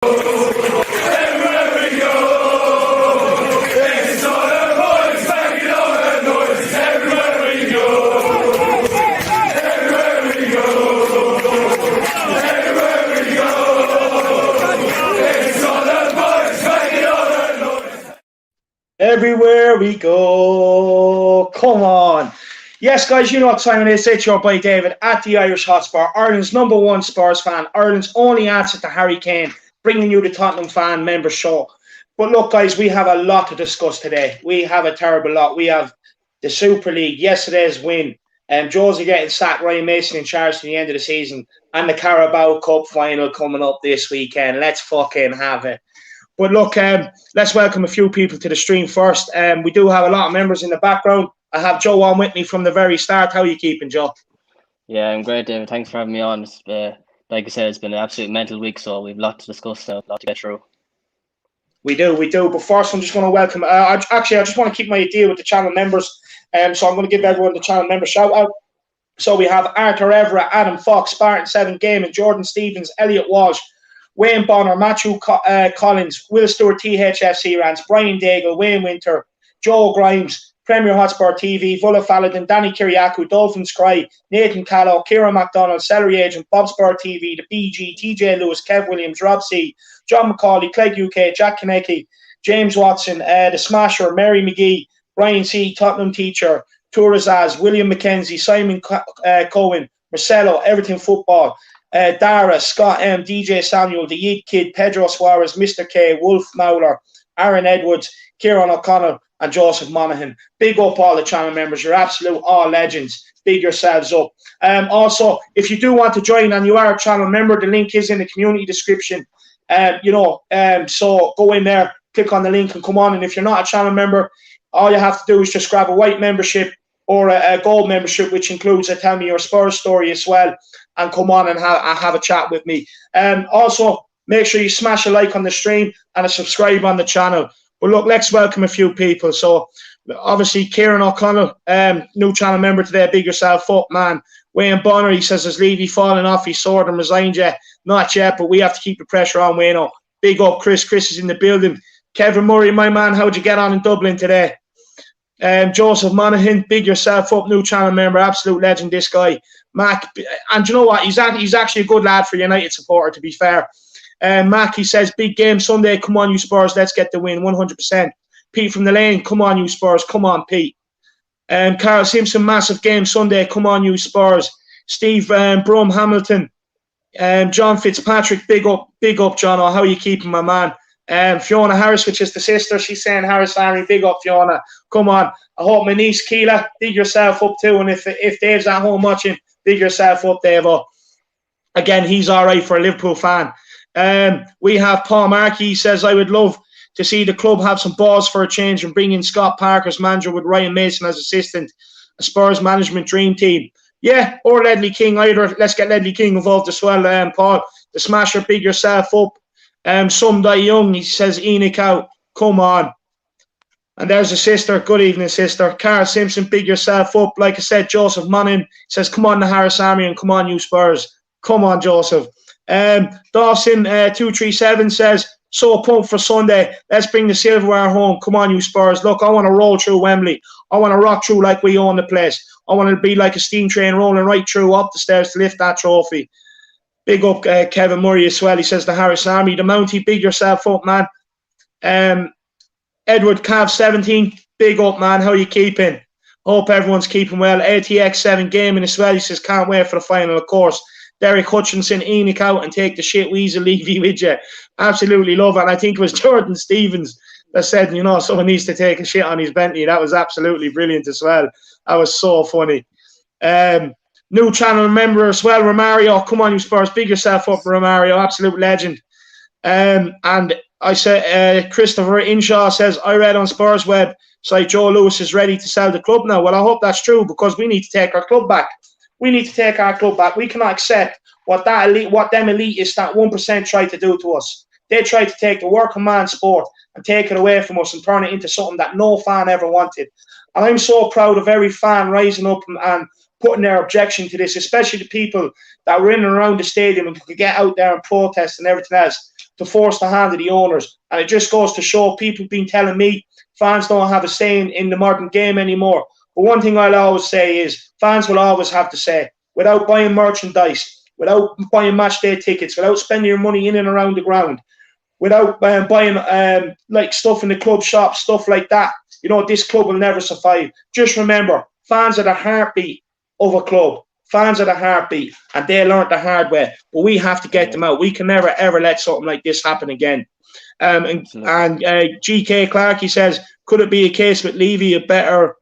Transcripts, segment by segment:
Everywhere we go, come on. Yes, guys, you know what time it is. It's your boy David at the Irish Hotspur, Ireland's #1 Spurs fan, Ireland's only answer to Harry Kane, bringing you the Tottenham fan member show. But look, guys, we have a lot to discuss today. We have a terrible lot. We have the Super League, yesterday's win, Josie getting sacked, Ryan Mason in charge to the end of the season, and the Carabao Cup final coming up this weekend. Let's fucking have it. But look, let's welcome a few people to the stream first. We do have a lot of members in the background. I have Joe on with me from the very start. How are you keeping, Joe? Yeah, I'm great, David. Thanks for having me on. Like I said, it's been an absolute mental week, so we've a lot to discuss now, a lot to get through. We do. But first, I'm just going to welcome. I just want to keep my deal with the channel members. So I'm going to give everyone the channel member shout out. So we have Arthur Everett, Adam Fox, Spartan7 Gaming, Jordan Stevens, Elliot Walsh, Wayne Bonner, Matthew Collins, Will Stewart, THFC Rants, Brian Daigle, Wayne Winter, Joe Grimes, Premier Hotspur TV, Vulla Faladin, Danny Kiriakou, Dolphins Cry, Nathan Callow, Kieran MacDonald, Celery Agent, Bob Spur TV, The BG, TJ Lewis, Kev Williams, Rob C, John McCauley, Clegg UK, Jack Konecki, James Watson, The Smasher, Mary McGee, Brian C, Tottenham Teacher, Tourazaz, William McKenzie, Simon Cohen, Marcelo, Everything Football, Dara, Scott M, DJ Samuel, The Yeet Kid, Pedro Suarez, Mr. K, Wolf Mauler, Aaron Edwards, Kieran O'Connell, and Joseph Monaghan. Big up all the channel members. You're absolute all legends. Big yourselves up. Also, if you do want to join and you are a channel member, the link is in the community description. So go in there, click on the link and come on. And if you're not a channel member, all you have to do is just grab a white membership or a gold membership, which includes a Tell Me Your Spurs story as well, and come on and have a chat with me. Also, make sure you smash a like on the stream and a subscribe on the channel. But look, let's welcome a few people. So, obviously, Kieran O'Connell, new channel member today. Big yourself up, man. Wayne Bonner, he says, has Levy fallen off his sword and resigned yet? Not yet, but we have to keep the pressure on, Wayne. Big up, Chris. Chris is in the building. Kevin Murray, my man, how'd you get on in Dublin today? Joseph Monaghan, big yourself up, new channel member, absolute legend, this guy. Mac, and you know what? He's actually a good lad for United supporter, to be fair. Mac, he says, big game Sunday. Come on, you Spurs. Let's get the win, 100%. Pete from the lane, come on, you Spurs. Come on, Pete. Carl Simpson, massive game Sunday. Come on, you Spurs. Steve Brum Hamilton. John Fitzpatrick, big up, John. Oh, how are you keeping, my man? Fiona Harris, which is the sister, she's saying Harris Army, big up Fiona. Come on. I hope my niece Keela, big yourself up too. And if Dave's at home watching, big yourself up, Dave. Again, he's all right for a Liverpool fan. We have Paul Markey. He says, I would love to see the club have some balls for a change and bring in Scott Parker as manager with Ryan Mason as assistant. A Spurs management dream team. Yeah, or Ledley King either. Let's get Ledley King involved as well, Paul. The Smasher, big yourself up. Some Die Young, he says, Enoch out. Come on. And there's a sister. Good evening, sister. Carl Simpson, big yourself up. Like I said, Joseph Monaghan says, come on, the Harris Army, and come on, you Spurs. Come on, Joseph. Dawson 237 says, so pumped for Sunday. Let's bring the silverware home. Come on, you Spurs. Look, I want to roll through Wembley. I want to rock through like we own the place. I want to be like a steam train rolling right through up the stairs to lift that trophy. Big up Kevin Murray as well. He says the Harris Army. The Mountie, big yourself up, man. Edward Cav 17, big up, man. How you keeping? Hope everyone's keeping well. ATX 7 Gaming as well. He says, can't wait for the final, of course. Derek Hutchinson, Enoch out and take the shit Weasel Levy with you. Absolutely love it. And I think it was Jordan Stevens that said, you know, someone needs to take a shit on his Bentley. That was absolutely brilliant as well. That was so funny. New channel member as well, Romario. Come on, you Spurs. Big yourself up, Romario. Absolute legend. And I said, Christopher Inshaw says, I read on Spurs website Joe Lewis is ready to sell the club now. Well, I hope that's true because we need to take our club back. We need to take our club back. We cannot accept what them elitists, that 1% try to do to us. They try to take the working man sport and take it away from us and turn it into something that no fan ever wanted. And I'm so proud of every fan rising up and putting their objection to this, especially the people that were in and around the stadium and could get out there and protest and everything else. to force the hand of the owners. And it just goes to show, people been telling me fans don't have a say in the modern game anymore. But one thing I'll always say is fans will always have to say, without buying merchandise, without buying match day tickets, without spending your money in and around the ground, without buying like stuff in the club shop, stuff like that, this club will never survive. Just remember, fans are the heartbeat of a club. Fans are the heartbeat, and they learned the hard way. But we have to get them out. We can never, ever let something like this happen again. And GK Clark, he says, could it be a case with Levy of better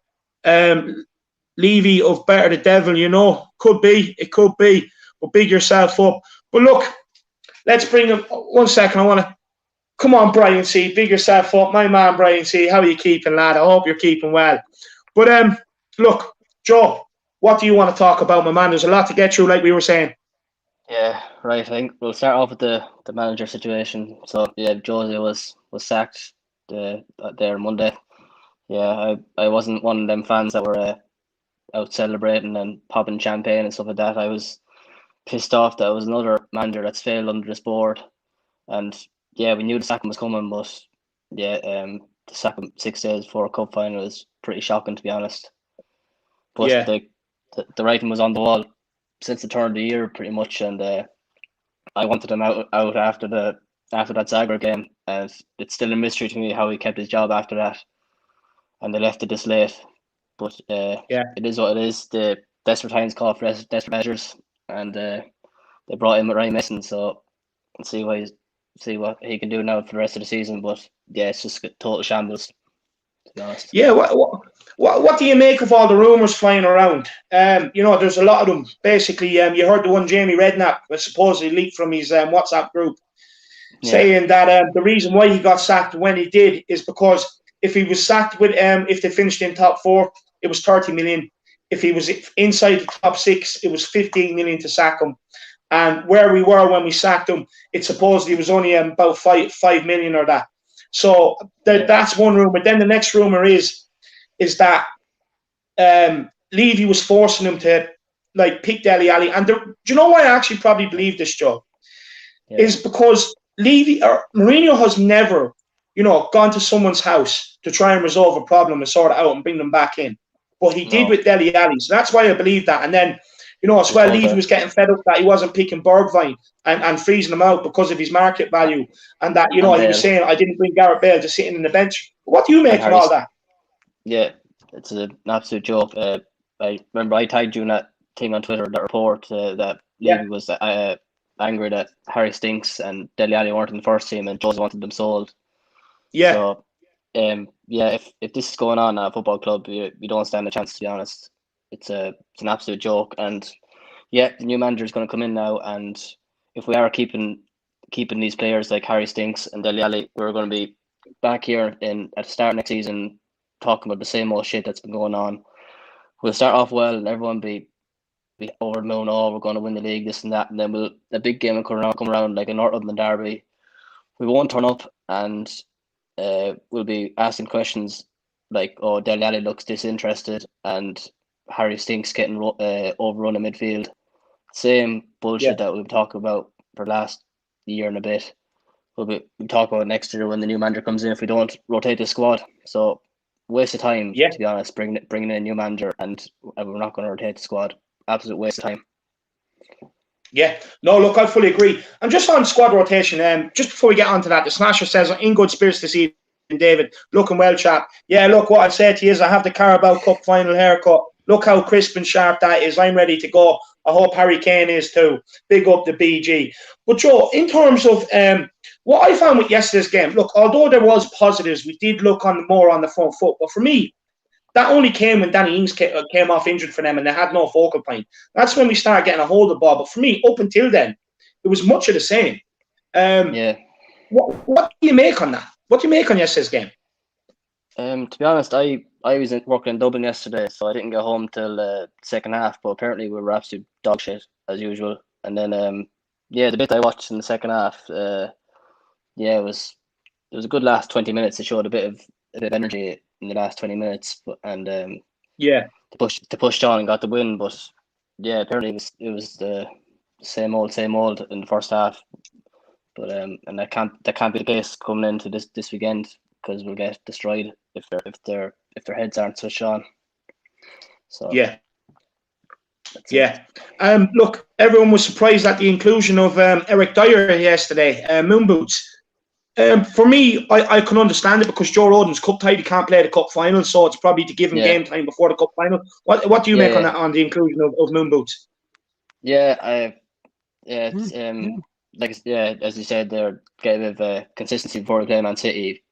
the devil, Could be. It could be. But big yourself up. But look, let's bring him. 1 second, I want to. Come on, Brian C. Big yourself up. My man, Brian C. How are you keeping, lad? I hope you're keeping well. But look, Joe, what do you want to talk about, my man? There's a lot to get through, like we were saying. Yeah, right. I think we'll start off with the manager situation. So yeah, Jose was sacked there Monday. Yeah, I wasn't one of them fans that were out celebrating and popping champagne and stuff like that. I was pissed off that it was another manager that's failed under this board. And yeah, we knew the sacking was coming, but yeah, to sack him 6 days before a cup final is pretty shocking, to be honest. But Yeah. the writing was on the wall since the turn of the year, pretty much, and I wanted him out after that Zagreb game, and it's still a mystery to me how he kept his job after that, and they left it this late. But it is what it is. The desperate times call for desperate measures, and they brought in Ryan Mason, so let's see what he can do now for the rest of the season. But yeah, it's just a total shambles, to be honest. Yeah, what do you make of all the rumours flying around? There's a lot of them. Basically, you heard the one Jamie Redknapp was supposedly leaked from his WhatsApp group, saying that the reason why he got sacked when he did is because if he was sacked with if they finished in top 4, it was 30 million. If he was inside the top 6, it was 15 million to sack him. And where we were when we sacked him, it supposedly was only about 5 million or that. So that's one rumor. Then the next rumor is that Levy was forcing him to pick Dele Alli. And do you know why I actually probably believe this, Joe? Yeah. Is because Levy or Mourinho has never, gone to someone's house to try and resolve a problem and sort it out and bring them back in. But he did with Dele Alli. So that's why I believe that. And then, as well, Levy was getting fed up that he wasn't picking Bergwijn and freezing him out because of his market value. And that, he was saying, I didn't bring Gareth Bale just sitting in the bench. What do you make of all that? Yeah, it's an absolute joke. I remember I tagged you in that thing on Twitter, that report that Levy was angry that Harry Stinks and Dele Alli weren't in the first team and Jose wanted them sold. Yeah. So, if this is going on at a football club, you don't stand a chance, to be honest. It's an absolute joke. And yeah, the new manager is going to come in now, and if we are keeping these players like Harry Stinks and Dele Alli, we're going to be back here at the start of next season talking about the same old shit that's been going on. We'll start off well and everyone be over the moon, we're going to win the league, this and that, and then a big game will come around like a North London derby. We won't turn up and we'll be asking questions like, oh, Dele Alli looks disinterested and Harry Stinks getting overrun in midfield. Same bullshit that we've talked about for the last year and a bit. We'll talk about next year when the new manager comes in if we don't rotate the squad. So waste of time, to be honest, bringing in a new manager and we're not going to rotate the squad. Absolute waste of time. Yeah, no, look, I fully agree. And just on squad rotation, just before we get on to that, the Smasher says, in good spirits this evening, David, looking well, chap. Yeah, look, what I'd say to you is I have the Carabao Cup final haircut. Look how crisp and sharp that is. I'm ready to go. I hope Harry Kane is too. Big up the BG. But Joe, in terms of what I found with yesterday's game, look, although there was positives, we did look more on the front foot. But for me, that only came when Danny Ings came off injured for them and they had no focal point. That's when we started getting a hold of the ball. But for me, up until then, it was much of the same. What do you make on that? What do you make on yesterday's game? To be honest, I was working in Dublin yesterday, so I didn't get home till the second half. But apparently, we were absolute dog shit as usual. And then, the bit I watched in the second half, it was a good last 20 minutes. It showed a bit of energy in the last 20 minutes, and to push on and got the win. But yeah, apparently it was the same old in the first half. But and that can't be the case coming into this weekend, because we'll get destroyed if their heads aren't switched on. So yeah. that's Yeah. Look, everyone was surprised at the inclusion of Eric Dier yesterday, moon boots. For me, I can understand it, because Joe Rodon's cup tied. He can't play the cup final, so it's probably to give him game time before the cup final. What do you make on that, on the inclusion of moon boots? It's as you said, they're getting a bit of consistency before we play Man City.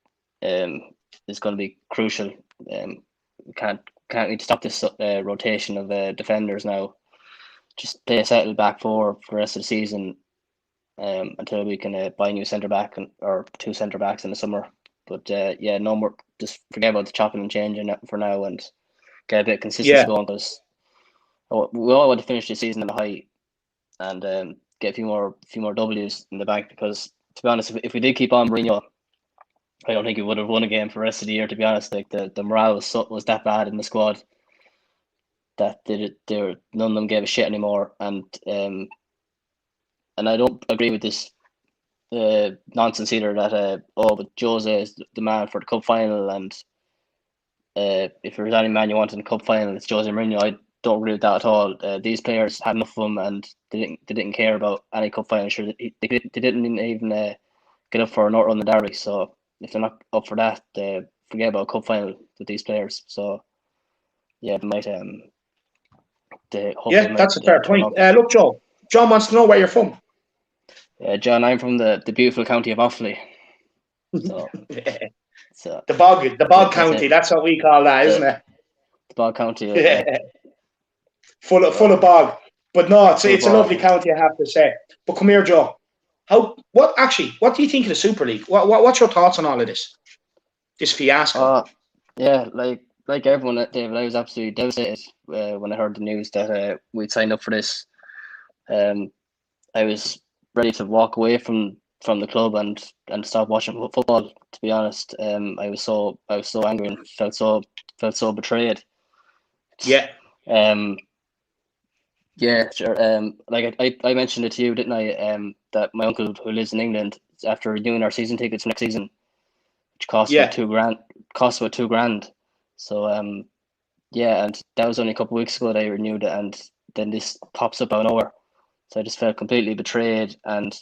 Is going to be crucial. We can't really stop this rotation of defenders now. Just play a settled back four for the rest of the season, until we can buy a new centre back or two centre backs in the summer. But no more. Just forget about the chopping and changing for now, and get a bit of consistency going, because we all want to finish the season in the high, and get a few more W's in the bank. Because, to be honest, if we did keep on Mourinho, I don't think we would have won a game for the rest of the year. To be honest, like the morale was that bad in the squad that none of them gave a shit anymore. And I don't agree with this nonsense either that but Jose is the man for the cup final, and if there's any man you want in the cup final, it's Jose Mourinho. I don't agree with that at all. These players had enough of them, and they didn't care about any cup final. Sure, they didn't even get up for a North London derby. So if they're not up for that, forget about a cup final with these players. So they might That's a fair point. Look, Joe. John wants to know where you're from. John, I'm from the beautiful county of Offaly. So, the bog county. That's what we call that, isn't it? The bog county. Full of bog. But no, it's a lovely county, I have to say. But come here, Joe. What do you think of the Super League? What's your thoughts on all of this? This fiasco? Like everyone, David, I was absolutely devastated when I heard the news that we'd signed up for this. I was ready to walk away from the club and stop watching football. To be honest, I was so angry and felt so betrayed. Yeah. Sure. Like I mentioned it to you, didn't I? That my uncle, who lives in England, after renewing our season tickets next season, which cost about £2,000. So and that was only a couple of weeks ago that I renewed it, and then this pops up out of nowhere. So I just felt completely betrayed, and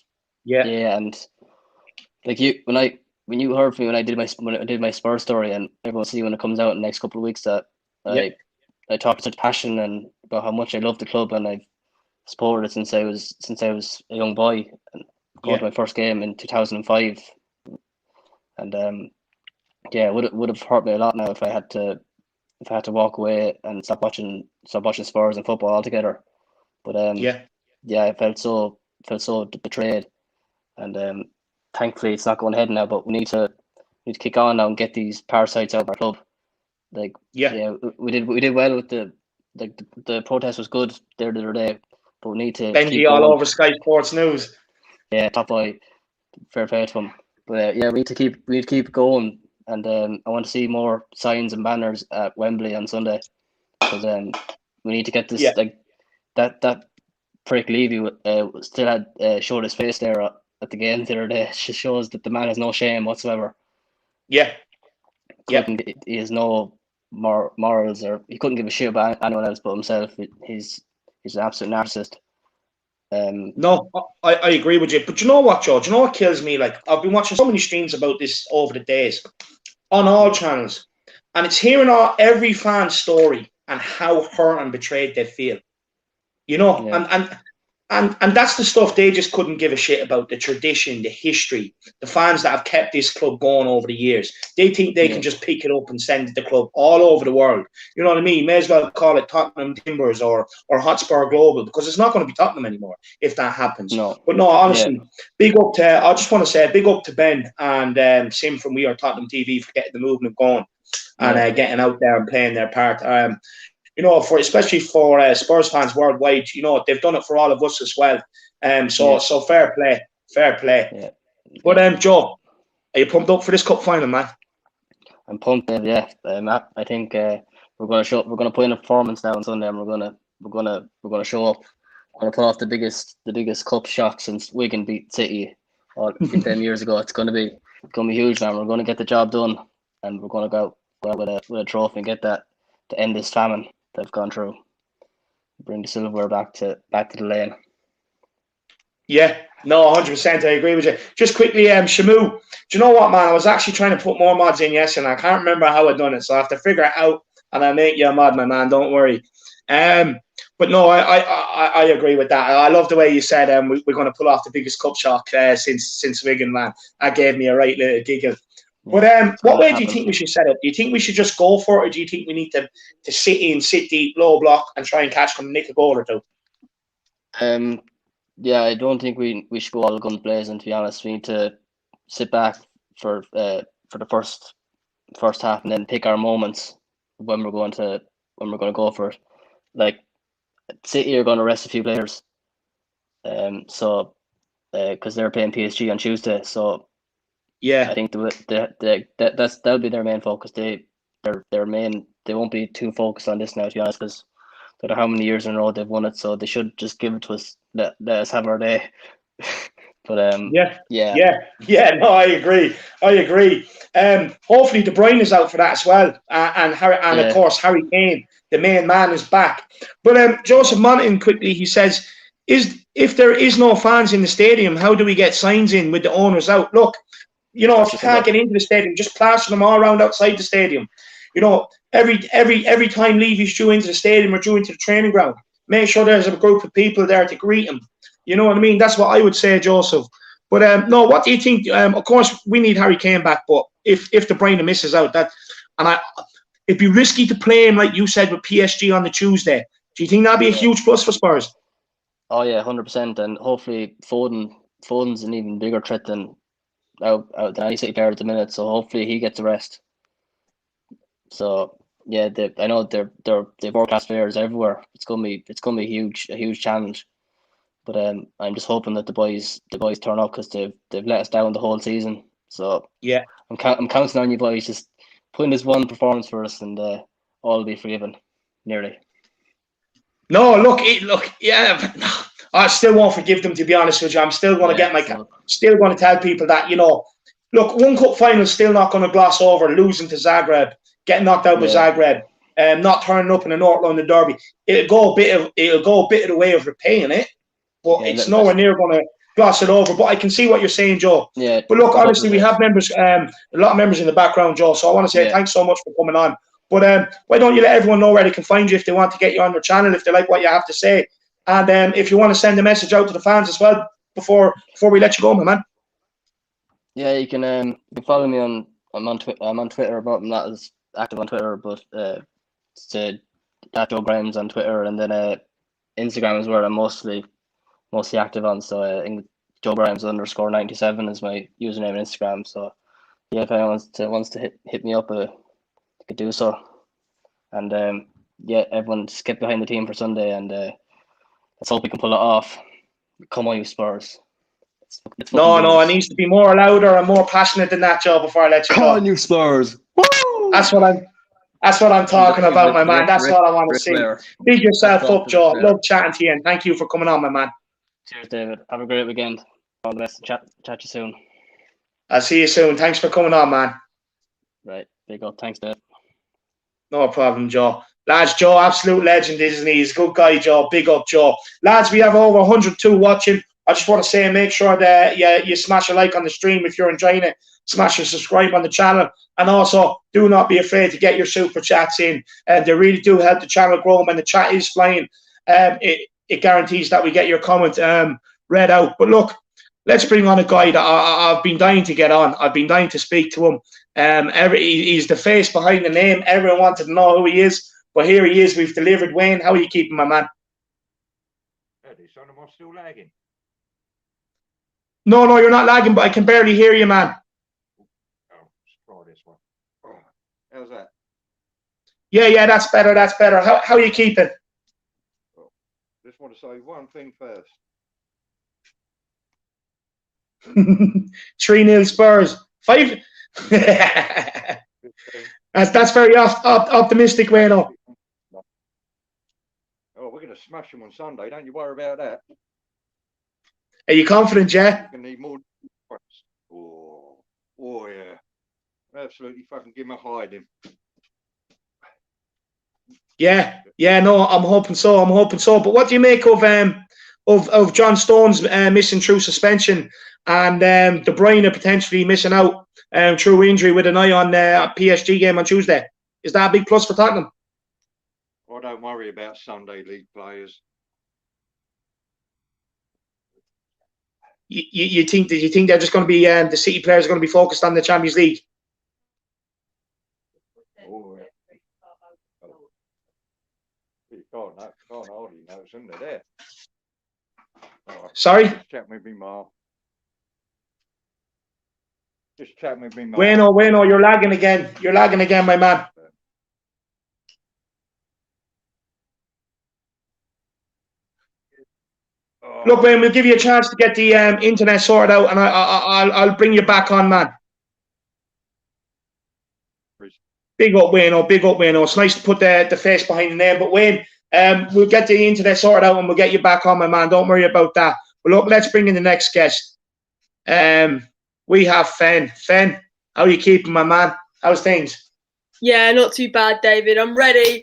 and like when you heard from me when I did my Spurs story, and everyone see when it comes out in the next couple of weeks that I talked with such passion and about how much I love the club, and I've supported it since I was a young boy, and going to my first game in 2005, and it would have hurt me a lot now if I had to walk away and stop watching Spurs and football altogether. But I felt so betrayed, and thankfully it's not going ahead now. But we need to kick on now and get these parasites out of our club. We did well with the protest was good there the other day, but we need to Benji keep all going. over Sky Sports News. Yeah, top boy, fair play to him. But we need to keep going, and I want to see more signs and banners at Wembley on Sunday, because we need to get this that prick Levy still had showed his face there at the game the other day. It just shows that the man has no shame whatsoever. Yeah. He has no morals, or he couldn't give a shit about anyone else but himself. He's an absolute narcissist. No, I agree with you. But you know what, Joe? Do you know what kills me? Like, I've been watching so many streams about this over the days on all channels, and it's hearing every fan's story and how hurt and betrayed they feel. You know, and that's the stuff they just couldn't give a shit about, the tradition, the history, the fans that have kept this club going over the years. They think they can just pick it up and send the club all over the world. You know what I mean? May as well call it Tottenham Timbers or Hotspur Global, because it's not going to be Tottenham anymore if that happens. No. But no, honestly, big up to, I just want to say big up to Ben and Sim from We Are Tottenham TV for getting the movement going and getting out there and playing their part. You know, especially for Spurs fans worldwide, you know, they've done it for all of us as well. So fair play. Yeah. But Joe, are you pumped up for this cup final, man? I'm pumped. I think we're going to put in a performance now on Sunday, and we're going to show up. We're going to pull off the biggest cup shock since Wigan beat City all them years ago. It's going to be huge, man. We're going to get the job done, and we're going to go out with a trophy and get that to end this famine that we've gone through. Bring the silverware back to the lane. Yeah, no, 100%. I agree with you. Just quickly, Shamu, do you know what, man? I was actually trying to put more mods in yesterday, and I can't remember how I done it, so I have to figure it out, and I'll make you a mod, my man. Don't worry. But no, I agree with that. I love the way you said we're going to pull off the biggest cup shock since Wigan, man. That gave me a right little giggle. But what way do you think we should set it? Do you think we should just go for it, or do you think we need to sit deep, low block, and try and catch them, nick a goal or two? Yeah, I don't think we should go all guns blazing. To be honest, we need to sit back for the first half and then pick our moments when we're going to go for it. Like City are going to rest a few players, so because they're playing PSG on Tuesday, so yeah, I think that'll be their main focus. They won't be too focused on this now, to be honest, because I don't know how many years in a row they've won it, so they should just give it to us. Let us have our day. But yeah. No, I agree. Hopefully De Bruyne is out for that as well, and of course Harry Kane, the main man, is back. But Joseph Monaghan quickly, he says, if there is no fans in the stadium, how do we get signs in with the owners out? Look, if you can't get into the stadium, just plaster them all around outside the stadium. Every time Levy's due into the stadium or due into the training ground, make sure there's a group of people there to greet him. You know what I mean? That's what I would say, Joseph. But no, what do you think? Of course, we need Harry Kane back, but if De Bruyne misses out, it'd be risky to play him, like you said, with PSG on the Tuesday. Do you think that'd be a huge plus for Spurs? Oh yeah, 100%. And hopefully Foden's an even bigger threat than any City player at the minute. So hopefully he gets a rest. So yeah, I know they're world class players everywhere. It's gonna be a huge challenge. But I'm just hoping that the boys turn up, because they've let us down the whole season. So yeah, I'm counting on you boys, just putting this one performance for us, and all will be forgiven, nearly. No, look, yeah. I still won't forgive them, to be honest with you. I'm still going to still going to tell people that, look, one cup final is still not going to gloss over losing to Zagreb, getting knocked out by Zagreb, not turning up in the North London derby. It'll go a bit of the way of repaying it, but it's nowhere near going to gloss it over. But I can see what you're saying, Joe. Yeah. But look, honestly, we have members, a lot of members in the background, Joe. So I want to say thanks so much for coming on. But why don't you let everyone know where they can find you if they want to get you on their channel, if they like what you have to say, and if you want to send a message out to the fans as well before we let you go, my man. Yeah, you can follow me on. I'm on Twitter, but I'm not as active on Twitter. But it's Joe Grimes on Twitter, and then Instagram is where I'm mostly active on. So I think Joe Grimes _97 is my username on Instagram. So yeah, if anyone wants to hit me up, could do so. And everyone just get behind the team for Sunday, and let's hope we can pull it off. Come on, you Spurs. No, it needs to be more louder and more passionate than that, Joe, before I let you go. Come on, you Spurs. Woo! That's what I'm talking about, my man. That's what I want to see. Big yourself up, Joe. Love chatting to you, and thank you for coming on, my man. Cheers, David. Have a great weekend. All the best. Chat to you soon. I'll see you soon. Thanks for coming on, man. Right. Big up. Thanks, Dave. No problem, Joe. Lads, Joe, absolute legend, isn't he? He's a good guy, Joe. Big up, Joe. Lads, we have over 102 watching. I just want to say, make sure that you smash a like on the stream if you're enjoying it. Smash a subscribe on the channel. And also, do not be afraid to get your super chats in. They really do help the channel grow. When the chat is flying, it guarantees that we get your comment read out. But look, let's bring on a guy that I've been dying to get on. I've been dying to speak to him. He's the face behind the name. Everyone wanted to know who he is. But here he is. We've delivered. Wayne, how are you keeping, my man? Son, am I still lagging? No, you're not lagging, but I can barely hear you, man. Oh, let's try this one. Oh, how's that? Yeah, that's better. How are you keeping? Well, just want to say one thing first. 3-0 Spurs. 5. That's very optimistic, Wayne. Oh, we're going to smash them on Sunday. Don't you worry about that. Are you confident, yeah? I Oh yeah. Absolutely fucking give him a hiding. Yeah, no, I'm hoping so. But what do you make of John Stones missing through suspension and De Bruyne potentially missing out through injury with an eye on PSG game on Tuesday? Is that a big plus for Tottenham? I don't worry about Sunday league players. You think they're just going to be the City players are going to be focused on the Champions League? Oh, you can't hardly notice them. They're there. Oh, Sorry? Just chatting with me, Ma. Just chatting with me, Ma. Bueno, you're lagging again. My man. Look, Wayne, we'll give you a chance to get the internet sorted out, and I'll bring you back on, man. Big up, Wayne. It's nice to put the face behind the name, but Wayne, we'll get the internet sorted out and we'll get you back on, my man. Don't worry about that. But look, let's bring in the next guest. We have Fenn. Fenn, how are you keeping, my man? How's things? Yeah, not too bad, David. I'm ready.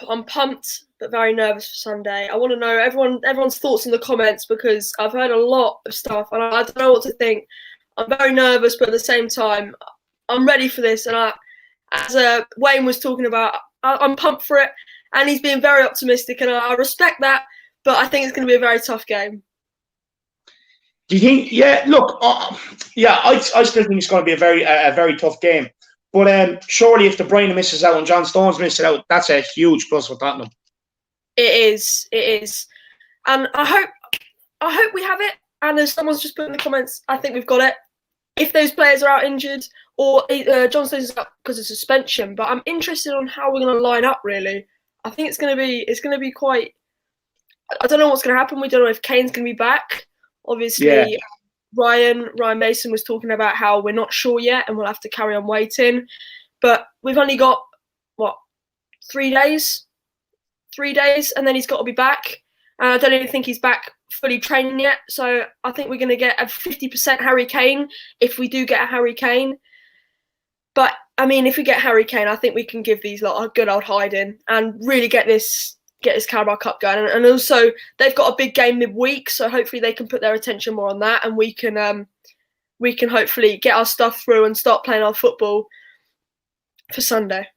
I'm pumped, but very nervous for Sunday. I want to know everyone's thoughts in the comments because I've heard a lot of stuff and I don't know what to think. I'm very nervous, but at the same time, I'm ready for this. And as Wayne was talking about, I'm pumped for it. And he's being very optimistic, and I respect that. But I think it's going to be a very tough game. Do you think? Yeah, look, I still think it's going to be a very tough game. But surely, if De Bruyne misses out and John Stones misses out, that's a huge plus for Tottenham. It is, and I hope we have it. And as someone's just put in the comments, I think we've got it. If those players are out injured or John Stones is out because of suspension, but I'm interested on how we're going to line up. Really, I think it's going to be quite. I don't know what's going to happen. We don't know if Kane's going to be back. Obviously, yeah. Ryan Mason was talking about how we're not sure yet and we'll have to carry on waiting. But we've only got, 3 days? 3 days, and then he's got to be back. And I don't even think he's back fully training yet. So I think we're going to get a 50% Harry Kane if we do get a Harry Kane. But, I mean, if we get Harry Kane, I think we can give these lot a good old hiding and really get this Carabao Cup going. And also, they've got a big game midweek, so hopefully they can put their attention more on that, and we can hopefully get our stuff through and start playing our football for Sunday.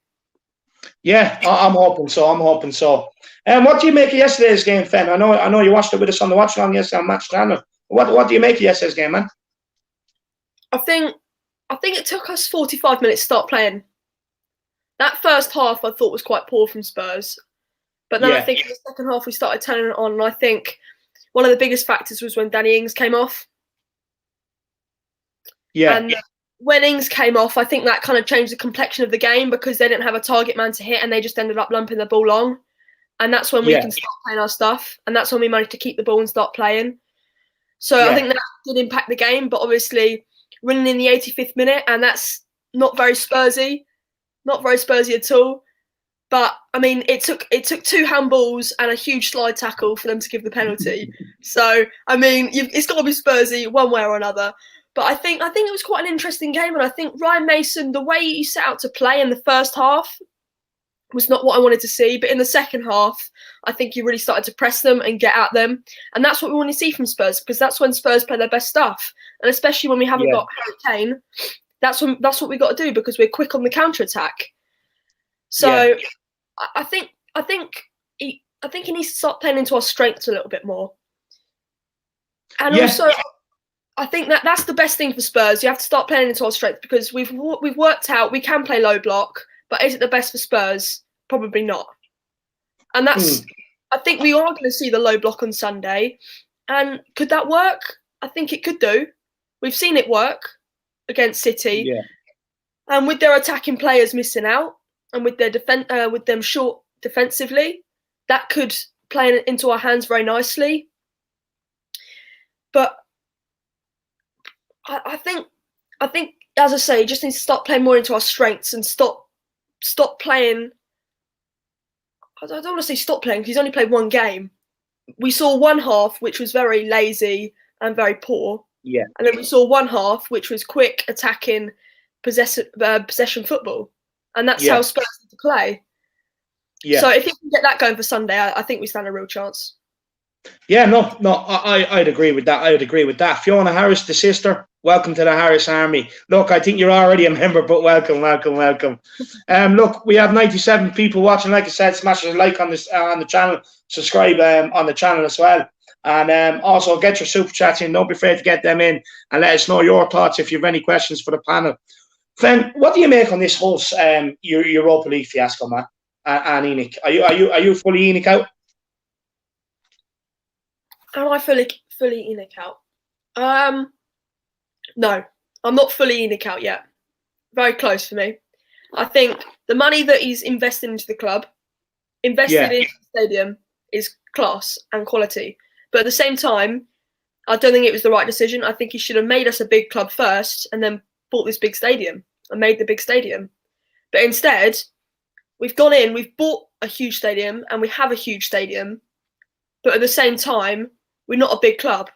Yeah, I'm hoping so. And what do you make of yesterday's game, Fenn? I know you watched it with us on the watch along yesterday on Match Channel. What do you make of yesterday's game, man? I think it took us 45 minutes to start playing. That first half I thought was quite poor from Spurs. But then I think in the second half we started turning it on, and I think one of the biggest factors was when Danny Ings came off. Yeah. And when Ings came off, I think that kind of changed the complexion of the game because they didn't have a target man to hit and they just ended up lumping the ball long. And that's when we can start playing our stuff. And that's when we managed to keep the ball and start playing. So I think that did impact the game, but obviously running in the 85th minute, and that's not very Spursy at all. But I mean, it took 2 handballs and a huge slide tackle for them to give the penalty. So I mean, it's got to be Spursy one way or another. But I think it was quite an interesting game, and I think Ryan Mason, the way he set out to play in the first half, was not what I wanted to see. But in the second half, I think he really started to press them and get at them, and that's what we want to see from Spurs because that's when Spurs play their best stuff, and especially when we haven't got Harry Kane, that's what we got to do because we're quick on the counter attack. So I think he needs to start playing into our strengths a little bit more. And also, I think that's the best thing for Spurs. You have to start playing into our strengths because we've worked out we can play low block, but is it the best for Spurs? Probably not. And that's I think we are going to see the low block on Sunday. And could that work? I think it could do. We've seen it work against City. Yeah. And with their attacking players missing out, and with their with them short defensively, that could play into our hands very nicely. But I think, as I say, just need to start playing more into our strengths and stop playing. I don't want to say stop playing because he's only played one game. We saw one half which was very lazy and very poor. Yeah. And then we saw one half, which was quick, attacking, possession football. And that's how Spurs need to play. Yeah. So if you can get that going for Sunday, I think we stand a real chance. Yeah, I'd agree with that. I would agree with that. Fiona Harris, the sister, welcome to the Harris Army. Look, I think you're already a member, but welcome. Look, we have 97 people watching. Like I said, smash a like on this on the channel, subscribe on the channel as well, and also get your super chats in. Don't be afraid to get them in, and let us know your thoughts if you have any questions for the panel. Fenn, what do you make on this whole Europa League fiasco, man? And Enoch, are you fully Enoch out? Am I fully Enoch out? No, I'm not fully Enoch out yet. Very close for me. I think the money that he's invested into the club, invested in the stadium, is class and quality. But at the same time, I don't think it was the right decision. I think he should have made us a big club first and then bought this big stadium and made the big stadium. But instead, we've gone in, we've bought a huge stadium and we have a huge stadium. But at the same time, we're not a big club.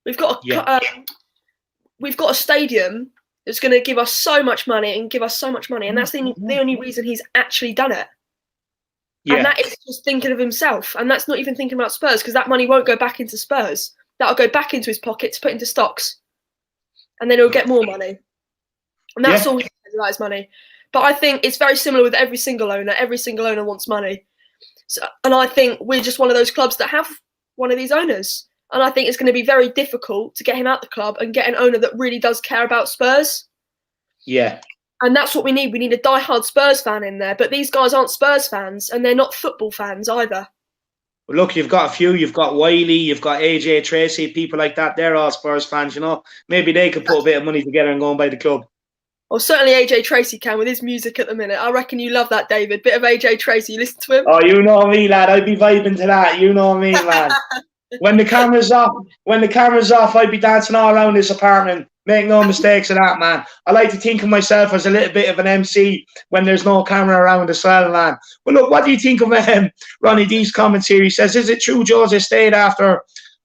We've got a stadium that's going to give us so much money, and that's the only reason he's actually done it. Yeah. And that is just thinking of himself, and that's not even thinking about Spurs, because that money won't go back into Spurs. That'll go back into his pockets, put into stocks, and then he'll get more money. And that's all he cares about, is money. But I think it's very similar with every single owner. Every single owner wants money. So, and I think we're just one of those clubs that have one of these owners. And I think it's going to be very difficult to get him out the club and get an owner that really does care about Spurs. Yeah. And that's what we need. We need a diehard Spurs fan in there. But these guys aren't Spurs fans, and they're not football fans either. Well, look, you've got a few. You've got Wiley, you've got AJ Tracy, people like that. They're all Spurs fans, you know. Maybe they could put a bit of money together and go and buy the club. Well, certainly AJ Tracy can, with his music at the minute. I reckon you love that, David. Bit of AJ Tracy. You listen to him? Oh, you know me, lad. I'd be vibing to that. You know me, man. When the camera's off, I'd be dancing all around this apartment. Make no mistakes of that, man. I like to think of myself as a little bit of an MC when there's no camera around as well, man. Well, look, what do you think of Ronnie D's comments here? He says, is it true Jose stayed after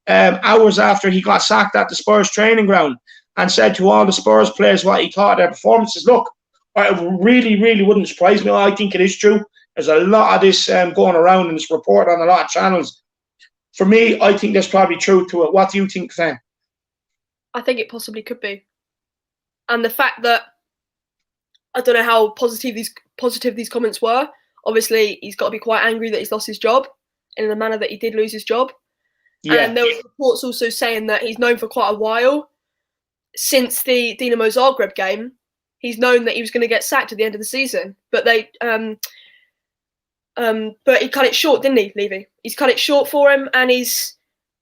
hours after he got sacked at the Spurs training ground and said to all the Spurs players what he thought of their performances? Look, it really wouldn't surprise me. I think it is true. There's a lot of this going around, and it's reported on a lot of channels. For me, I think there's probably truth to it. What do you think, Fenn? I think it possibly could be. And the fact that, I don't know how positive these comments were. Obviously, he's got to be quite angry that he's lost his job in the manner that he did lose his job. Yeah. And there was reports also saying that he's known for quite a while, since the Dinamo Zagreb game, he's known that he was going to get sacked at the end of the season. But but he cut it short, didn't he, Levy? He's cut it short for him, and he's,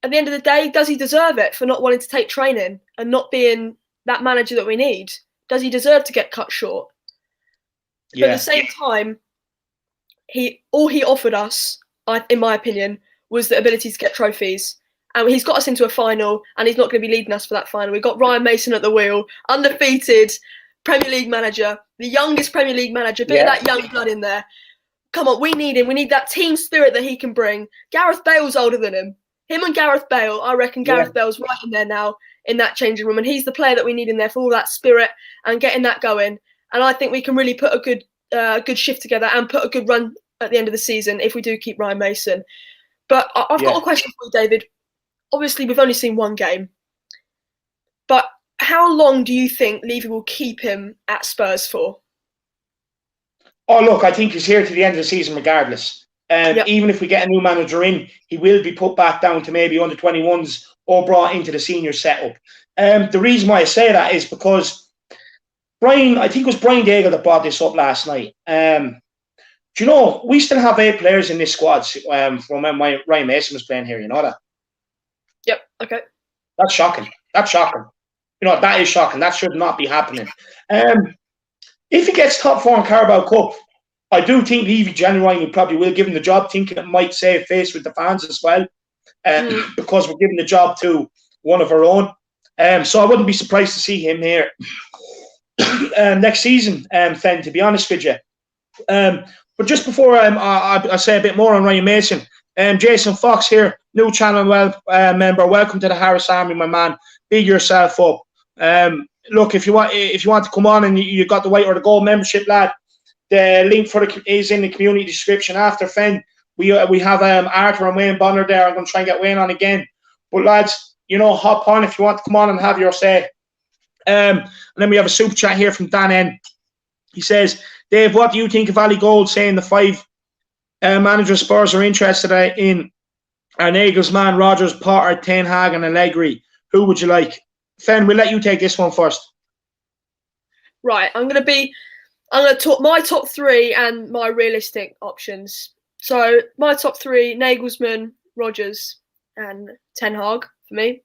at the end of the day, does he deserve it for not wanting to take training and not being that manager that we need? Does he deserve to get cut short? Yeah. But at the same time, all he offered us, in my opinion, was the ability to get trophies. And he's got us into a final, and he's not going to be leading us for that final. We've got Ryan Mason at the wheel, undefeated Premier League manager, the youngest Premier League manager, bit of that young blood in there. Come on, we need him. We need that team spirit that he can bring. Gareth Bale's older than him. Him and Gareth Bale, I reckon Gareth Bale's right in there now in that changing room, and he's the player that we need in there for all that spirit and getting that going. And I think we can really put a good shift together and put a good run at the end of the season if we do keep Ryan Mason. But I've got a question for you, David. Obviously, we've only seen one game, but how long do you think Levy will keep him at Spurs for? Oh, look, I think he's here to the end of the season regardless. Even if we get a new manager in, he will be put back down to maybe under 21s or brought into the senior setup. The reason why I say that is because I think it was Brian Daigle that brought this up last night. Do you know, we still have 8 players in this squad from when Ryan Mason was playing here, you know that? Yep, okay. That's shocking. You know, that is shocking. That should not be happening. If he gets top 4 in Carabao Cup, I do think Levy genuinely probably will give him the job, thinking it might save face with the fans as well, because we're giving the job to one of our own. So I wouldn't be surprised to see him here next season, Fenn, to be honest with you. But just before I say a bit more on Ryan Mason, Jason Fox here new channel member. Welcome to the Harris Army, my man. Big yourself up. Look, if you want to come on and you got the white or the gold membership, lad, the link for is in the community description. After Fenn, we have Arthur and Wayne Bonner there. I'm going to try and get Wayne on again. But lads, hop on if you want to come on and have your say. And then we have a super chat here from Dan N. He says, Dave, what do you think of Ali Gold saying the 5 manager Spurs are interested in are Nagelsmann, Rodgers, Potter, Ten Hag and Allegri? Who would you like? Fenn, we'll let you take this one first. Right, I'm going to talk my top 3 and my realistic options. So my top 3, Nagelsmann, Rodgers and Ten Hag for me.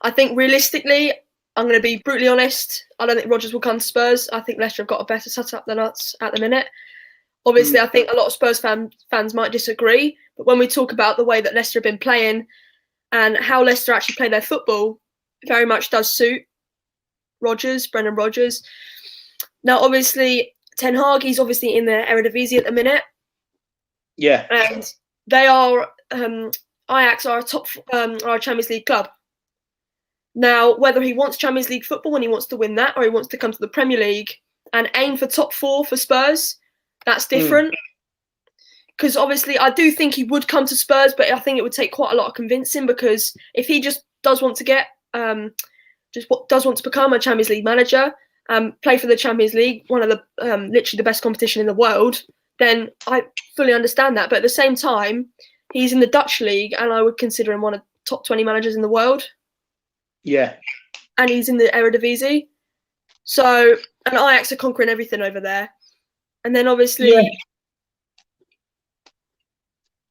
I think realistically, I'm going to be brutally honest. I don't think Rodgers will come to Spurs. I think Leicester have got a better setup than us at the minute. Obviously, I think a lot of Spurs fans might disagree. But when we talk about the way that Leicester have been playing and how Leicester actually play their football, it very much does suit Brendan Rodgers. Now, obviously, Ten Hag, he's obviously in the Eredivisie at the minute. Yeah. And they are, Ajax are a Champions League club. Now, whether he wants Champions League football and he wants to win that, or he wants to come to the Premier League and aim for top 4 for Spurs, that's different. Because obviously, I do think he would come to Spurs, but I think it would take quite a lot of convincing. Because if he just does want to become a Champions League manager, play for the Champions League, one of the literally the best competition in the world, then I fully understand that. But at the same time, he's in the Dutch league, and I would consider him one of the top 20 managers in the world. Yeah. And he's in the Eredivisie. So, and Ajax are conquering everything over there. And then obviously,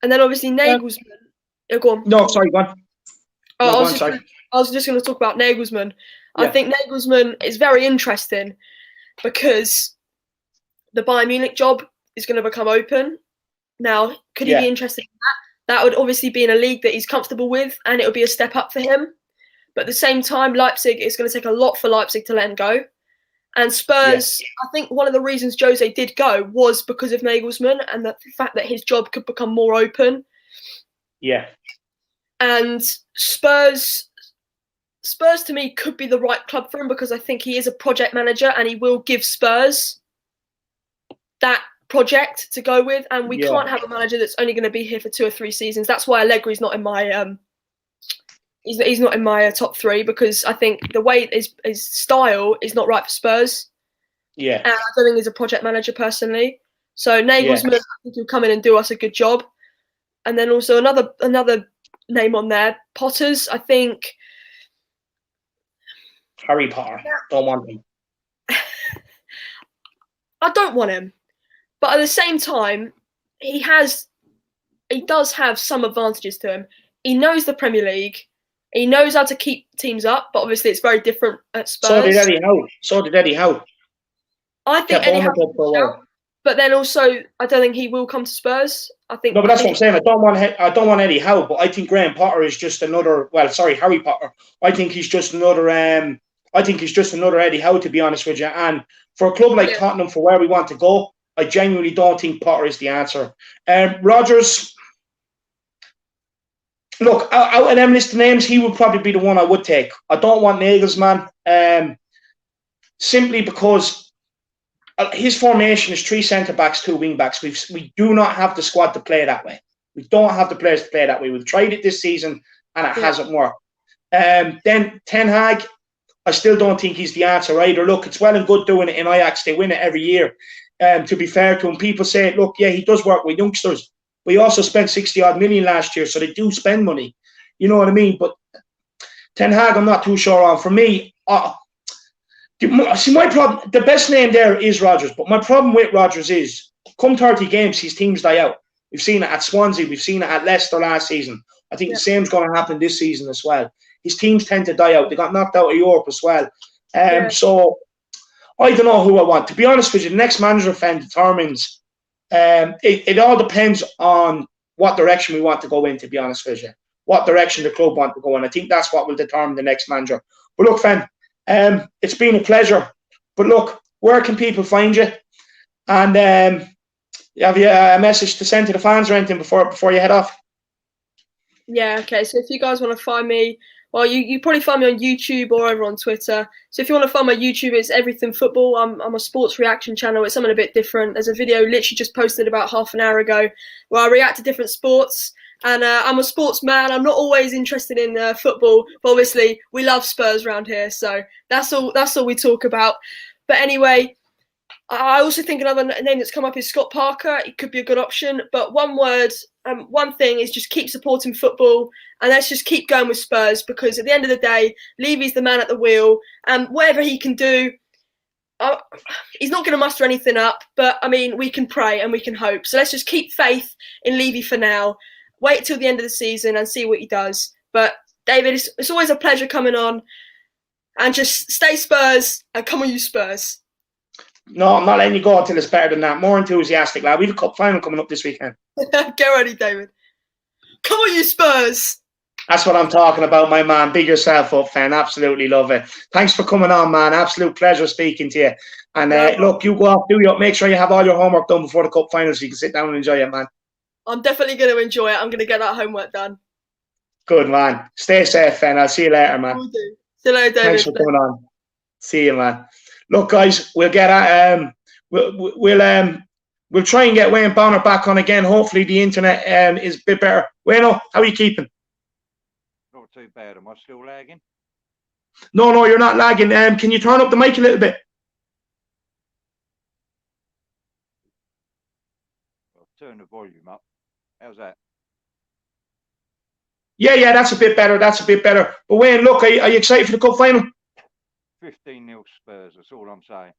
Nagelsmann. Go on. No, sorry, go on. I was just going to talk about Nagelsmann. Yeah. I think Nagelsmann is very interesting because the Bayern Munich job is going to become open. Now, could he be interested in that? That would obviously be in a league that he's comfortable with, and it would be a step up for him. But at the same time, Leipzig, it's going to take a lot for Leipzig to let him go. And Spurs, I think one of the reasons Jose did go was because of Nagelsmann and the fact that his job could become more open. Yeah. And Spurs to me could be the right club for him because I think he is a project manager and he will give Spurs that project to go with. And we can't have a manager that's only going to be here for 2 or 3 seasons. That's why Allegri's not in my he's not in my top 3 because I think the way his style is not right for Spurs. Yeah. And I don't think he's a project manager personally. So Nagelsmann, I think he'll come in and do us a good job. And then also another name on there, Potters. I think Harry Potter. Don't want him. I don't want him, but at the same time, he does have some advantages to him. He knows the Premier League. He knows how to keep teams up, but obviously it's very different at Spurs. So did Eddie Howe. I think Eddie Howe, but then also I don't think he will come to Spurs. I think. No, but that's what I'm saying. I don't want Eddie Howe, but I think Graham Potter is just another. Well, sorry, Harry Potter. I think he's just another. I think he's just another Eddie Howe, to be honest with you. And for a club like Tottenham, for where we want to go, I genuinely don't think Potter is the answer. Rodgers. Look, out of them list of names, he would probably be the one I would take. I don't want Nagelsmann, simply because his formation is 3 centre-backs, 2 wing-backs. We do not have the squad to play that way. We don't have the players to play that way. We've tried it this season, and it hasn't worked. Then Ten Hag, I still don't think he's the answer either. Look, it's well and good doing it in Ajax. They win it every year. To be fair to him, people say, look, yeah, he does work with youngsters. We also spent 60-odd million last year, so they do spend money. You know what I mean? But Ten Hag, I'm not too sure on. For me, see, my problem, the best name there is Rodgers, but my problem with Rodgers is, come 30 games, his teams die out. We've seen it at Swansea. We've seen it at Leicester last season. I think the same's going to happen this season as well. His teams tend to die out. They got knocked out of Europe as well. So I don't know who I want. To be honest with you, the next manager Fenn determines. It all depends on what direction we want to go in, to be honest with you. What direction the club want to go in. I think that's what will determine the next manager. But look, Fenn, it's been a pleasure. But look, where can people find you? And have you a message to send to the fans or anything before you head off? Yeah, okay. So if you guys want to find me, well, you probably find me on YouTube or over on Twitter. So if you want to find my YouTube, it's Everything Football. I'm a sports reaction channel. It's something a bit different. There's a video literally just posted about half an hour ago where I react to different sports. And I'm a sportsman. I'm not always interested in football, but obviously we love Spurs around here. So that's all we talk about. But anyway, I also think another name that's come up is Scott Parker. It could be a good option. But one word, one thing is just keep supporting football and let's just keep going with Spurs because at the end of the day, Levy's the man at the wheel and whatever he can do, he's not going to muster anything up. But, I mean, we can pray and we can hope. So let's just keep faith in Levy for now. Wait till the end of the season and see what he does. But, David, it's always a pleasure coming on. And just stay Spurs and come on, you Spurs. No, I'm not letting you go until it's better than that. More enthusiastic, lad. We have a cup final coming up this weekend. Get ready, David. Come on, you Spurs. That's what I'm talking about, my man. Big yourself up, Fenn. Absolutely love it. Thanks for coming on, man. Absolute pleasure speaking to you. And look, you go off, make sure you have all your homework done before the cup final so you can sit down and enjoy it, man. I'm definitely going to enjoy it. I'm going to get that homework done. Good, man. Stay safe, Fenn. I'll see you later, man. Will do. See you later, David. Thanks for coming on. See you, man. Look, guys, we'll get at we'll try and get Wayne Bonner back on again. Hopefully, the internet is a bit better. Wayne, how are you keeping? Not too bad. Am I still lagging? No, you're not lagging. Can you turn up the mic a little bit? I'll turn the volume up. How's that? Yeah, that's a bit better. That's a bit better. But Wayne, look, are you excited for the cup final? 15-0 Spurs. That's all I'm saying.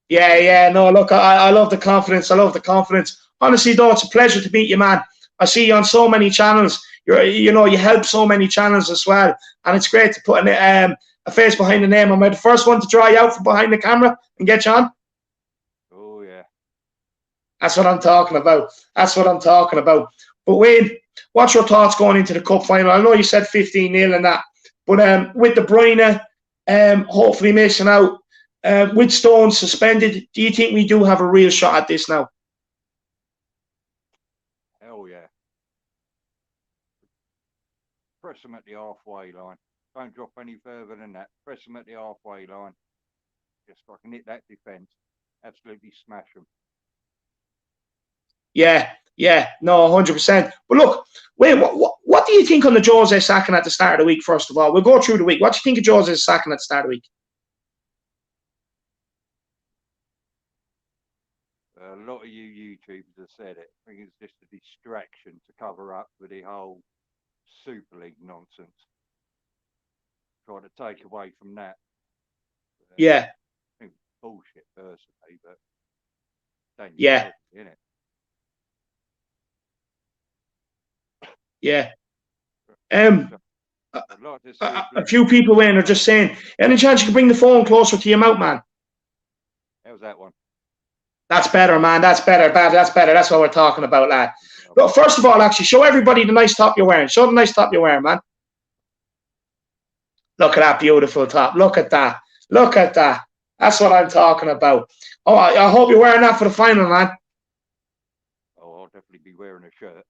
Yeah. No, look, I love the confidence. I love the confidence. Honestly, though, it's a pleasure to meet you, man. I see you on so many channels. You help so many channels as well, and it's great to put a face behind the name. Am I the first one to draw you out from behind the camera and get you on? Oh yeah. That's what I'm talking about. But Wayne, what's your thoughts going into the cup final? I know you said 15-0 and that, but with De Bruyne hopefully missing out, with Stones suspended, do you think we do have a real shot at this now? Hell yeah. Press them at the halfway line. Don't drop any further than that. Press them at the halfway line. Just fucking hit that defence. Absolutely smash them. Yeah, no, 100%. But look, Wayne, what do you think on the Jose sacking at the start of the week, first of all? We'll go through the week. What do you think of Jose sacking at the start of the week? A lot of you YouTubers have said it. I think it's just a distraction to cover up with the whole Super League nonsense. Try to take away from that. Yeah. I think it's bullshit personally, but yeah. Isn't it? Yeah. Like a few people, Wayne, are just saying, any chance you can bring the phone closer to your mouth, man? How's that one? That's better, man. That's better. That's what we're talking about, lad. Look, first of all, actually, show everybody the nice top you're wearing. Show the nice top you're wearing, man. Look at that beautiful top. Look at that. That's what I'm talking about. Oh, I hope you're wearing that for the final, man. Oh, I'll definitely be wearing a shirt.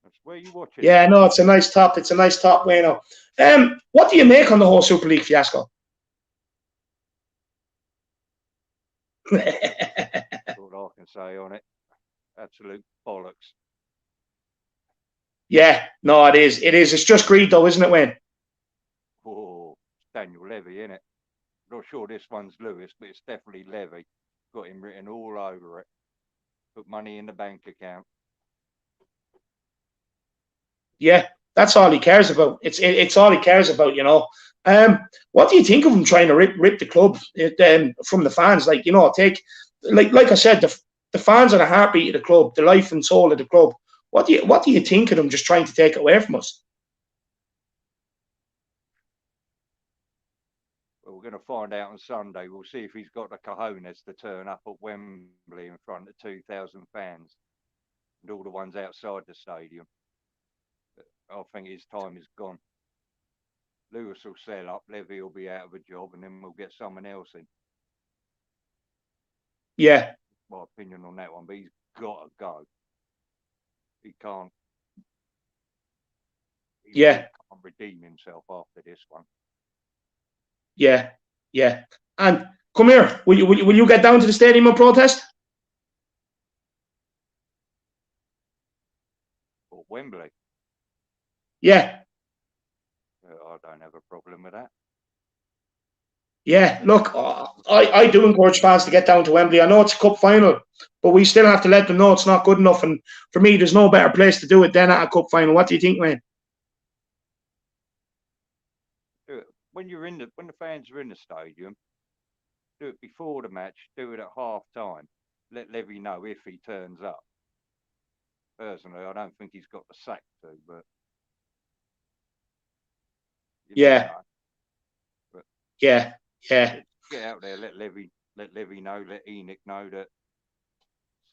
That's where you watch it. Yeah, no, it's a nice top. Wayne. What do you make on the whole Super League fiasco? That's all I can say on it. Absolute bollocks. Yeah, no, it is. It's just greed, though, isn't it, Wayne? Oh, it's Daniel Levy, isn't it? Not sure this one's Lewis, but it's definitely Levy. Got him written all over it. Put money in the bank account. Yeah, that's all he cares about. It's all he cares about, What do you think of him trying to rip the club from the fans? Like I said, the fans are the heartbeat of the club, the life and soul of the club. What do you think of him just trying to take it away from us? Well, we're going to find out on Sunday. We'll see if he's got the cojones to turn up at Wembley in front of 2,000 fans and all the ones outside the stadium. I think his time is gone. Lewis will sell up, Levy will be out of a job, and then we'll get someone else in. Yeah. My opinion on that one, but he's got to go. He can't. Yeah. He can't redeem himself after this one. Yeah, yeah. And come here. Will you get down to the stadium and protest? Or Wembley. Yeah. I don't have a problem with that. Yeah, look, I do encourage fans to get down to Wembley. I know it's a cup final, but we still have to let them know it's not good enough. And for me, there's no better place to do it than at a cup final. What do you think, Wayne? When the fans are in the stadium, do it before the match. Do it at half time. Let Levy know if he turns up. Personally, I don't think he's got the sack to, but Yeah. But yeah. Get out there. Let Levy know. Let Enoch know that.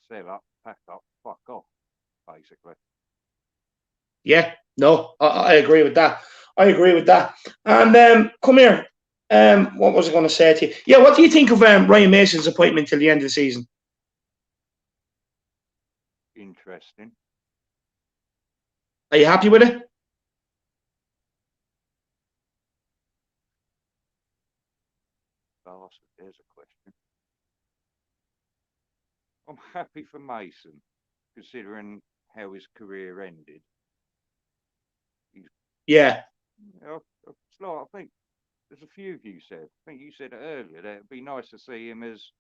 Sell up, pack up, fuck off, basically. Yeah. No, I agree with that. I agree with that. And come here. What was I going to say to you? Yeah, what do you think of Ryan Mason's appointment till the end of the season? Interesting. Are you happy with it? There's a question. I'm happy for Mason, considering how his career ended. Yeah. I think there's a few of you said. I think you said it earlier that it'd be nice to see him as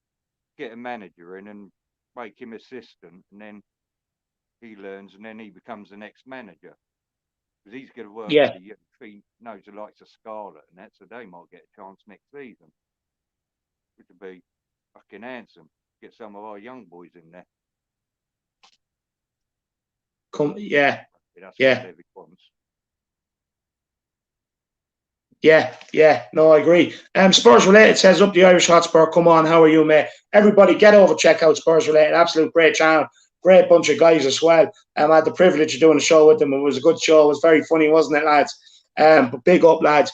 get a manager in and make him assistant, and then he learns, and then he becomes the next manager. Because he's going to work with the youth. He knows the likes of Scarlett and that, so they might get a chance next season. Which would be fucking handsome. Get some of our young boys in there. Yeah. That's yeah. what Levy wants. Yeah. No, I agree. Spurs Related says, up the Irish Hotspur. Come on, how are you, mate? Everybody get over, check out Spurs Related. Absolute great channel. Great bunch of guys as well. I had the privilege of doing a show with them. It was a good show. It was very funny, wasn't it, lads? But big up, lads.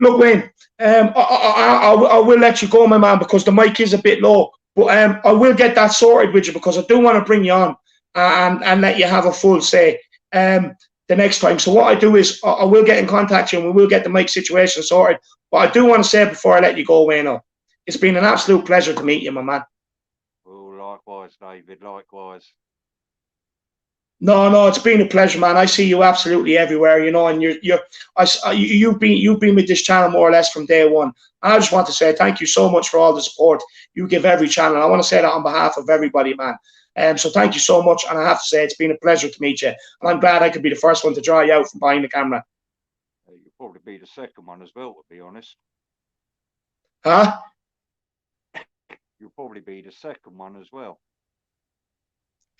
Look, Wayne, I will let you go, my man, because the mic is a bit low. But I will get that sorted with you, because I do want to bring you on and let you have a full say the next time. So what I do is I will get in contact with you and we will get the mic situation sorted. But I do want to say before I let you go, Wayne, it's been an absolute pleasure to meet you, my man. Oh, likewise, David, likewise. No, it's been a pleasure, man. I see you absolutely everywhere, and you've been with this channel more or less from day one. And I just want to say thank you so much for all the support you give every channel. I want to say that on behalf of everybody, man. So thank you so much, and I have to say it's been a pleasure to meet you. And I'm glad I could be the first one to draw you out from behind the camera. You'll probably be the second one as well, to be honest. Huh? You'll probably be the second one as well.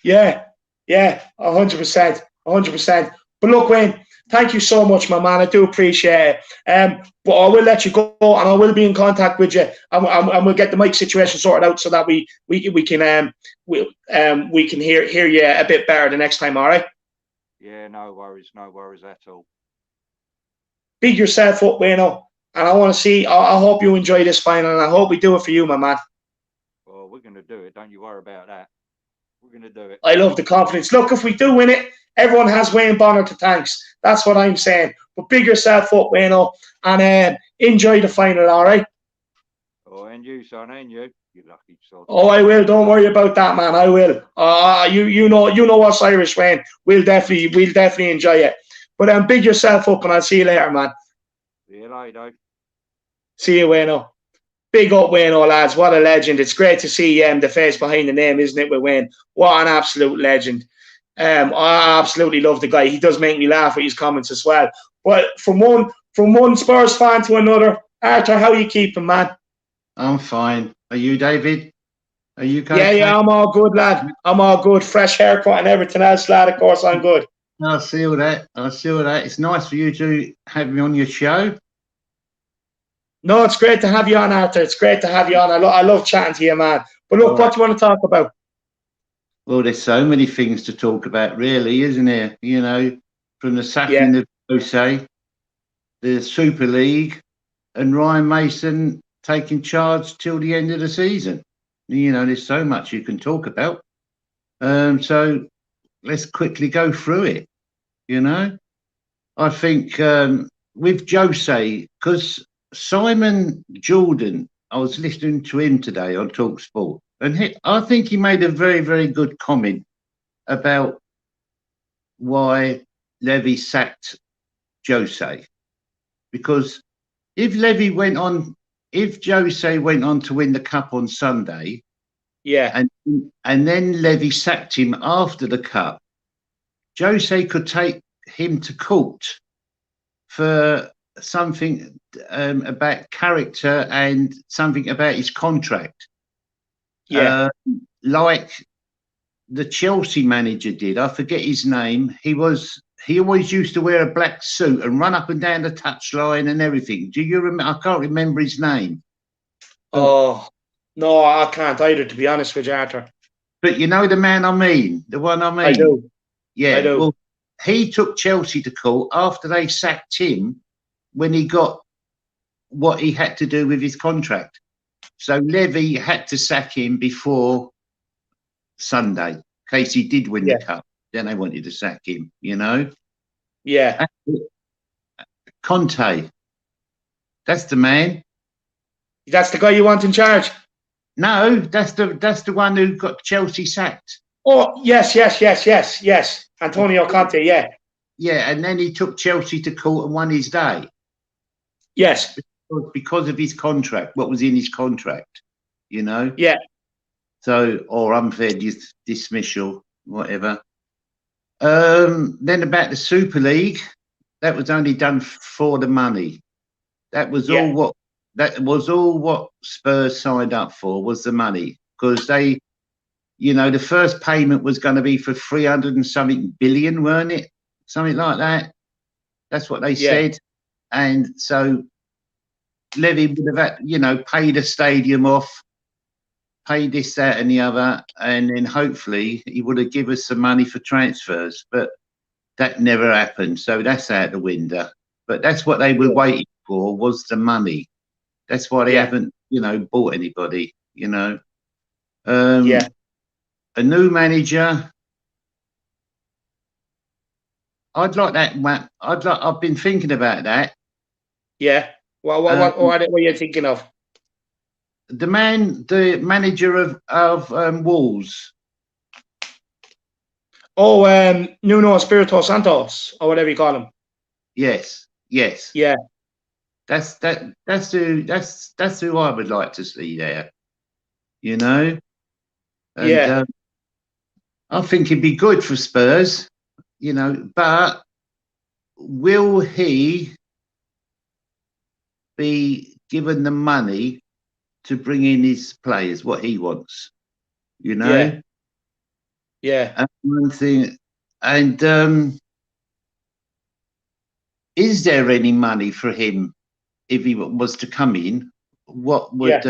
Yeah, 100%, 100%. But look, Wayne, thank you so much, my man. I do appreciate it. But I will let you go, and I will be in contact with you, and we'll get the mic situation sorted out so that we can hear you a bit better the next time. All right? Yeah, no worries at all. Big yourself up, Wayne, and I want to see. I hope you enjoy this final, and I hope we do it for you, my man. Well, we're going to do it. Don't you worry about that. We're going to do it. I love the confidence. Look, if we do win it, everyone has Wayne Bonner to thanks. That's what I'm saying. But big yourself up, Wayne, and enjoy the final, all right? Oh, and you, son, and you lucky sod. Oh, I will. Don't worry about that, man. I will. You know us Irish, Wayne. We'll definitely enjoy it. But big yourself up, and I'll see you later, man. See you later. See you, Wayne. Big up, Wayne, lads. What a legend. It's great to see the face behind the name, isn't it, with Wayne? What an absolute legend. I absolutely love the guy. He does make me laugh with his comments as well. But from one Spurs fan to another, Arthur, how are you keeping, man? I'm fine. Are you, David? Are you okay? Yeah, I'm all good, lad. I'm all good. Fresh haircut and everything else, lad. Of course, I'm good. I see all that. It's nice for you to have me on your show. No, it's great to have you on, Arthur. It's great to have you on. I love chatting to you, man. But look, what do you want to talk about? Well, there's so many things to talk about, really, isn't there? From the sacking of Jose, the Super League, and Ryan Mason taking charge till the end of the season. There's so much you can talk about. So let's quickly go through it. You know, I think with Jose, because Simon Jordan, I was listening to him today on Talk Sport, and I think he made a very, very good comment about why Levy sacked Jose. Because if Jose went on to win the cup on Sunday, Yeah. and then Levy sacked him after the cup, Jose could take him to court for something about character and something about his contract. Yeah. Like the Chelsea manager did. I forget his name. He always used to wear a black suit and run up and down the touchline and everything. Do you remember? I can't remember his name. Oh, no, I can't either, to be honest with you, Arthur. But you know the man I mean, the one I mean. I do. Yeah. I do. Well, he took Chelsea to court after they sacked him when he got what he had to do with his contract. So Levy had to sack him before Sunday, in case he did win the cup. Then they wanted to sack him, you know? Yeah. Conte, that's the man. That's the guy you want in charge? No, that's the one who got Chelsea sacked. Oh, yes. Antonio Conte, yeah. Yeah, and then he took Chelsea to court and won his day. Yes. Because of his contract, what was in his contract, you know? Yeah. So, or unfair dismissal, whatever. Then about the Super League, that was only done for the money. That was all what Spurs signed up for, was the money, because they, you know, the first payment was going to be for 300 and something billion, weren't it? Something like that. That's what they said. And so Levy would have, you know, paid a stadium off, paid this, that, and the other, and then hopefully he would have given us some money for transfers. But that never happened, so that's out the window. But that's what they were waiting for, was the money. That's why they haven't, you know, bought anybody. You know, a new manager. I'd like that. I've been thinking about that. Yeah. What are you thinking of? The manager of Wolves. Oh, Nuno Espirito Santos, or whatever you call him. Yes. Yeah. That's who I would like to see there. You know. And, I think he'd be good for Spurs. You know, but will he be given the money to bring in his players, what he wants? You know? Yeah. And one thing, and is there any money for him if he was to come in? What would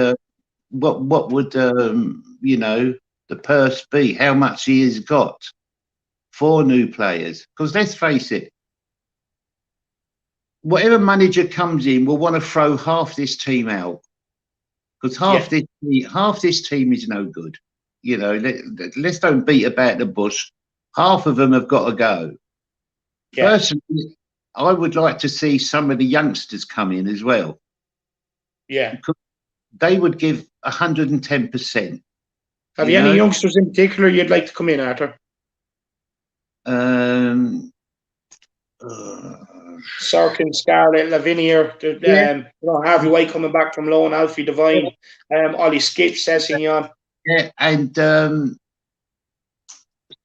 you know, the purse be? How much he has got for new players? Because let's face it, whatever manager comes in will want to throw half this team out, because half this team is no good. You know, let's don't beat about the bush. Half of them have got to go. Yeah. Personally, I would like to see some of the youngsters come in as well. Yeah, because they would give 110%. Have you any youngsters in particular you'd like to come in, Arthur? Sorkin, Scarlett, Lavinia, Harvey White coming back from loan, Alfie Devine, Ollie Skip, Sessignon. Yeah, and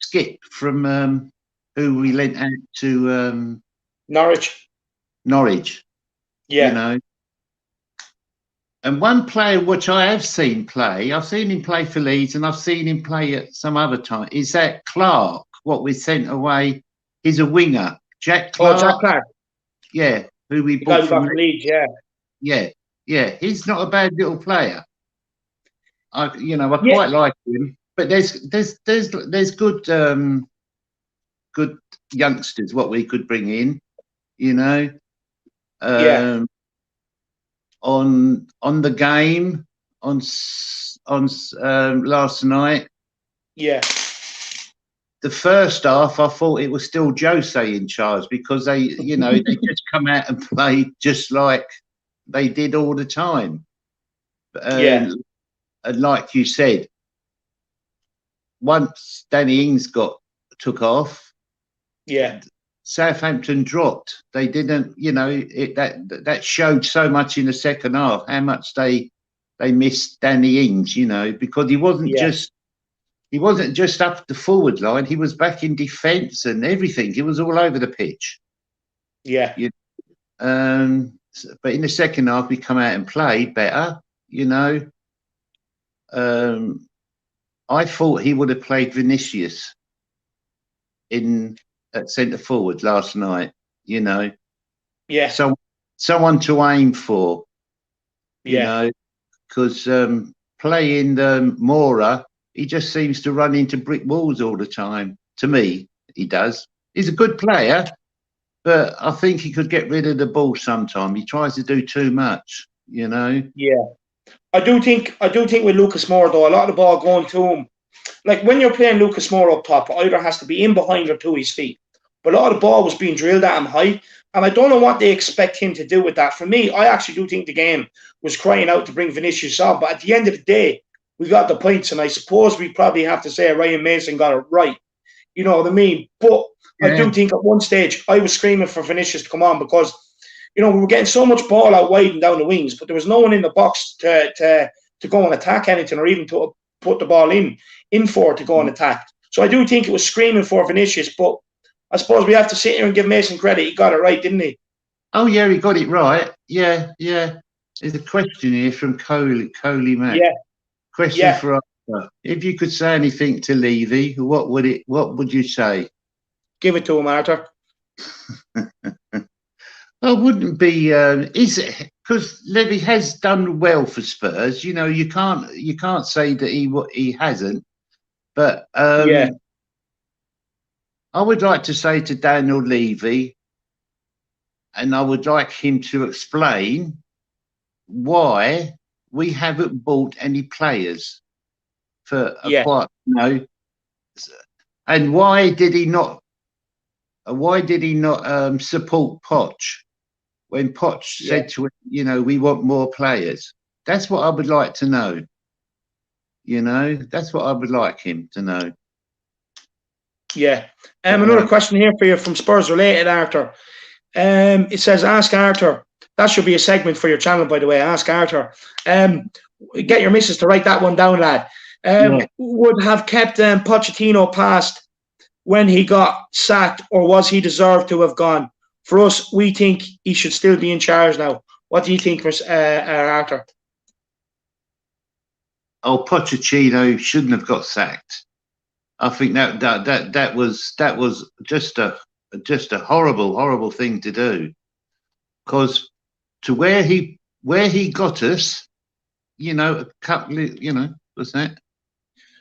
Skip from who we lent out to Norwich. Yeah. You know. And one player which I have seen play, I've seen him play for Leeds and I've seen him play at some other time, is that Clark, what we sent away. He's a winger. Jack Clark. Oh, Jack Clark. Yeah, who we bought from Leeds, yeah. He's not a bad little player. I quite like him. But there's good good youngsters what we could bring in, you know. On the game on last night. Yeah. the first half, I thought it was still Jose in charge because they just come out and played just like they did all the time. And like you said, once Danny Ings took off, Southampton dropped. They didn't, that showed so much in the second half how much they missed Danny Ings, because he wasn't just up the forward line. He was back in defence and everything. He was all over the pitch. Yeah. But in the second half, we come out and played better. I thought he would have played Vinicius at centre forward last night. Yeah. So someone to aim for. Because playing Mora, he just seems to run into brick walls all the time. To me, he does. He's a good player, but I think he could get rid of the ball sometime. He tries to do too much, Yeah. I do think with Lucas Moura, though, a lot of the ball going to him. Like when you're playing Lucas Moura up top, either has to be in behind or to his feet. But a lot of the ball was being drilled at him high. And I don't know what they expect him to do with that. For me, I actually do think the game was crying out to bring Vinicius on. But at the end of the day, we got the points. And I suppose we probably have to say Ryan Mason got it right. You know what I mean? But I do think at one stage, I was screaming for Vinicius to come on because, we were getting so much ball out wide and down the wings, but there was no one in the box to go and attack anything or even to put the ball in for to go and attack. So I do think it was screaming for Vinicius, but I suppose we have to sit here and give Mason credit. He got it right, didn't he? Oh, yeah, he got it right. Yeah. There's a question here from Coley Mac. Yeah. Question for Arthur. If you could say anything to Levy, what would you say? Give it to him, Arthur. I wouldn't be. Is it because Levy has done well for Spurs? You can't say that he hasn't. But I would like to say to Daniel Levy, and I would like him to explain why we haven't bought any players for and why did he not support Poch when Poch said to him, we want more players? That's what I would like to know. That's what I would like him to know. Yeah. Another question here for you from Spurs related, Arthur. It says, ask Arthur. That should be a segment for your channel, by the way. Ask Arthur. Get your missus to write that one down, lad. Would have kept Pochettino past when he got sacked, or was he deserved to have gone? For us, we think he should still be in charge now. What do you think, Arthur? Oh, Pochettino shouldn't have got sacked. I think that was just a horrible thing to do, because to where he got us, a couple of, what's that?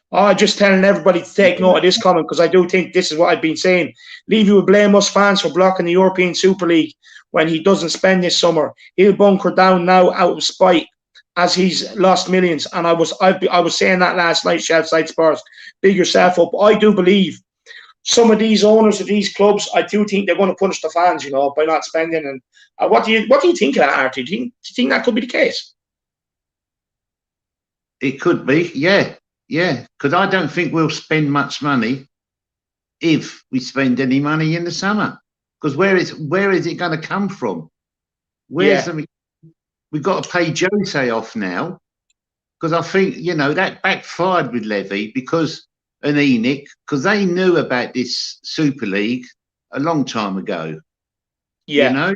Oh, just telling everybody to take note of this comment, because I do think this is what I've been saying. Levy will blame us fans for blocking the European Super League when he doesn't spend this summer. He'll bunker down now out of spite, as he's lost millions. And I was saying that last night, Shelfside Spurs. Big yourself up. I do believe some of these owners of these clubs, I do think they're going to punish the fans, by not spending. And what do you think of that, Artie? Do you think that could be the case? It could be, yeah. Because I don't think we'll spend much money if we spend any money in the summer. Because where is it going to come from? We've got to pay Jose off now, because I think that backfired with Levy and Enoch, because they knew about this Super League a long time ago. Yeah,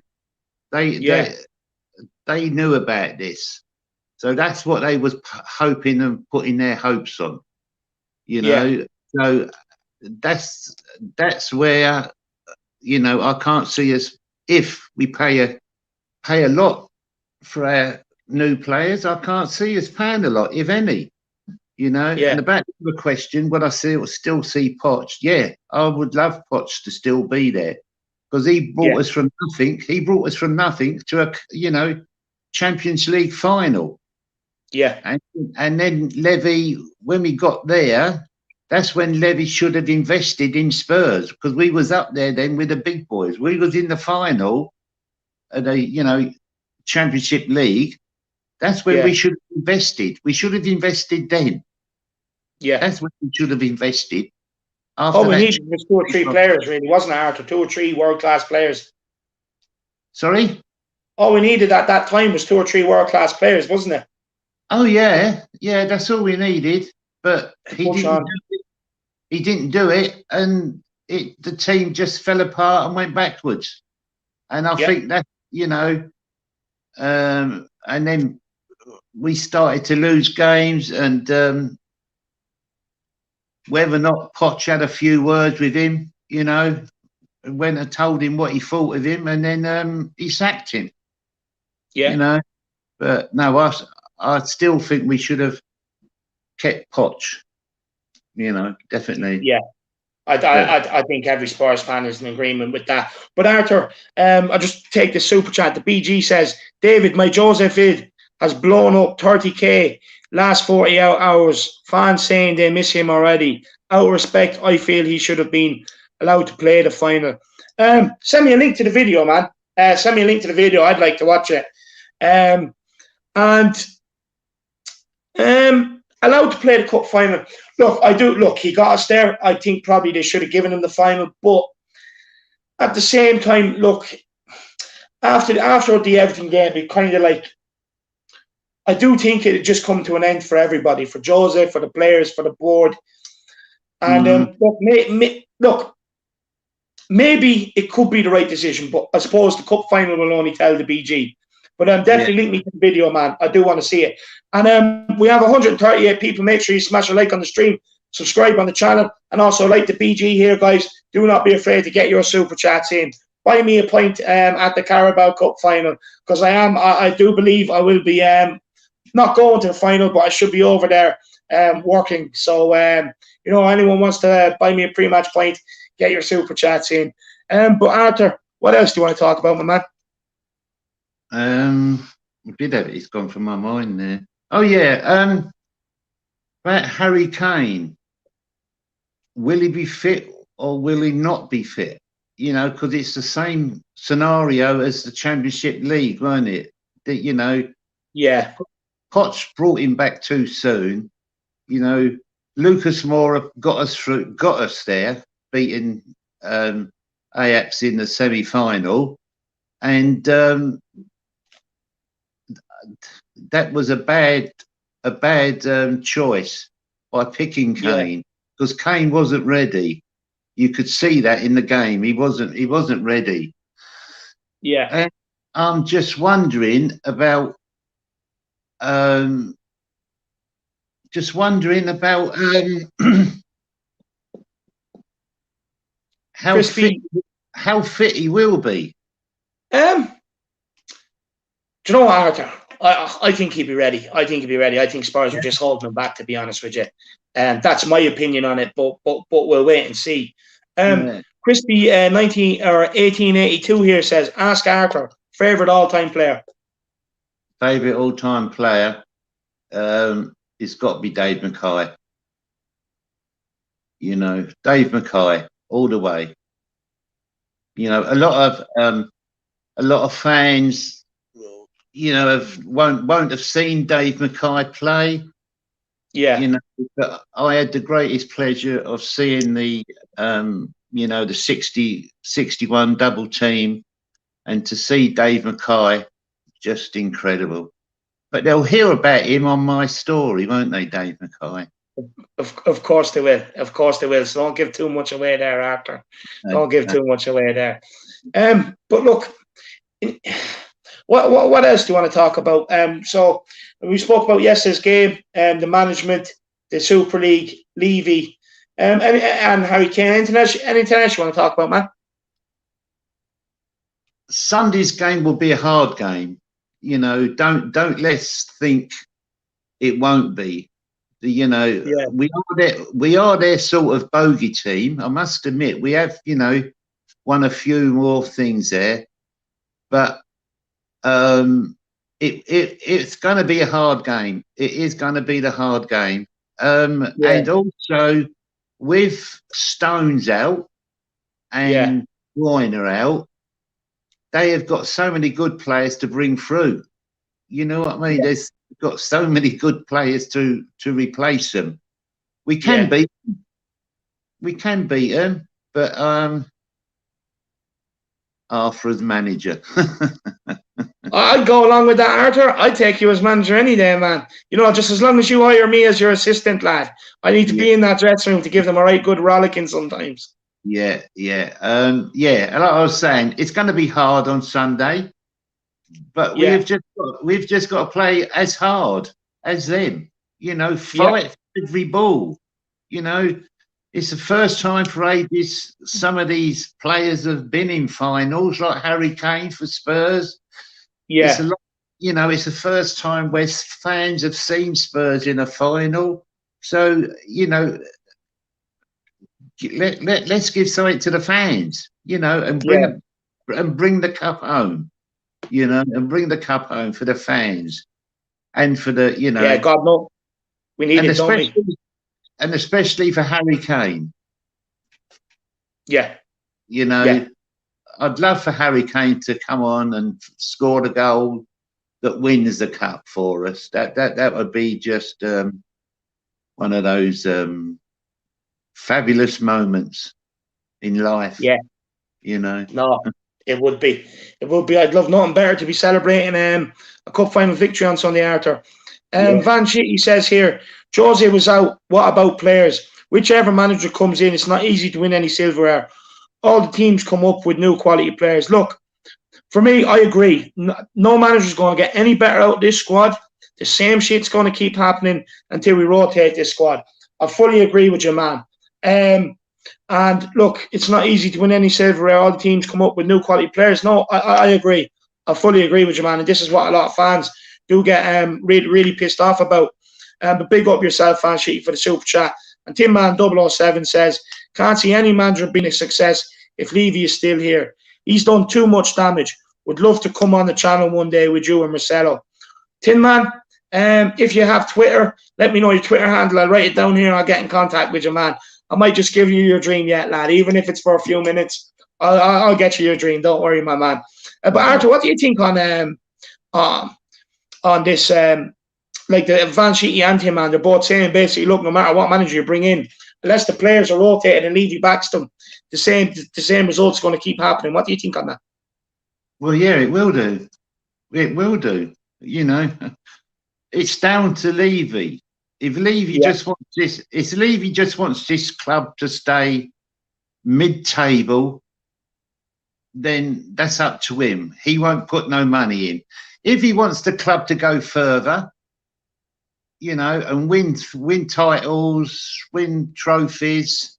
they knew about this, so that's what they was hoping and putting their hopes on. So that's where I can't see us, if we pay a lot for our new players, I can't see us paying a lot, if any. And about the question, would I still see Poch? Yeah, I would love Poch to still be there, because he brought us from nothing. He brought us from nothing to a Champions League final. Yeah, and then Levy, when we got there, that's when Levy should have invested in Spurs, because we was up there then with the big boys. We was in the final of the, Championship League. That's when we should have invested. We should have invested then. Yeah. That's when we should have invested. All we needed was 2 or 3 players, really, wasn't it, Arthur? 2 or 3 world-class players. Sorry? All we needed at that time was 2 or 3 world-class players, wasn't it? Oh, yeah. Yeah, that's all we needed. But he didn't do it, and the team just fell apart and went backwards. And I think that, and then we started to lose games, and whether or not Poch had a few words with him, went and told him what he thought of him, and then he sacked him. Yeah. But no, I still think we should have kept Poch. Definitely. Yeah. I think every Spurs fan is in agreement with that. But Arthur, I'll just take the super chat. The BG says, David, my Joseph id has blown up 30k last 48 hours. Fans saying they miss him already. Out of respect, I feel he should have been allowed to play the final. Send me a link to the video, man. Send me a link to the video. I'd like to watch it. Allowed to play the cup final. Look, he got us there. I think probably they should have given him the final. But at the same time, look, after the Everton game, it kind of like, I do think it had just come to an end for everybody, for Jose, for the players, for the board. And look, maybe it could be the right decision, but I suppose the cup final will only tell the BG. But definitely link me to the video, man. I do want to see it. And we have 138 people. Make sure you smash a like on the stream, subscribe on the channel, and also like the BG here, guys. Do not be afraid to get your super chats in. Buy me a pint at the Carabao Cup final, because I do believe I will be not going to the final, but I should be over there working. So, anyone wants to buy me a pre-match pint, get your super chats in. But Arthur, what else do you want to talk about, my man? A bit of it's gone from my mind there. Oh yeah, about Harry Kane. Will he be fit or will he not be fit? Because it's the same scenario as the Championship League, wasn't it? That yeah, Poch brought him back too soon. Lucas Moura got us there, beating Ajax in the semi-final, and that was a bad choice by picking Kane, because Kane wasn't ready. You could see that in the game. He wasn't ready. Yeah. And I'm just wondering about how fit he will be. Do you know what, Arthur? I think he'll be ready. I think Spurs are just holding him back, to be honest with you. That's my opinion on it, but we'll wait and see. Crispy 1882 here says, ask Arthur, favourite all-time player. Favourite all-time player, it's got to be Dave Mackay. Dave Mackay all the way. A lot of fans, won't have seen Dave Mackay play. Yeah. But I had the greatest pleasure of seeing the 61 double team, and to see Dave Mackay, just incredible. But they'll hear about him on my story, won't they, Dave Mackay? Of course they will. Of course they will. So don't give too much away there, Arthur. Don't give too much away there. But look, what else do you want to talk about? So we spoke about yesterday's game, the management, the Super League, Levy, and Harry Kane. Anything else you want to talk about, man? Sunday's game will be a hard game. Don't let's think it won't be. We are their sort of bogey team. I must admit, we have won a few more things there, but it's going to be a hard game. It is going to be the hard game. And also with Stones out and Weiner out, they have got so many good players to bring through. You know what I mean? There's got so many good players to replace them. We can beat them. We can beat them, but Arthur as manager. I'd go along with that, Arthur. I'd take you as manager any day, man. You know, just as long as you hire me as your assistant, lad. I need to be in that dressing room to give them a right good rollicking sometimes. And like I was saying, it's going to be hard on Sunday, but we've just got to play as hard as them. You know, fight for every ball. You know, it's the first time for ages some of these players have been in finals, like Harry Kane for Spurs. It's a lot, you know, it's the first time where fans have seen Spurs in a final. So, you know, let's give something to the fans, you know, and bring the cup home, you know, and bring the cup home for the fans and for the, you know. Yeah, God, no. We need it, don't we? And especially for Harry Kane. Yeah. You know, I'd love for Harry Kane to come on and score the goal that wins the cup for us. That would be just one of those fabulous moments in life. Yeah. You know. No, it would be. It would be. I'd love nothing better to be celebrating a cup final victory on Sunday, Arthur. Van Shitty says here, Jose was out. What about players? Whichever manager comes in, it's not easy to win any silverware. All the teams come up with new quality players. Look, for me, I agree. No manager's going to get any better out of this squad. The same shit's going to keep happening until we rotate this squad. I fully agree with you, man. And look, it's not easy to win any silverware. All the teams come up with new quality players. No, I agree. I fully agree with you, man. And this is what a lot of fans do get really, really pissed off about. But big up yourself, Fan Shitty, for the super chat. And Tim Man 007 says, can't see any manager being a success if Levy is still here. He's done too much damage. Would love to come on the channel one day with you and Marcelo. Tin Man, if you have Twitter, let me know your Twitter handle. I'll write it down here and I'll get in contact with you, man. I might just give you your dream yet, lad. Even if it's for a few minutes, I'll get you your dream. Don't worry, my man. But Arthur, what do you think on this? Like the Van Shitty and him, man, they're both saying basically, look, no matter what manager you bring in, unless the players are rotated and Levy backs them, the same results going to keep happening. What do you think on that? Well, yeah, it will do. It will do. You know, it's down to Levy. If Levy just wants this, if Levy just wants this club to stay mid-table, then that's up to him. He won't put no money in. If he wants the club to go further, you know, and win titles, win trophies,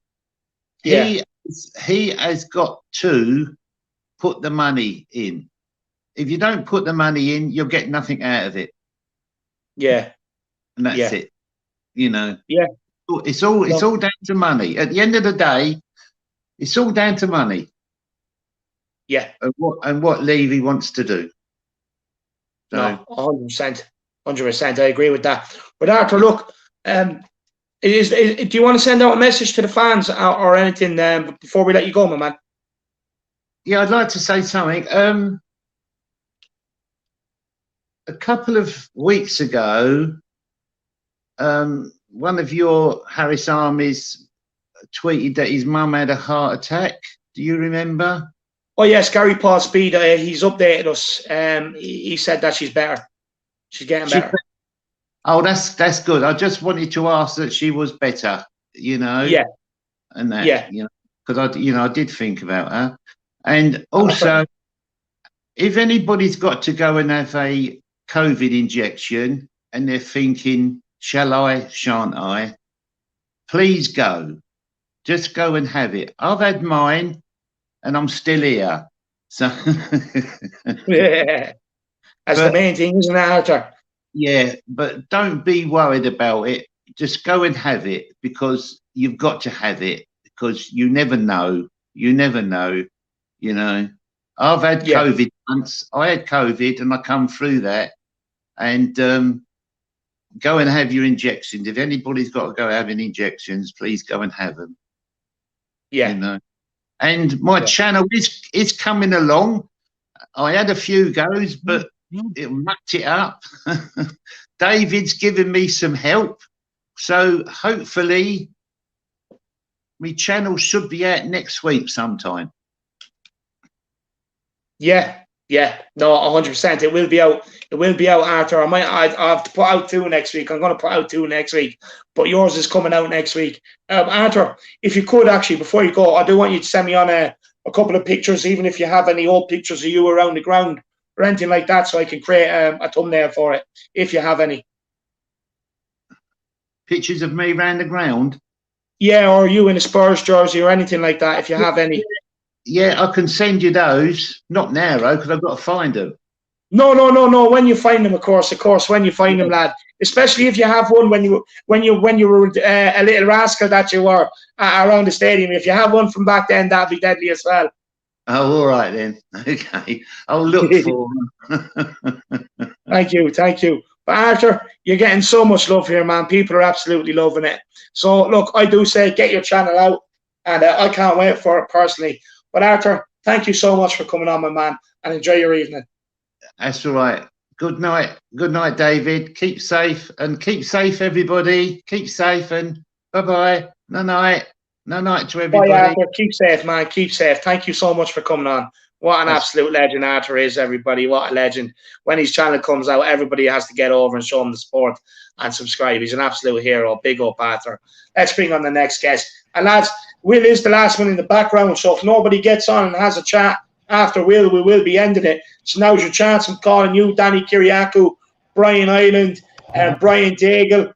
he has got to put the money in. If you don't put the money in, you'll get nothing out of it. Yeah. And that's it. You know. Yeah. It's all down to money. At the end of the day, it's all down to money. Yeah. And what Levy wants to do. So, no, 100%. 100%. I agree with that. But Arthur, look, do you want to send out a message to the fans or anything before we let you go, my man? Yeah, I'd like to say something. A couple of weeks ago, one of your Harris Armies tweeted that his mum had a heart attack. Do you remember? Oh yes, Gary Paul Speed. He's updated us. He said that she's better. She's getting better. Oh, that's good. I just wanted to ask that she was better. You know. Yeah. And that. You know, because I did think about her. And also, if anybody's got to go and have a COVID injection and they're thinking, shall I, shan't I? Please go. Just go and have it. I've had mine and I'm still here. So yeah. That's the main thing, isn't it, Arthur? Yeah, but don't be worried about it. Just go and have it because you've got to have it because you never know. You never know. You know, I've had COVID once. I had COVID and I come through that. And go and have your injections. If anybody's got to go having injections, please go and have them. Yeah. You know. And my channel is coming along. I had a few goes, but it mucked it up. David's given me some help. So hopefully my channel should be out next week sometime. Yeah, no, 100%. It will be out. It will be out, Arthur. I have to put out 2 next week. I'm going to put out 2 next week, but yours is coming out next week. Arthur, if you could actually, before you go, I do want you to send me on a couple of pictures, even if you have any old pictures of you around the ground or anything like that, so I can create a thumbnail for it, if you have any. Pictures of me around the ground? Yeah, or you in a Spurs jersey or anything like that, if you have any. Yeah, I can send you those. Not now, though, because I've got to find them. No. When you find them, of course. When you find them, lad. Especially if you have one when you were a little rascal that you were around the stadium. If you have one from back then, that'd be deadly as well. Oh, all right then. Okay, I'll look for them. Thank you. But Arthur, you're getting so much love here, man. People are absolutely loving it. So look, I do say get your channel out, and I can't wait for it personally. But Arthur, thank you so much for coming on, my man, and enjoy your evening. That's all right. Good night, David. Keep safe, everybody. Keep safe, and bye. No night to everybody. Bye, Arthur. Keep safe, man. Keep safe. Thank you so much for coming on. What an absolute legend Arthur is, everybody. What a legend. When his channel comes out, everybody has to get over and show him the support and subscribe. He's an absolute hero. Big up, Arthur. Let's bring on the next guest. And lads, Will is the last one in the background, so if nobody gets on and has a chat after Will, we will be ending it. So now's your chance. I'm calling you, Danny Kiriakou, Brian Island, and Brian Daigle.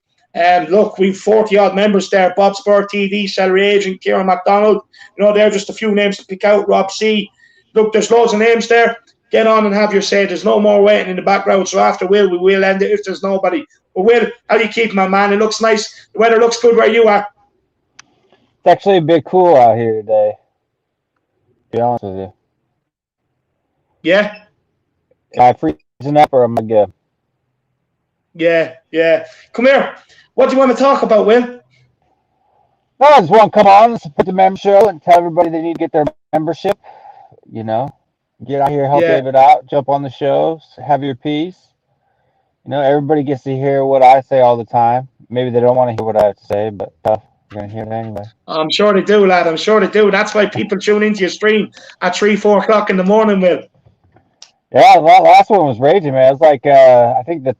Look, we've 40-odd members there. Bob Spur TV, Celery Agent, Kieran MacDonald. You know, they're just a few names to pick out. Rob C. Look, there's loads of names there. Get on and have your say. There's no more waiting in the background. So after Will, we will end it if there's nobody. But Will, how do you keep, my man? It looks nice. The weather looks good where you are. It's actually a bit cool out here today, to be honest with you. Yeah? Am I freezing up or am I good? Yeah. Come here. What do you want to talk about, Will? No, I just want to come on and support the membership and tell everybody they need to get their membership. You know, get out here, help David out, jump on the shows, have your piece. You know, everybody gets to hear what I say all the time. Maybe they don't want to hear what I have to say, but you're going to hear it anyway. I'm sure they do, lad. I'm sure they do. That's why people tune into your stream at 3, 4 o'clock in the morning, Will. Yeah, the last one was raging, man. It was like, I think the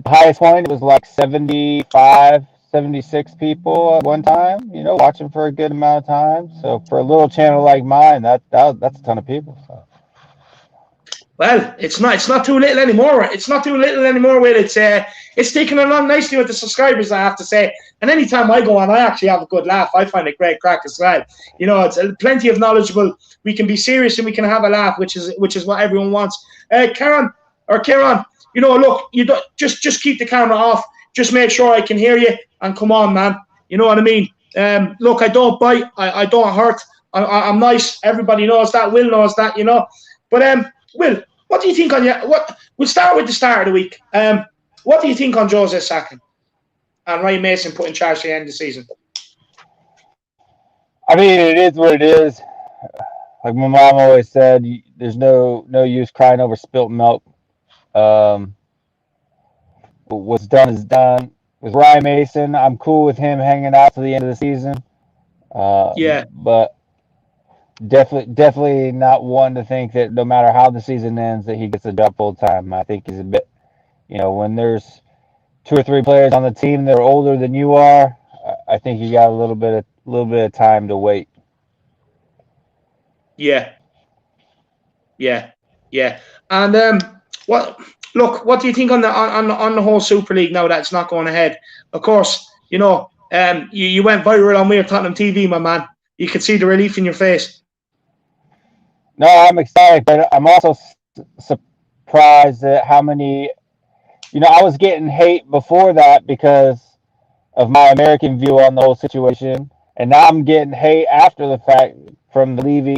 highest point, it was like 75, 76 people at one time, you know, watching for a good amount of time. So for a little channel like mine, that's a ton of people. So. Well, it's not too little anymore. It's not too little anymore, Will. It's taking along nicely with the subscribers, I have to say. And anytime I go on, I actually have a good laugh. I find it great crack as well. You know, it's plenty of knowledgeable. We can be serious and we can have a laugh, which is what everyone wants. Kieran, you know, look, you don't, just keep the camera off. Just make sure I can hear you and come on, man. You know what I mean? Look, I don't bite. I don't hurt. I'm nice. Everybody knows that. Will knows that, you know. But Will, what do you think on we'll start with the start of the week. What do you think on Jose sacking and Ryan Mason put in charge at the end of the season? I mean, it is what it is. Like my mom always said, there's no use crying over spilt milk. What's done is done. With Ryan Mason, I'm cool with him hanging out to the end of the season. But definitely not one to think that no matter how the season ends that he gets a job full time. I think he's a bit, you know, when there's 2 or 3 players on the team that are older than you are, I think you got a little bit of time to wait. Yeah. And what do you think on the whole Super League now that it's not going ahead? Of course, you know, you went viral on Weird Tottenham TV, my man. You could see the relief in your face. No, I'm excited, but I'm also surprised at how many. You know, I was getting hate before that because of my American view on the whole situation, and now I'm getting hate after the fact from the Levy,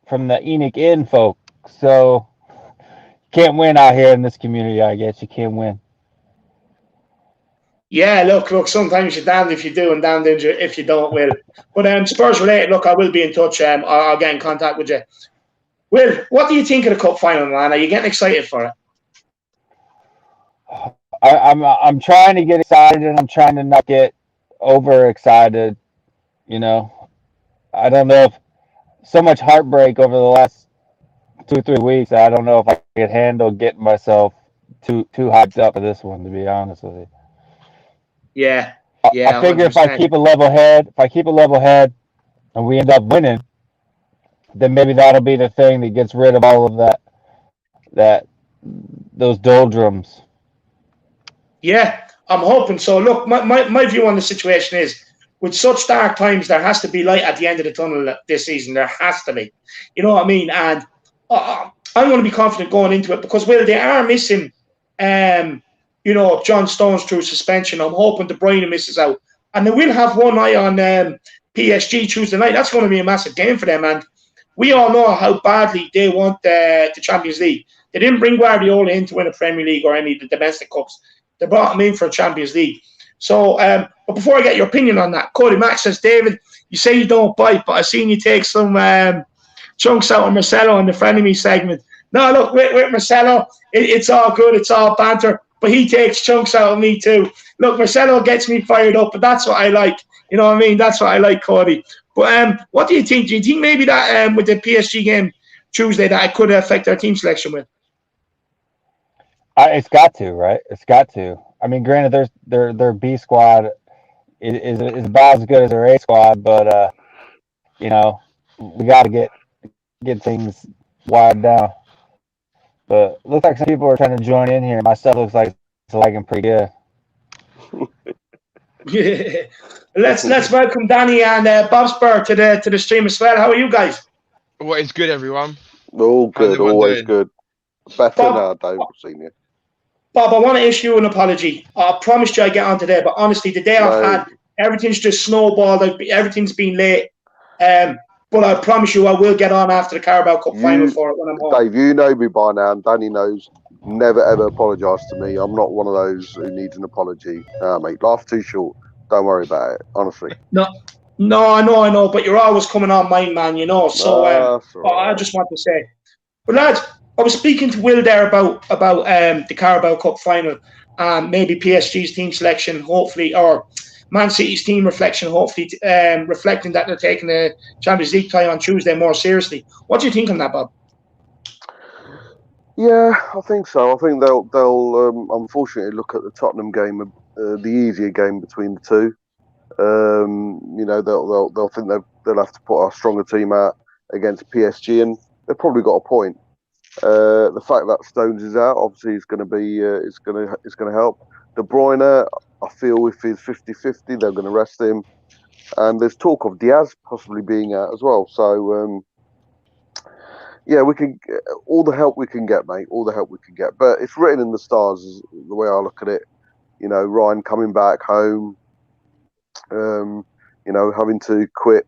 from the Enoch Inn folk. So can't win out here in this community. I guess you can't win. Yeah, look. Sometimes you're damned if you do and damned if you don't, Will. But Spurs related, look, I will be in touch. I'll get in contact with you. Will, what do you think of the cup final, man? Are you getting excited for it? I'm trying to get excited, and I'm trying to not get overexcited. You know, I don't know if so much heartbreak over the last 2-3 weeks. I don't know if I could handle getting myself too hyped up for this one. To be honest with you. Yeah. I figure 100%. If I keep a level head, and we end up winning, then maybe that'll be the thing that gets rid of all of those doldrums. Yeah, I'm hoping so. Look, my view on the situation is, with such dark times, there has to be light at the end of the tunnel this season. There has to be. You know what I mean? And I'm going to be confident going into it because, Will, they are missing, John Stones through suspension. I'm hoping De Bruyne misses out. And they will have one eye on PSG Tuesday night. That's going to be a massive game for them. And we all know how badly they want the Champions League. They didn't bring Guardiola in to win a Premier League or any of the domestic cups. They brought him in for a Champions League. So, but before I get your opinion on that, Cody Mack says, David, you say you don't bite, but I've seen you take some chunks out of Marcelo in the frenemy segment. No, look, with Marcelo, it's all good. It's all banter. But he takes chunks out of me too. Look, Marcelo gets me fired up, but that's what I like. You know what I mean? That's what I like, Cody. But what do you think? Do you think maybe that with the PSG game Tuesday that it could affect their team selection with? It's got to, right? It's got to. I mean, granted, their B squad is about as good as their A squad, but we got to get things wired down. But it looks like some people are trying to join in here. My stuff looks like it's lagging pretty good. Let's welcome Danny and Bob Spur to the stream as well. How are you guys? What is good, everyone? All good, always good. Better now, Dave. Senior. Bob, I want to issue an apology. I promised you I'd get on today, but honestly, the day I've had, everything's just snowballed. Everything's been late. But I promise you I will get on after the Carabao Cup final for it when I'm home. Dave, you know me by now, and Danny knows. Never, ever apologise to me. I'm not one of those who needs an apology. Mate, life's too short. Don't worry about it, honestly. No, I know. But you're always coming on mine, man, So I just want to say. But lads, I was speaking to Will there about the Carabao Cup final and maybe PSG's team selection, hopefully, or Man City's team reflection, hopefully, reflecting that they're taking the Champions League tie on Tuesday more seriously. What do you think on that, Bob? Yeah, I think so. I think they'll unfortunately look at the Tottenham game, the easier game between the two. They'll think they'll have to put a stronger team out against PSG, and they've probably got a point. The fact that Stones is out, obviously, is going to be it's going to help. De Bruyne, I feel if he's 50-50, they're going to rest him, and there's talk of Dier possibly being out as well. So we can all the help we can get, mate. All the help we can get, but it's written in the stars, is the way I look at it. Ryan coming back home, having to quit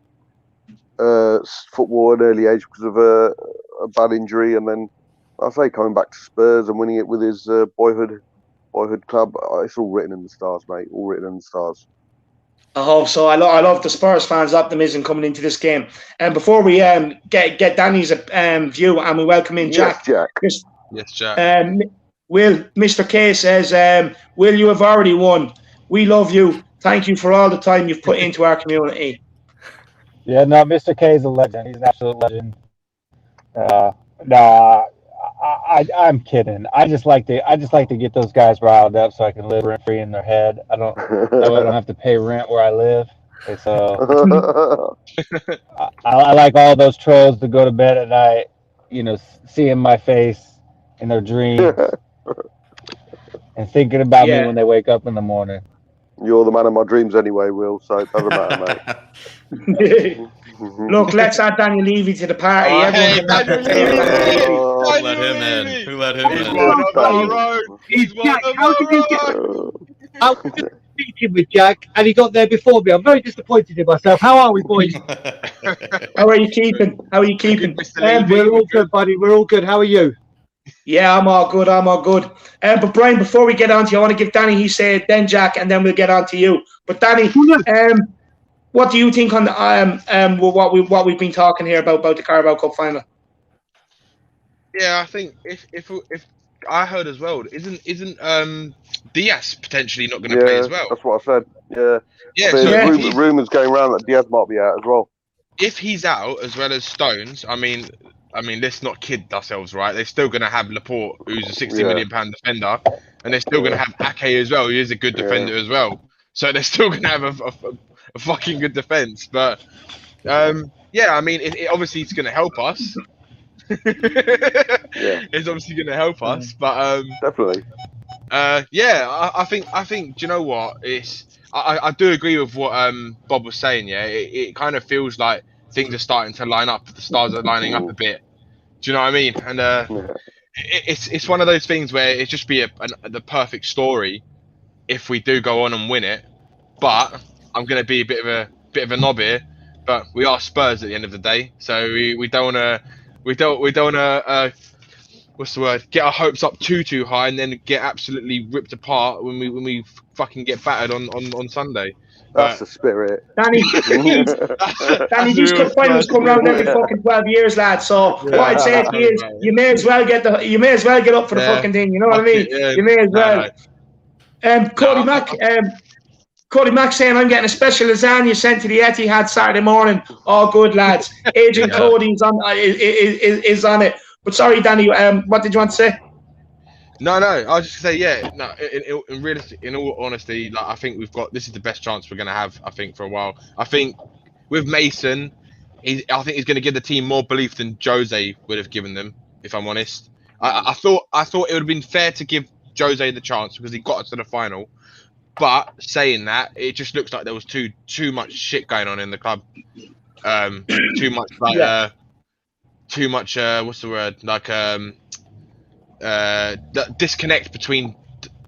football at an early age because of a bad injury, and then I say coming back to Spurs and winning it with his boyhood club. It's all written in the stars, mate. All written in the stars. I hope so. I love the Spurs fans' optimism coming into this game. And before we get Danny's view and we welcome in Jack. Yes, Jack. Mr. K says, Will, you have already won. We love you. Thank you for all the time you've put into our community. Yeah, no, Mr. K is a legend. He's an absolute legend. I'm kidding. I just like to get those guys riled up so I can live rent free in their head. I don't have to pay rent where I live. And so I like all those trolls to go to bed at night, seeing my face in their dreams and thinking about me when they wake up in the morning. You're the man of my dreams anyway, Will, so it doesn't matter, mate. Look, let's add Daniel Levy to the party. Who let him in? He's Jack. How did you get meeting with Jack and he got there before me? I'm very disappointed in myself. How are we, boys? How are you keeping? We're all good, buddy. We're all good. How are you? Yeah, I'm all good. But Brian, before we get on to you, I want to give Danny his say, then Jack, and then we'll get on to you. But Danny, what do you think on the what we've been talking here about the Carabao Cup final? Yeah, I think if I heard as well, isn't Dier potentially not going to play as well? That's what I said. Yeah. Yeah. There's rumours going around that Dier might be out as well. If he's out as well as Stones, I mean, let's not kid ourselves, right? They're still going to have Laporte, who's a £60 million defender, and they're still going to have Ake as well, who is a good defender as well. So they're still going to have a fucking good defence. But yeah, I mean, it obviously it's going to help us. It's obviously going to help us, but definitely. Yeah, I think. Do you know what? I do agree with what Bob was saying. Yeah, it kind of feels like things are starting to line up. The stars are lining up a bit. Do you know what I mean? And it's one of those things where it just be the perfect story if we do go on and win it. But I'm going to be a bit of a knob here. But we are Spurs at the end of the day, so we don't want to what's the word? Get our hopes up too high and then get absolutely ripped apart when we fucking get battered on Sunday. That's the spirit. Danny, these cup finals come round every fucking 12 years, lad. So what I'd say to you is, you may as well get up for the fucking thing. You know what I mean? You may as well. Cody Mack saying I'm getting a special lasagna sent to the Etihad Saturday morning. All good, lads. Agent Cody's on is on it. But sorry, Danny. What did you want to say? No. I was just gonna say, no. In all honesty, like, I think this is the best chance we're gonna have. I think for a while. I think with Mason, I think he's gonna give the team more belief than Jose would have given them. If I'm honest, I thought it would have been fair to give Jose the chance because he got us to the final. But saying that, it just looks like there was too much shit going on in the club. Too much like too much. What's the word? Like disconnect between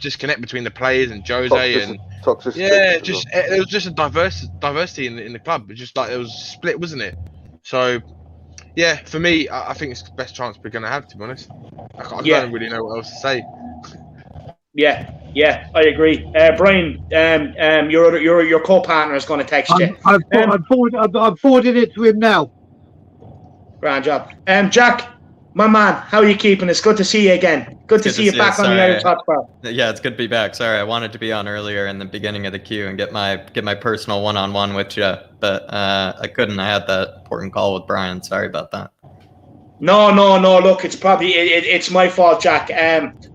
the players and Jose and toxicity. Yeah, it was just a diversity in the club. It just like it was split, wasn't it? So yeah, for me, I think it's the best chance we're gonna have. To be honest, I don't really know what else to say. Yeah, I agree. Brian, your co-partner is going to text you. I'm forwarding it to him now. Grand job. Jack, my man, how are you keeping? It's good to see you again. Good to see you back on the Irish Hotspur. Yeah, it's good to be back. Sorry, I wanted to be on earlier in the beginning of the queue and get my personal one-on-one with you, but I couldn't. I had that important call with Brian. Sorry about that. No. Look, it's probably it's my fault, Jack.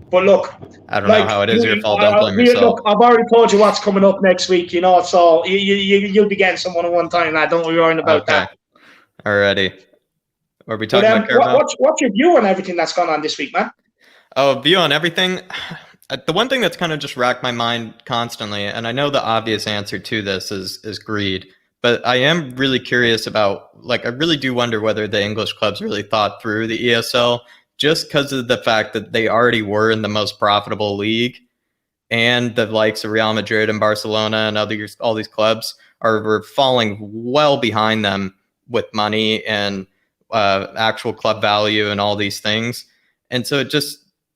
But look, I don't know how it is your fault. Don't blame yourself. Look, I've already told you what's coming up next week. You know, so you'll be getting some one-on-one time, lad. Don't be worrying about that. Alrighty. Are we talking about Carabao? What's your view on everything that's gone on this week, man? Oh, view on everything. The one thing that's kind of just racked my mind constantly, and I know the obvious answer to this is greed, but I am really curious about, like, I really do wonder whether the English clubs really thought through the ESL, just because of the fact that they already were in the most profitable league, and the likes of Real Madrid and Barcelona and all these clubs were falling well behind them with money and actual club value and all these things. And so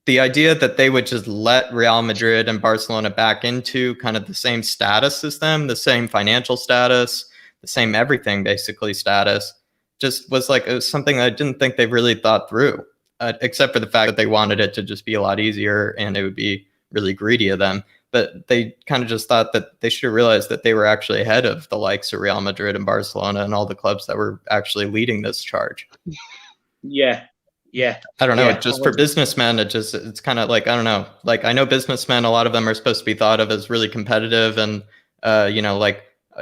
the idea that they would just let Real Madrid and Barcelona back into kind of the same status as them, the same financial status, the same everything basically status, just was like, it was something that I didn't think they really thought through, except for the fact that they wanted it to just be a lot easier and it would be really greedy of them. But they kind of just thought that they should have realized that they were actually ahead of the likes of Real Madrid and Barcelona and all the clubs that were actually leading this charge. Yeah. I don't know. Just for businessmen, it's kind of like, I don't know. Like, I know businessmen, a lot of them are supposed to be thought of as really competitive and,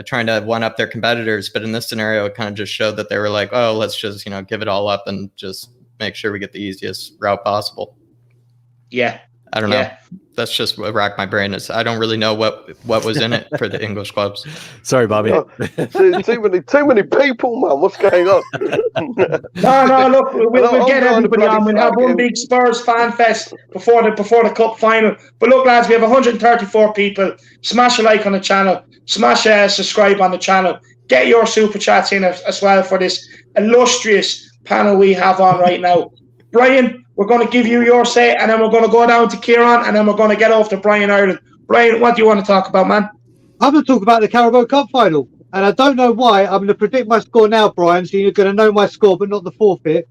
trying to one up their competitors. But in this scenario, it kind of just showed that they were like, oh, let's just, give it all up and just make sure we get the easiest route possible. Yeah. I don't know. That's just what racked my brain. I don't really know what was in it for the English clubs. Sorry, Bobby. Too many people, man. What's going on? No. Look, we'll get everybody on. We'll have one big Spurs fan fest before the cup final. But look, lads, we have 134 people. Smash a like on the channel. Smash subscribe on the channel. Get your super chats in as well for this illustrious panel we have on right now. Brian, We're going to give you your say, and then we're going to go down to Kieran, and then we're going to get off to Brian Ireland. Brian, what do you want to talk about, man? I'm going to talk about the Carabao Cup final. And I don't know why. I'm going to predict my score now, Brian, so you're going to know my score, but not the forfeit.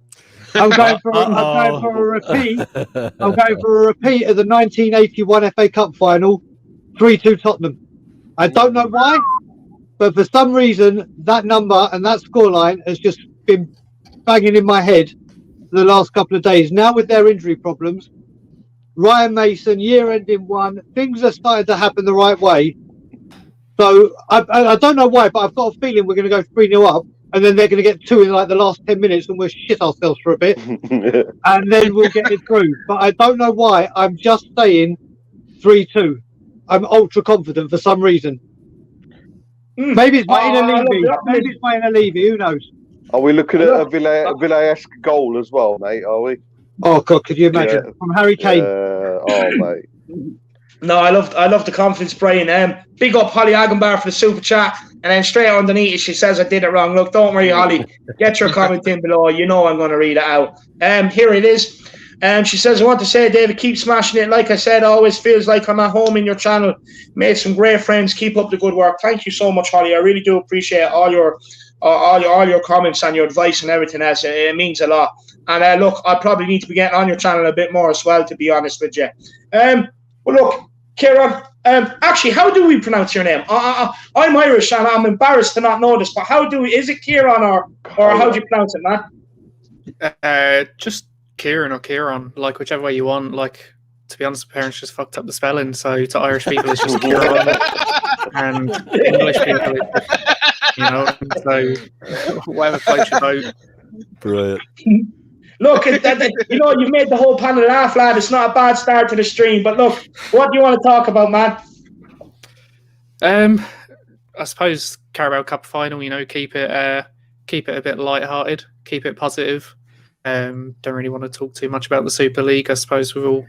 I'm going for a repeat. I'm going for a repeat of the 1981 FA Cup final, 3-2 Tottenham. I don't know why, but for some reason, that number and that scoreline has just been banging in my head the last couple of days. Now with their injury problems, Ryan Mason, year-ending one, things are starting to happen the right way. So I don't know why, but I've got a feeling we're going to go 3-0 up, and then they're going to get 2 in like the last 10 minutes, and we'll shit ourselves for a bit, and then we'll get it through. But I don't know why. I'm just saying 3-2. I'm ultra confident for some reason. Maybe it's my inner Levy. Maybe it's my inner Levy. Who knows? Are we looking at a Villa-esque goal as well, mate? Are we? Oh God, could you imagine? Yeah. From Harry Kane. Oh mate. No, I love the confidence, Brian. Big up Holly Agenbar for the super chat, and then straight underneath it, she says I did it wrong. Look, don't worry, Holly. Get your comment in below. You know I'm going to read it out. Here it is. She says, I want to say, David, keep smashing it. Like I said, always feels like I'm at home in your channel. Made some great friends. Keep up the good work. Thank you so much, Holly. I really do appreciate all your comments and your advice and everything else. It means a lot. And look, I probably need to be getting on your channel a bit more as well, to be honest with you. Well, look, Kieran, actually, how do we pronounce your name? I'm Irish and I'm embarrassed to not know this, but is it Kieran or how do you pronounce it, man? Just Kieran or Kieran, like whichever way you want. Like, to be honest, the parents just fucked up the spelling, so to Irish people it's just Kieran, and English people, so whatever floats your boat. Brilliant. Look, you've made the whole panel laugh, lad. It's not a bad start to the stream. But look, what do you want to talk about, man? I suppose Carabao Cup final. Keep it a bit light-hearted, keep it positive. Don't really want to talk too much about the Super League. I suppose we've all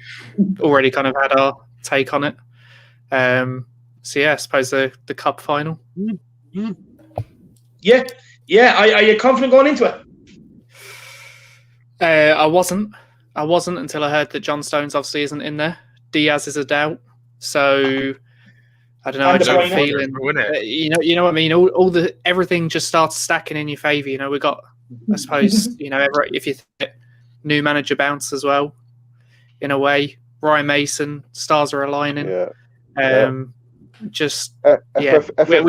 already kind of had our take on it. So yeah, I suppose the cup final. Yeah. Are you confident going into it? I wasn't until I heard that John Stones obviously isn't in there. Diaz is a doubt, so I don't know. I just have a feeling, you know what I mean. Everything just starts stacking in your favour. We got, I suppose, if you think new manager bounce as well, in a way. Ryan Mason, stars are aligning. We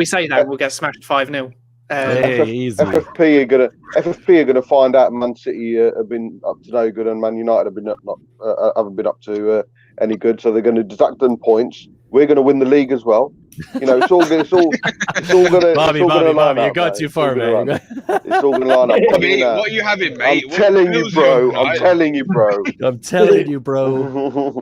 say that we'll get smashed 5-0. FFP are gonna find out Man City have been up to no good and Man United have been haven't been up to any good, so they're going to deduct them points. We're going to win the league as well. It's all going to. Bobby, you got too far, man. It's all going to line up. Bobby, what are you having, mate? I'm telling you, bro. I'm telling you, bro.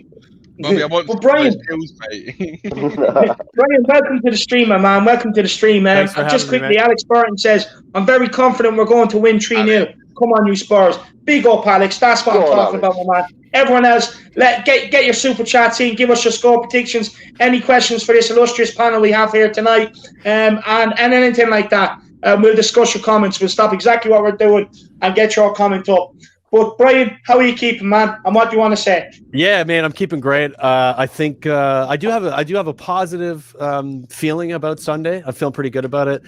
Bobby, I want Brian, skills, mate. Brian, welcome to the stream, my man. Welcome to the stream, man. Just quickly, Alex Burton says, I'm very confident we're going to win 3-0. Come on, you Spurs. Big up, Alex. That's what I'm talking about, my man. Everyone else, get your super chats in. Give us your score predictions. Any questions for this illustrious panel we have here tonight, and anything like that. We'll discuss your comments. We'll stop exactly what we're doing and get your comment up. But Brian, how are you keeping, man? And what do you want to say? Yeah, man, I'm keeping great. I think I do have a positive feeling about Sunday. I feel pretty good about it.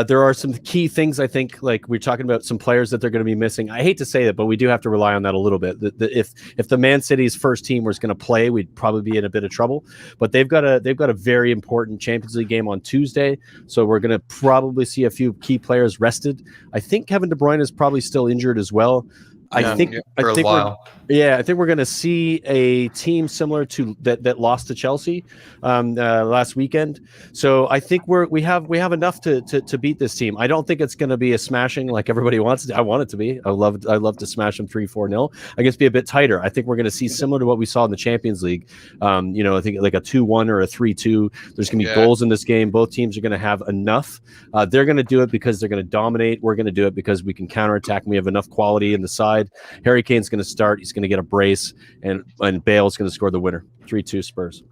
There are some key things I think, like we're talking about some players that they're going to be missing. I hate to say that, but we do have to rely on that a little bit. If the Man City's first team was going to play, we'd probably be in a bit of trouble. But they've got a very important Champions League game on Tuesday, so we're going to probably see a few key players rested. I think Kevin De Bruyne is probably still injured as well. I think we're going to see a team similar to that lost to Chelsea last weekend. So I think we have enough to beat this team. I don't think it's going to be a smashing like everybody wants. I want it to be. I love to smash them 3-4-0. I guess be a bit tighter. I think we're going to see similar to what we saw in the Champions League. I think like a 2-1 or a 3-2. There's going to be goals in this game. Both teams are going to have enough. They're going to do it because they're going to dominate. We're going to do it because we can counterattack and we have enough quality in the side. Harry Kane's going to start. He's going to get a brace, and Bale's going to score the winner. 3-2 Spurs.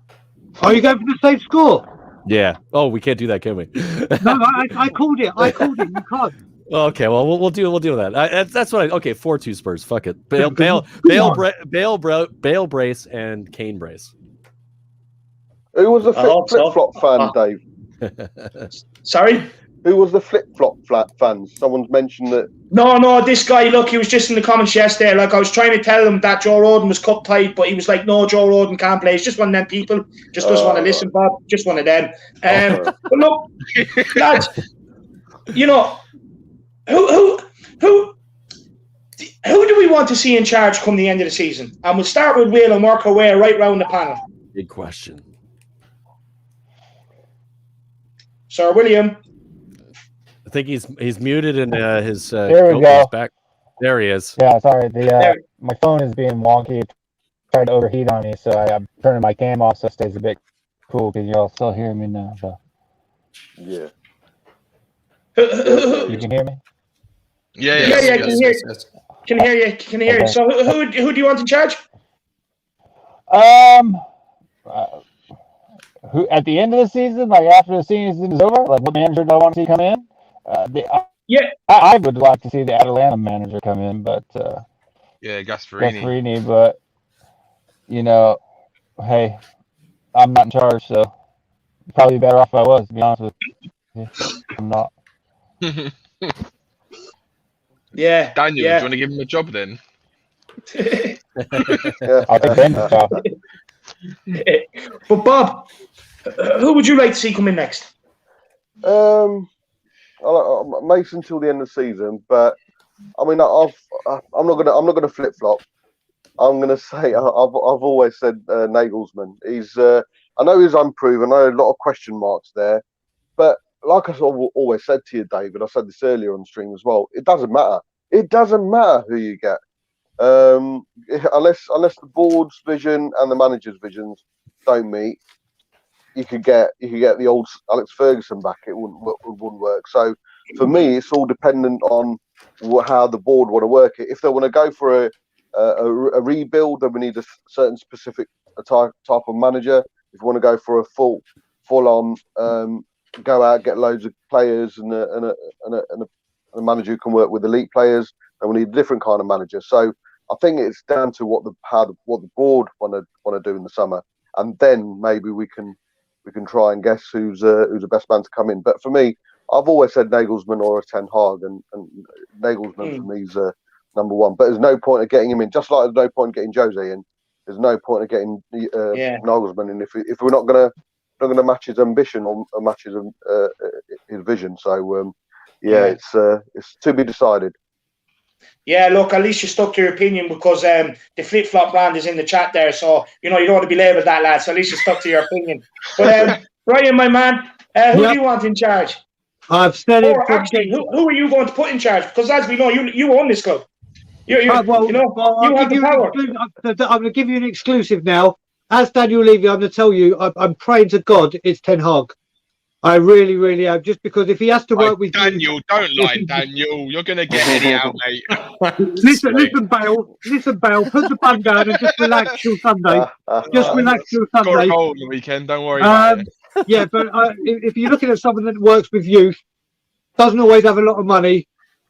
Are you going for the same score? Yeah. Oh, we can't do that, can we? No, I called it. You can't. Okay, well, we'll deal with that. That's what. Okay, 4-2 Spurs. Fuck it. Bale brace and Kane brace. Who was the flip-flop fan, Dave? Sorry? Who was the flip-flop fan? Someone's mentioned that. No, this guy, look, he was just in the comments yesterday. Like, I was trying to tell him that Joe Rodon was cut tight, but he was like, no, Joe Rodon can't play. He's just one of them people. Just doesn't want to listen, Bob. Just one of them. But look, lads, you know, who do we want to see in charge come the end of the season? And we'll start with Will and work our way right round the panel. Big question. Sir William. I think he's muted and his there we go. Back. There he is. Yeah, sorry. My phone is being wonky. It tried to overheat on me, so I'm turning my cam off so it stays a bit cool. Can you all still hear me now? So. Yeah. You can hear me? Yeah, can hear you. Can hear you. So who do you want in charge? Who at the end of the season, like after the season is over, like what manager do I want to see come in? I would like to see the Atalanta manager come in, but Gasperini. But you know, hey, I'm not in charge, so probably better off if I was. To be honest with you, I'm not. Yeah, Daniel, do you want to give him a job then? I'll take Ben's job. But Bob, who would you like to see come in next? Mason till the end of the season, but I mean, I'm not gonna flip flop. I'm gonna say I've always said Nagelsmann. I know he's unproven. I know a lot of question marks there, but like I always said to you, David, I said this earlier on the stream as well. It doesn't matter. It doesn't matter who you get, unless the board's vision and the manager's visions don't meet. You could get the old Alex Ferguson back. It wouldn't work. So for me, it's all dependent on how the board want to work it. If they want to go for a rebuild, then we need a certain specific type of manager. If you want to go for a full on go out, get loads of players and a manager who can work with elite players, then we need a different kind of manager. So I think it's down to what the board want to do in the summer, and then maybe we can try and guess who's the best man to come in. But for me, I've always said Nagelsmann or Ten Hag, and Nagelsmann for me is number one. But there's no point of getting him in. Just like there's no point of getting Jose in. There's no point of getting Nagelsmann in if we're not gonna match his ambition or match his vision. So it's to be decided. Yeah, look, at least you stuck to your opinion because the flip-flop brand is in the chat there. So, you know, you don't want to be labelled that, lad. So at least you stuck to your opinion. But, Brian, my man, who do you want in charge? I've said it. Or actually, who are you going to put in charge? Because as we know, you own this club. You have the power. I'm going to give you an exclusive now. As Daniel Levy, I'm going to tell you, I'm praying to God it's Ten Hag. I really, really am. Just because if he has to work with Daniel, don't lie, Daniel. You're going to get Eddie out, mate. Listen, Bale. Put the bun down and just relax till Sunday. Just relax till Sunday. Got a goal on the weekend. Don't worry about it. Yeah, but if you're looking at someone that works with youth, doesn't always have a lot of money.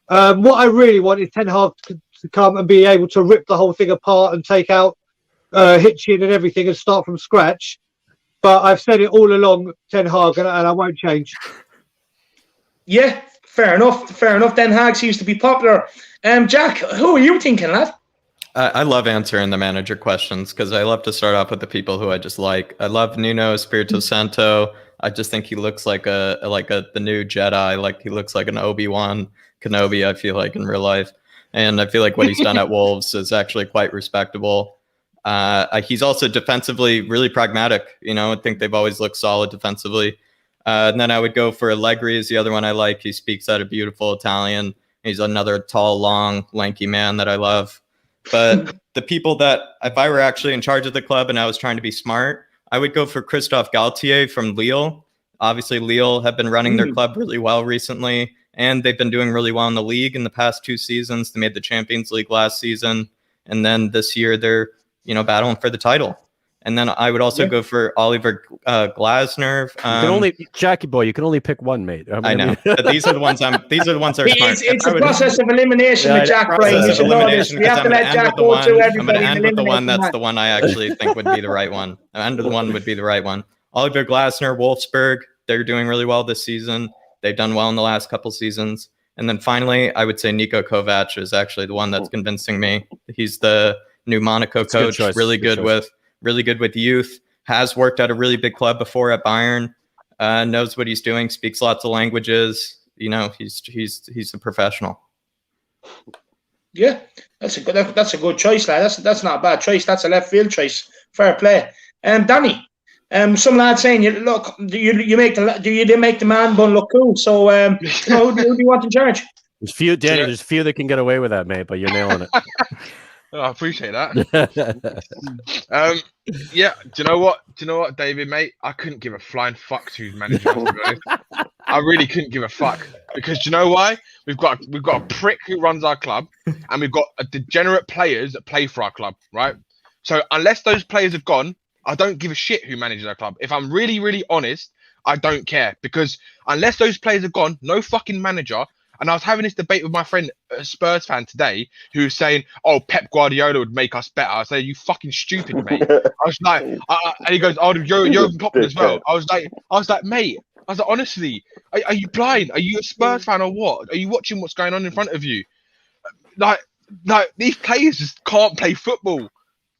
What I really want is Ten Hag to come and be able to rip the whole thing apart and take out Hitchin and everything and start from scratch. But I've said it all along, Ten Hag, and I won't change. Yeah, fair enough. Ten Hag seems to be popular. Jack, who are you thinking, lad? I love answering the manager questions because I love to start off with the people who I just like. I love Nuno Espirito Santo. I just think he looks like the new Jedi. Like he looks like an Obi-Wan Kenobi, I feel like, in real life. And I feel like what he's done at Wolves is actually quite respectable. He's also defensively really pragmatic. You know, I think they've always looked solid defensively. And then I would go for Allegri is the other one I like. He speaks out a beautiful Italian. He's another tall, long, lanky man that I love. But the people that, if I were actually in charge of the club and I was trying to be smart, I would go for Christophe Galtier from Lille. Obviously, Lille have been running their club really well recently, and they've been doing really well in the league in the past 2 seasons. They made the Champions League last season, and then this year they're battling for the title. And then I would also go for Oliver Glasner. You can only Jackie boy. You can only pick one, mate. I know, but these are the ones These are the ones that are smart. It's a process of elimination with Jack Brain. You should know this. We have to let Jack go through everybody. I'm going to end with the one that's the one I actually think would be the right one. And the one would be the right one. Oliver Glasner, Wolfsburg. They're doing really well this season. They've done well in the last couple seasons. And then finally, I would say Niko Kovac is actually the one that's convincing me. He's the new Monaco coach. Really good with youth. Has worked at a really big club before at Bayern. Knows what he's doing. Speaks lots of languages. You know, he's a professional. Yeah, that's a good choice, lad. That's not a bad choice. That's a left field choice. Fair play. Danny, some lad saying, do you make the man bun look cool? So, who do you want in charge? There's few, Danny. There's few that can get away with that, mate. But you're nailing it. Oh, I appreciate that. Yeah. Do you know what, David, mate? I couldn't give a flying fuck to who's manager. I really couldn't give a fuck because do you know why? We've got a prick who runs our club, and we've got degenerate players that play for our club, right? So unless those players have gone, I don't give a shit who manages our club. If I'm really, really honest, I don't care because unless those players have gone, no fucking manager. And I was having this debate with my friend, a Spurs fan today, who was saying, "Oh, Pep Guardiola would make us better." I said, "You fucking stupid, mate." I was like, and he goes, "Oh, you're Klopp as well." I was like, mate. I was like, honestly, are you blind? Are you a Spurs fan or what? Are you watching what's going on in front of you? Like these players just can't play football.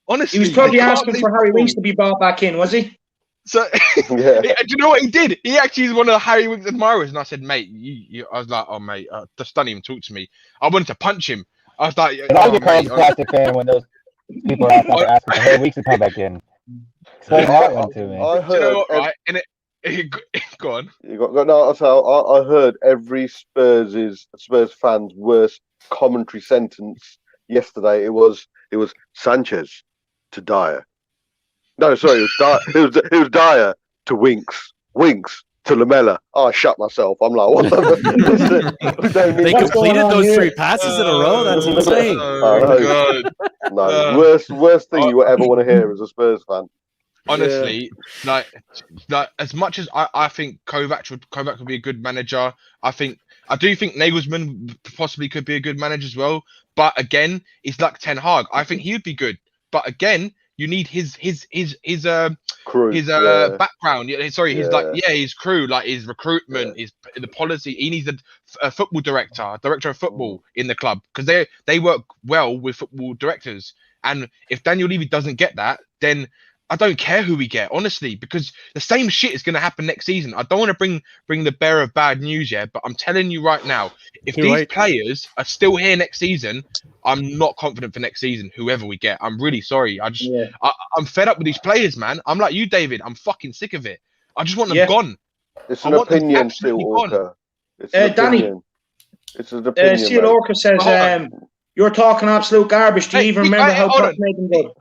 Honestly, he was probably asking for Harry Winks to be brought back in, was he? So, do you know what he did? He actually is one of the Harry Winks admirers, and I said, "Mate, I was like, oh mate, just don't even talk to me." I wanted to punch him. I was like, I get called a plastic fan when those people are asking for Harry Winks to come back in. Explain that one to me. I heard, you know what, right? And go on. I heard every Spurs fan's worst commentary sentence yesterday. It was Sanchez to Dier. No, sorry, it was Dier to Winks to Lamella. I shut myself. I'm like, what? They completed those 3 passes in a row. That's insane. Oh, God. No, worst thing you ever want to hear as a Spurs fan. Honestly, like as much as I think Kovac would be a good manager, I do think Nagelsmann possibly could be a good manager as well. But again, it's like Ten Hag. I think he would be good. But again, you need his crew, background. His crew, like his recruitment, the policy. He needs a football director of football in the club because they work well with football directors. And if Daniel Levy doesn't get that, then I don't care who we get, honestly, because the same shit is going to happen next season. I don't want to bring the bearer of bad news yet, but I'm telling you right now, if these players are still here next season, I'm not confident for next season, whoever we get. I'm really sorry. I'm fed up with these players, man. I'm like you, David. I'm fucking sick of it. I just want them gone. It's an opinion, still, Orca. Danny, it's an opinion. Steel Orca says, you're talking absolute garbage. Do you even remember how Poch made them good?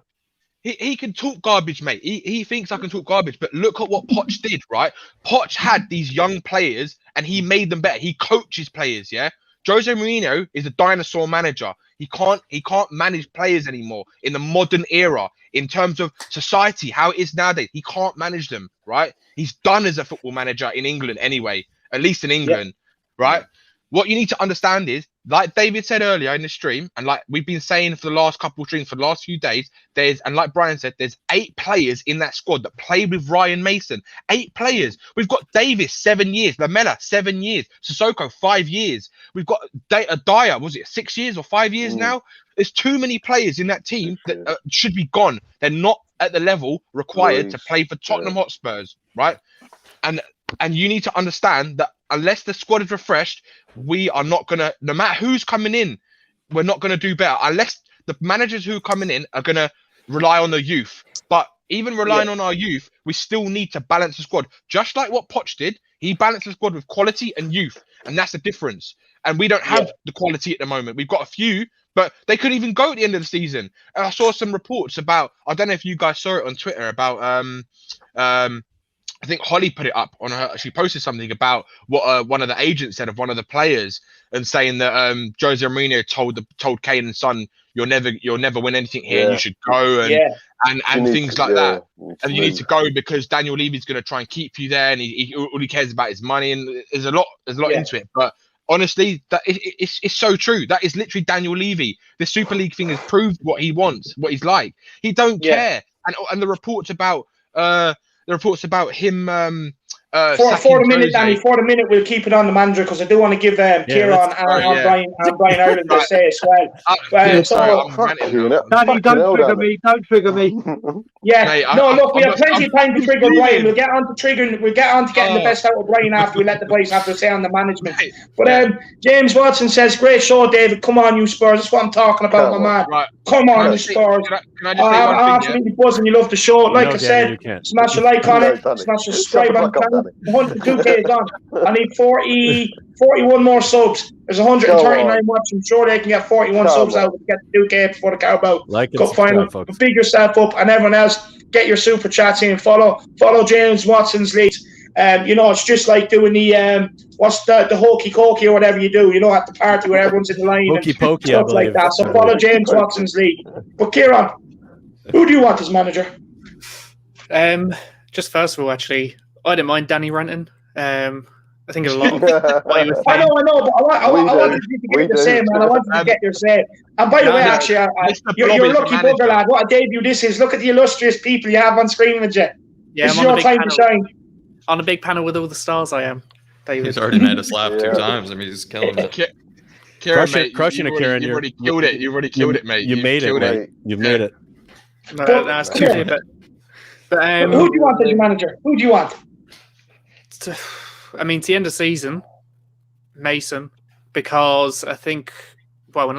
He can talk garbage, mate. He thinks I can talk garbage, but look at what Poch did, right? Poch had these young players and he made them better. He coaches players, yeah? Jose Mourinho is a dinosaur manager. He can't manage players anymore in the modern era in terms of society, how it is nowadays. He can't manage them, right? He's done as a football manager in England anyway, at least in England, right? What you need to understand is, like David said earlier in the stream, and like we've been saying for the last couple of streams for the last few days, and like Brian said, there's 8 players in that squad that played with Ryan Mason. 8 players. We've got Davis, 7 years. Lamella, 7 years. Sissoko, 5 years. We've got Dier, was it 6 years or 5 years now? There's too many players in that team that should be gone. They're not at the level required to play for Tottenham Hotspurs, right? And you need to understand that unless the squad is refreshed, we are not going to, no matter who's coming in, we're not going to do better unless the managers who are coming in are going to rely on the youth. But even relying on our youth, we still need to balance the squad. Just like what Poch did, he balanced the squad with quality and youth. And that's the difference. And we don't have the quality at the moment. We've got a few, but they could even go at the end of the season. And I saw some reports about, I don't know if you guys saw it on Twitter, about I think Holly put it up on her. She posted something about what one of the agents said of one of the players, and saying that Jose Mourinho told Kane and Son, you'll never win anything here. You should go. and things like that. And you need to go because Daniel Levy's going to try and keep you there, and all he cares about is money. And there's a lot into it. But honestly, it's so true. That is literally Daniel Levy. The Super League thing has proved what he wants, what he's like. He don't care. And the reports about him. For the minute, Danny. For the minute, we'll keep it on the manager because I do want to give Kieran and Brian Ireland their say as well. Danny, don't trigger me. Don't trigger me. Yeah. Look, we have plenty of time to trigger Brian. We'll get on to triggering. We'll get on to getting the best out of Brian after we let the boys have to say on the management. But James Watson says, "Great show, David. Come on, you Spurs. That's what I'm talking about, my man. Right. Come on, you Spurs. Can I just say one thing? Absolutely buzzing. You love the show. Like I said, smash a like on it. Smash a subscribe on it. 102K is on. I need 41 more subs. There's 139 watching. I'm sure they can get 41 subs out to get the 2K before the Carabao Cup final. Big yourself up, and everyone else, get your super chats in. Follow James Watson's lead. It's just like doing the what's the hokey cokey or whatever you do. At the party where everyone's in the line hokey and pokey, stuff like that. So follow James Watson's lead. But Kieran, who do you want as manager? Just first of all, actually, I didn't mind Danny Renton. I think a lot of what he was I saying. know, but I wanted you to get your say, man. I wanted to get your say. And by the way, actually, you're a lucky bugger, lad. What a debut this is. Look at the illustrious people you have on screen with you. Yeah, this is your time to shine. On a big panel with all the stars I am. David. He's already made us laugh 2 times. I mean, he's killing it. Kieran, crushing it, Kieran. You've already killed it. You've already killed it, mate. You made it, mate. You've made it. No, that's too but who do you want as your manager? Who do you want? I mean, to the end of season, Mason, because I think, let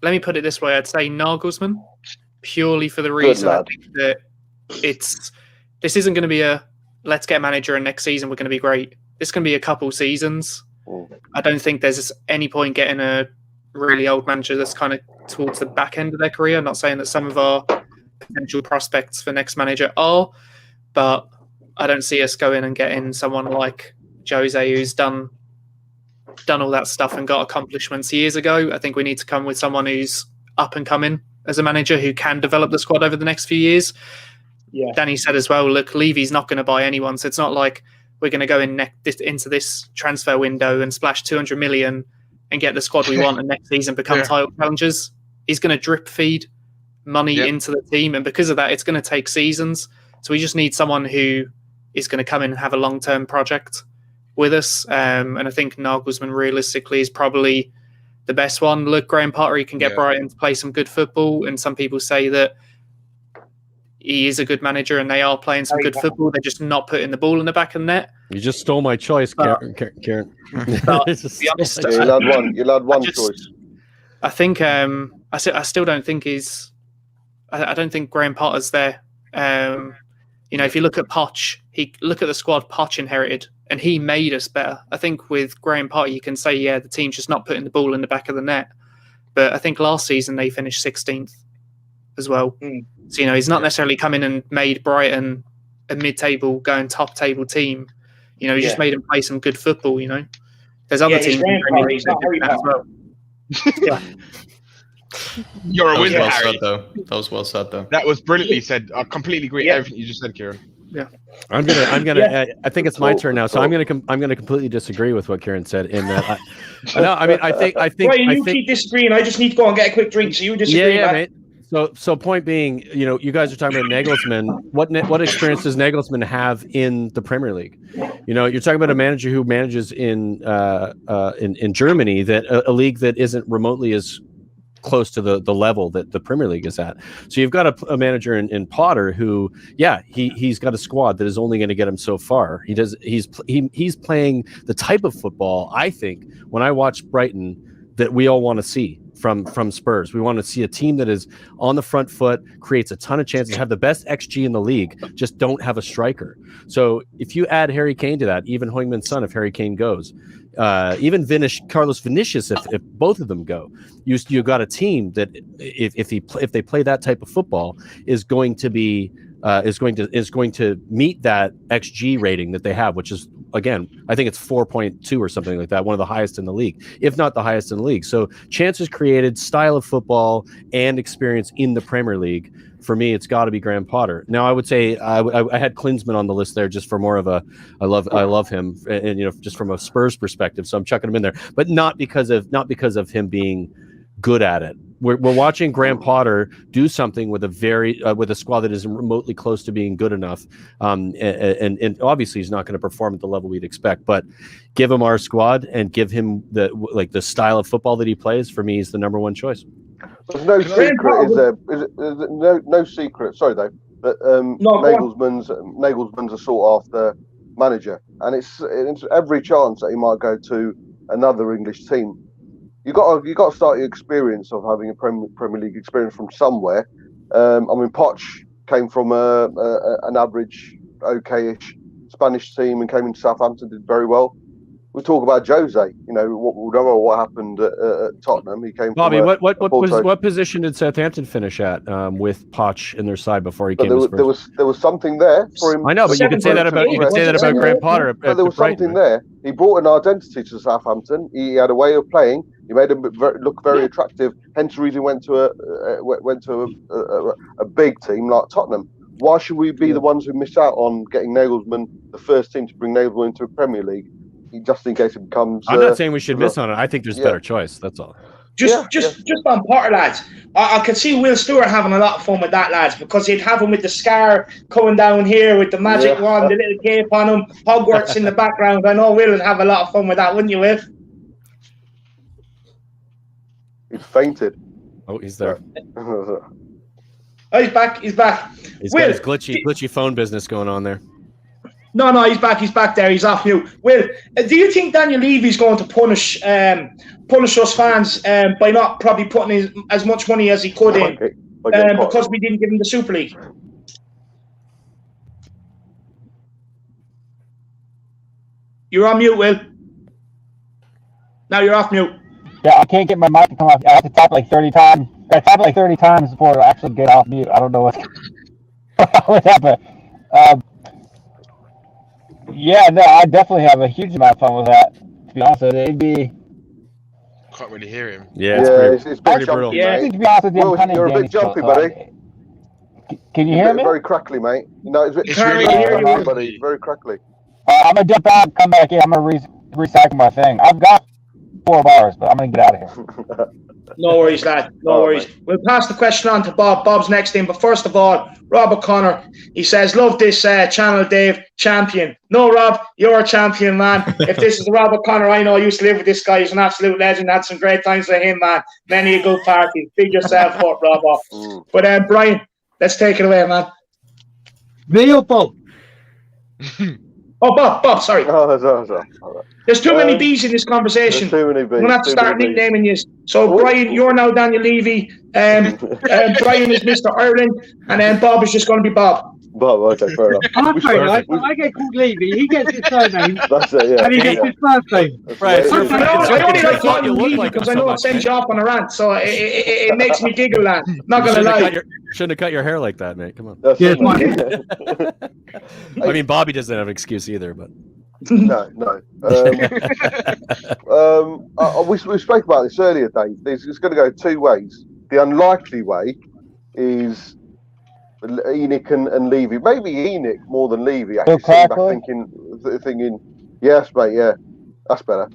me put it this way, I'd say Nagelsmann, purely for the reason I think that this isn't going to be a let's get a manager and next season we're going to be great. This can be a couple seasons. I don't think there's any point getting a really old manager that's kind of towards the back end of their career. I'm not saying that some of our potential prospects for next manager are, but I don't see us going and getting someone like Jose who's done all that stuff and got accomplishments years ago. I think we need to come with someone who's up and coming as a manager who can develop the squad over the next few years. Yeah. Danny said as well, look, Levy's not going to buy anyone. So it's not like we're going to go into this transfer window and splash 200 million and get the squad we want and next season become title challengers. He's going to drip feed money into the team. And because of that, it's going to take seasons. So we just need someone who is going to come in and have a long-term project with us. And I think Nagelsmann realistically is probably the best one. Look, Graham Potter, he can get Brighton to play some good football. And some people say that he is a good manager and they are playing some good football. They're just not putting the ball in the back of the net. You just stole my choice, Kieran. But to be honest, you'll add one choice. I think I still don't think I don't think Graham Potter's there. If you look at Poch, look at the squad Poch inherited, and he made us better. I think with Graham Potter, you can say, the team's just not putting the ball in the back of the net. But I think last season they finished 16th as well. So, he's not necessarily come in and made Brighton a mid-table, going top-table team. He just made them play some good football, There's other teams in the Premier League that do that as well. Yeah. You're a winner, Harry. That was well said, though. That was brilliantly said. I completely agree with everything you just said, Kieran. Yeah. I'm gonna. I think it's my turn now, so I'm gonna completely disagree with what Kieran said. In that, I think. Well, keep disagreeing. I just need to go and get a quick drink. So you disagree, mate. So point being, you guys are talking about Nagelsmann. What experience does Nagelsmann have in the Premier League? You're talking about a manager who manages in Germany, that a league that isn't remotely as close to the level that the Premier League is at. So you've got a manager in Potter who, he's got a squad that is only going to get him so far. He's playing the type of football, I think, when I watch Brighton, that we all want to see from Spurs. We want to see a team that is on the front foot, creates a ton of chances, have the best XG in the league, just don't have a striker. So if you add Harry Kane to that, even Heung-Min Son, if Harry Kane goes, even Carlos Vinicius, if both of them go, you got a team that if they play that type of football is going to be is going to meet that XG rating that they have, which is again, I think it's 4.2 or something like that, one of the highest in the league, if not the highest in the league. So chances created, style of football, and experience in the Premier League. For me, it's got to be Graham Potter. Now, I would say I had Klinsmann on the list there just for more of a I love him, and just from a Spurs perspective, so I'm chucking him in there, but not because of him being good at it. We're watching Graham Potter do something with a squad that isn't remotely close to being good enough, and obviously he's not going to perform at the level we'd expect. But give him our squad and give him the style of football that he plays. For me, he's the number one choice. There's no secret, is there? No secret. Sorry, Dave. But Nagelsmann's a sought after manager, and it's every chance that he might go to another English team. You got to start your experience of having a Premier League experience from somewhere. I mean, Poch came from an average, okay-ish Spanish team and came into Southampton, did very well. We talk about Jose. We don't know what happened at Tottenham. He came. Bobby, from what position did Southampton finish at with Poch in their side before he came? There was something there for him. I know, but you could say that about Graham Potter. But there was something there. He brought an identity to Southampton. He had a way of playing. He made him look very attractive. Hence the reason he went to a big team like Tottenham. Why should we be the ones who miss out on getting Nagelsmann, the first team to bring Nagelsmann into a Premier League? Just in case it becomes. I'm not saying we should miss on it. I think there's a better choice. That's all. Just on Potter, lads. I could see Will Stewart having a lot of fun with that, lads, because he'd have him with the scar coming down here with the magic wand, the little cape on him, Hogwarts in the background. I know Will would have a lot of fun with that, wouldn't you, Will? He's fainted. Oh, he's there. Oh, he's back. He's back. He's got his glitchy phone business going on there. No, he's back. He's back there. He's off mute. Will, do you think Daniel Levy's going to punish us fans by not probably putting as much money as he could in because we didn't give him the Super League? You're on mute, Will. Now you're off mute. Yeah, I can't get my mic to come off. I have to tap like 30 times. I tap like 30 times before it'll actually get off mute. I don't know what happened. Yeah, no, I definitely have a huge amount of fun with that. To be honest with you, it'd be. Can't really hear him. Yeah, it's pretty brutal. Yeah, to be honest with you, Will, you're a bit jumpy, buddy. Can you hear me? Very crackly, mate. No, it's really crackly, buddy. It's very crackly. I'm gonna jump out, come back in. I'm gonna recycle my thing. I've got 4 bars, but I'm gonna get out of here. No worries, lad. No worries. Mate. We'll pass the question on to Bob. Bob's next in. But first of all, Rob O'Connor, he says, love this channel, Dave. Champion. No, Rob, you're a champion, man. If this is the Rob O'Connor I know, I used to live with this guy. He's an absolute legend. Had some great times with him, man. Many a good party. Big yourself up, Rob. But Brian, let's take it away, man. Me or Bob? Oh, Bob, sorry. Sorry. There's too many B's in this conversation. Too many B's. We're going to have to start nicknaming you. So, Brian, you're now Daniel Levy. Brian is Mr. Ireland. And then Bob is just going to be Bob. Bob, okay, fair enough. I get called Levy. He gets his surname. That's it, yeah. And he gets his first name. Right. I only like calling you Levy because I know it sends you off on a rant. So it makes me giggle, lad. Not going to lie. Shouldn't have cut your hair like that, mate. Come on. That's I mean, Bobby doesn't have an excuse either, but. No. We spoke about this earlier, Dave. It's going to go 2 ways. The unlikely way is Enoch and Levy. Maybe Enoch more than Levy. Actually, back thinking, yes, mate. Yeah, that's better.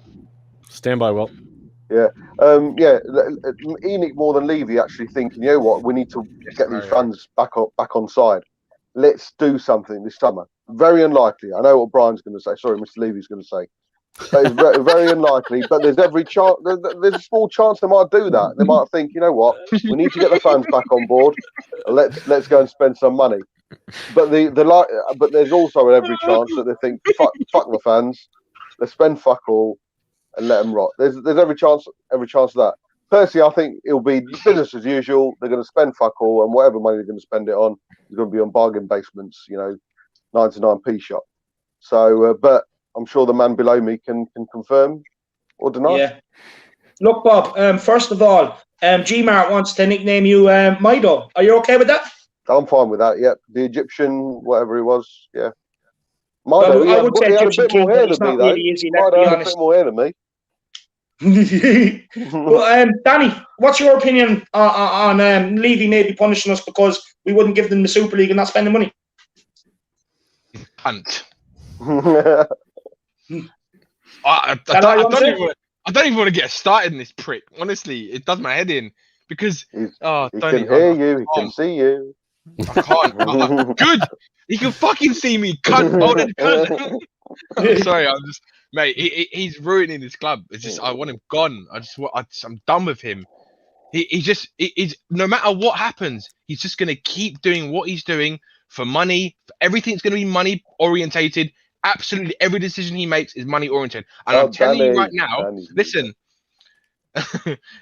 Stand by, Will. Yeah. Enoch more than Levy actually thinking, you know what, we need to get these fans back on side. Let's do something this summer. Very unlikely. I know what Brian's going to say. Sorry, Mr. Levy's going to say. But it's very, very unlikely. But there's every chance. There's a small chance they might do that. They might think, you know what, we need to get the fans back on board. Let's go and spend some money. But but there's also every chance that they think, fuck the fans. Let's spend fuck all and let them rot. There's every chance of that. Personally, I think it'll be business as usual. They're going to spend fuck all, and whatever money they're going to spend it on is going to be on bargain basements, 99p shop. So, but I'm sure the man below me can confirm or deny. Yeah. Look, Bob. First of all, Gmart wants to nickname you Mido. Are you okay with that? I'm fine with that. Yeah, the Egyptian, whatever he was. Yeah. Mido, I would say he had a Egyptian bit more king, hair but he's than me, not though. really, is he? Let's Mido be had a honest. bit more hair than me. Well, Danny, what's your opinion on Levy maybe punishing us because we wouldn't give them the Super League and not spend the money? Cunt. I don't even want to get started in this prick. Honestly, it does my head in because he can hear you, he can see you. I can't. Good. He can fucking see me, cunt. Molded cunt. I'm sorry. I'm just, mate. He's ruining this club. It's just I want him gone. I'm done with him. He's no matter what happens, he's just gonna keep doing what he's doing for money. Everything's gonna be money orientated. Absolutely every decision he makes is money oriented. And I'm telling you right now, listen,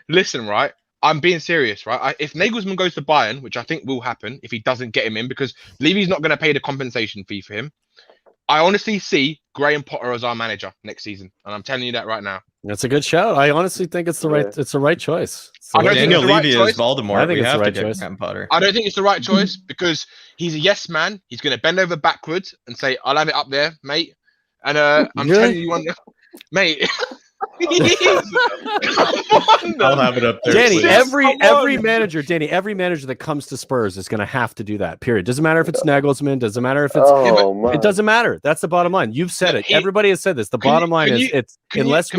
listen, right? I'm being serious, right? If Nagelsmann goes to Bayern, which I think will happen if he doesn't get him in, because Levy's not going to pay the compensation fee for him, I honestly see Graham Potter as our manager next season, and I'm telling you that right now. That's a good shout. I honestly think it's the right choice. I don't think it's the right choice. Voldemort. I think we it's have the right to choice. get Graham Potter. I don't think it's the right choice because he's a yes man. He's going to bend over backwards and say, "I'll have it up there, mate." And I'm telling you, mate. I'll have it up there. Danny, every manager that comes to Spurs is going to have to do that. Period. Doesn't matter if it's Nagelsmann. Doesn't matter if it's. It doesn't matter. That's the bottom line. You've said it. Everybody has said this. The bottom line is unless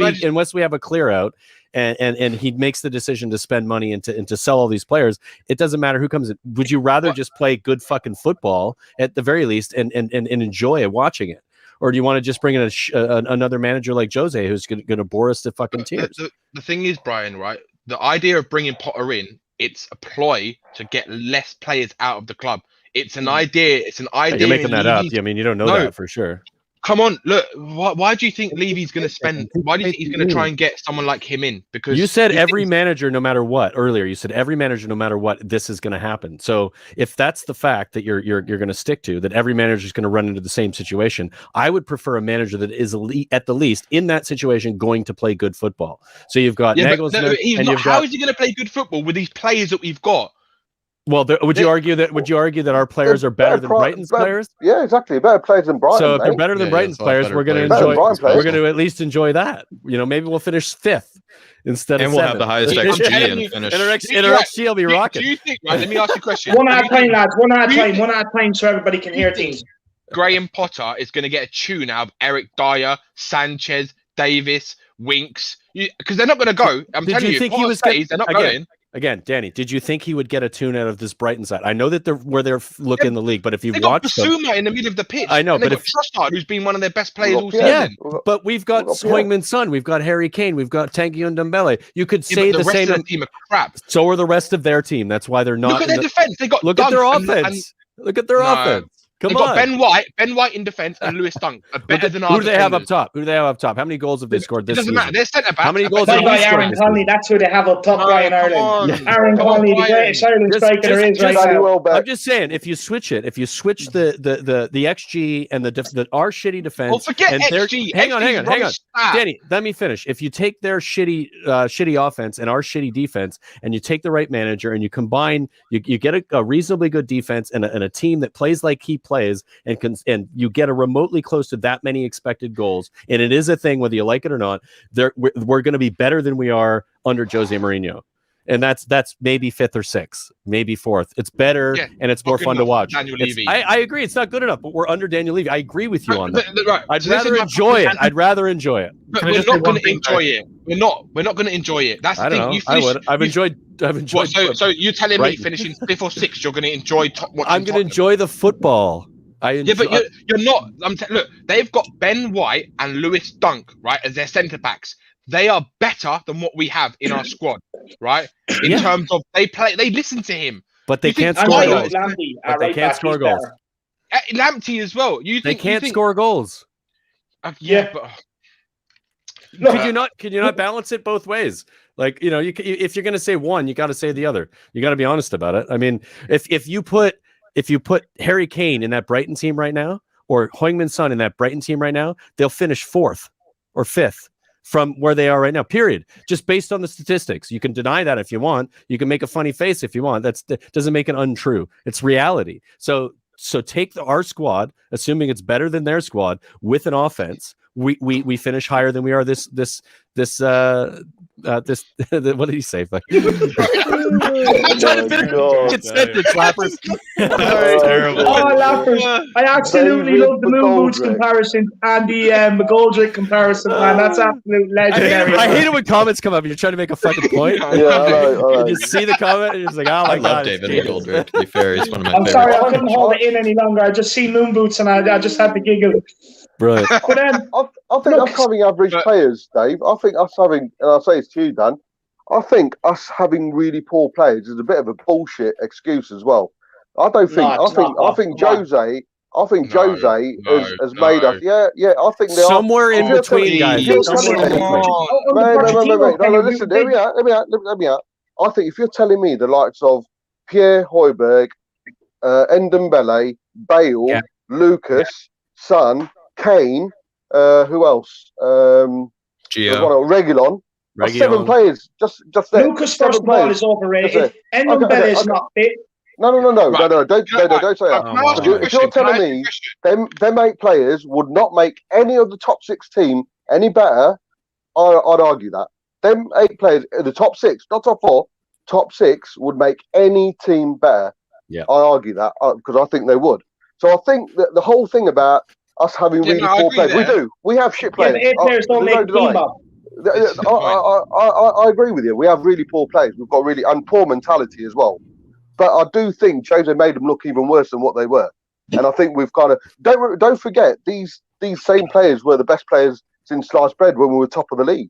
we have a clear out and he makes the decision to spend money and to sell all these players, it doesn't matter who comes in. Would you rather just play good fucking football at the very least and enjoy watching it? Or do you want to just bring in another manager like Jose who's going to bore us to fucking tears? The thing is, Brian, right? The idea of bringing Potter in, it's a ploy to get less players out of the club. It's an idea. It's an idea. You're making that up. I mean, you don't know that for sure. Come on, look. why do you think Levy's going to spend? Why do you think he's going to try and get someone like him in? Because you said every manager, no matter what. Earlier, you said every manager, no matter what, this is going to happen. So if that's the fact that you're going to stick to, that every manager is going to run into the same situation, I would prefer a manager that is at the least in that situation going to play good football. So you've got Nagelsmann, how is he going to play good football with these players that we've got? Well, would you argue that our players are better than Brighton's players? Yeah, exactly. Better players than Brighton. So if they're better than Brighton's players, we're going to enjoy. We're going to at least enjoy that. You know, maybe we'll finish 5th instead of 7th. And we'll have the highest XG and finish. And our XG will be rocking. Do you think? Right, let me ask you a question. One at a time, lads. One at a time, so everybody can hear things. Graham Potter is going to get a tune out of Eric Dier, Sanchez, Davis, Winks, because they're not going to go. I'm telling you, think he was they're not going. Again, Danny, did you think he would get a tune out of this Brighton side? I know that they're looking in the league, but if you've watched them, Basuma in the middle of the pitch. I know, but if Trossard, who's been one of their best players all season, but we've got Heung-min Son, we've got Harry Kane, we've got Tanguy Ndombele. You could say the same. Rest of the team are crap. So are the rest of their team. That's why they're not. Look at their defense. They got look at their offense. Look at their offense. Come on. They've got Ben White in defense and Lewis Dunk are better than our Who do they have up top? How many goals have they scored this season? It doesn't matter. They're centre back. How many goals have they scored? Aaron Conley, that's who they have up top, Brian Ireland. Aaron Conley, the greatest Ireland striker there is right now. I'm just saying, if you switch the XG and our shitty defense. Well, forget XG. Hang on. Danny, let me finish. If you take their shitty offense and our shitty defense, and you take the right manager and you combine, you get a reasonably good defense and a team that plays like he plays and you get a remotely close to that many expected goals, and it is a thing whether you like it or not, we're going to be better than we are under Jose Mourinho. And that's maybe 5th or 6th, maybe 4th. It's better and it's more fun to watch. I agree, it's not good enough, but we're under Daniel Levy. I agree with you on that. Right. I'd rather enjoy it. I'd rather enjoy it. But we're not going to enjoy it. We're not going to enjoy it. That's the thing. I would. I've enjoyed. So you're telling me finishing 5th or 6th, you're going to enjoy watching? I'm going to enjoy the football. But you're not. Look, they've got Ben White and Lewis Dunk, right, as their centre backs. They are better than what we have in our squad, right? In terms of they listen to him, but they can't score goals. They can't score goals. Lamptey as well. They can't score goals. But Can you not balance it both ways? Like, you know, if you're going to say one, you got to say the other. You got to be honest about it. I mean, if you put Harry Kane in that Brighton team right now, or Heung-min Son in that Brighton team right now, they'll finish 4th or 5th from where they are right now, period. Just based on the statistics. You can deny that if you want. You can make a funny face if you want. That doesn't make it untrue. It's reality. So take our squad, assuming it's better than their squad, with an offense. We finish higher than we are this what did he say? I'm trying to finish consent slappers. Terrible. Oh, lappers. I absolutely love the moon boots comparison and the McGoldrick comparison, man. That's absolute legendary. I hate it when comments come up and you're trying to make a fucking point. Yeah, I know. You just see the comment and you're just like, oh my God. I love David McGoldrick, to be fair. He's one of my I'm favorites. sorry, I couldn't hold it in any longer. I just see moon boots and I just had to giggle. Brilliant. But I think us having average players, Dave. I think us having, and I'll say it's to you, Dan. I think us having really poor players is a bit of a bullshit excuse as well. I don't think. I think Jose. I think Jose has made us. Yeah. I think they somewhere in between, guys. No, listen. Let me out. I think if you're telling me the likes of Pierre Højbjerg, Ndombele, Bale, Lucas, Son, Kane, who else? Reguilon. 7 players. Just there. Lucas, first of all, is overrated. Ndombele is not fit. No. Don't say that. If you're telling me them 8 players would not make any of the top 6 team any better, I'd argue that. Them 8 players, the top 6, not top 4, top 6 would make any team better. Yeah, I argue that because I think they would. So I think that the whole thing about us having really poor players, we have shit players. Yeah, but 8 players don't make a team up. I agree with you. We have really poor players. We've got really poor mentality as well. But I do think Jose made them look even worse than what they were. And I think we've kind of don't forget these same players were the best players since sliced bread when we were top of the league.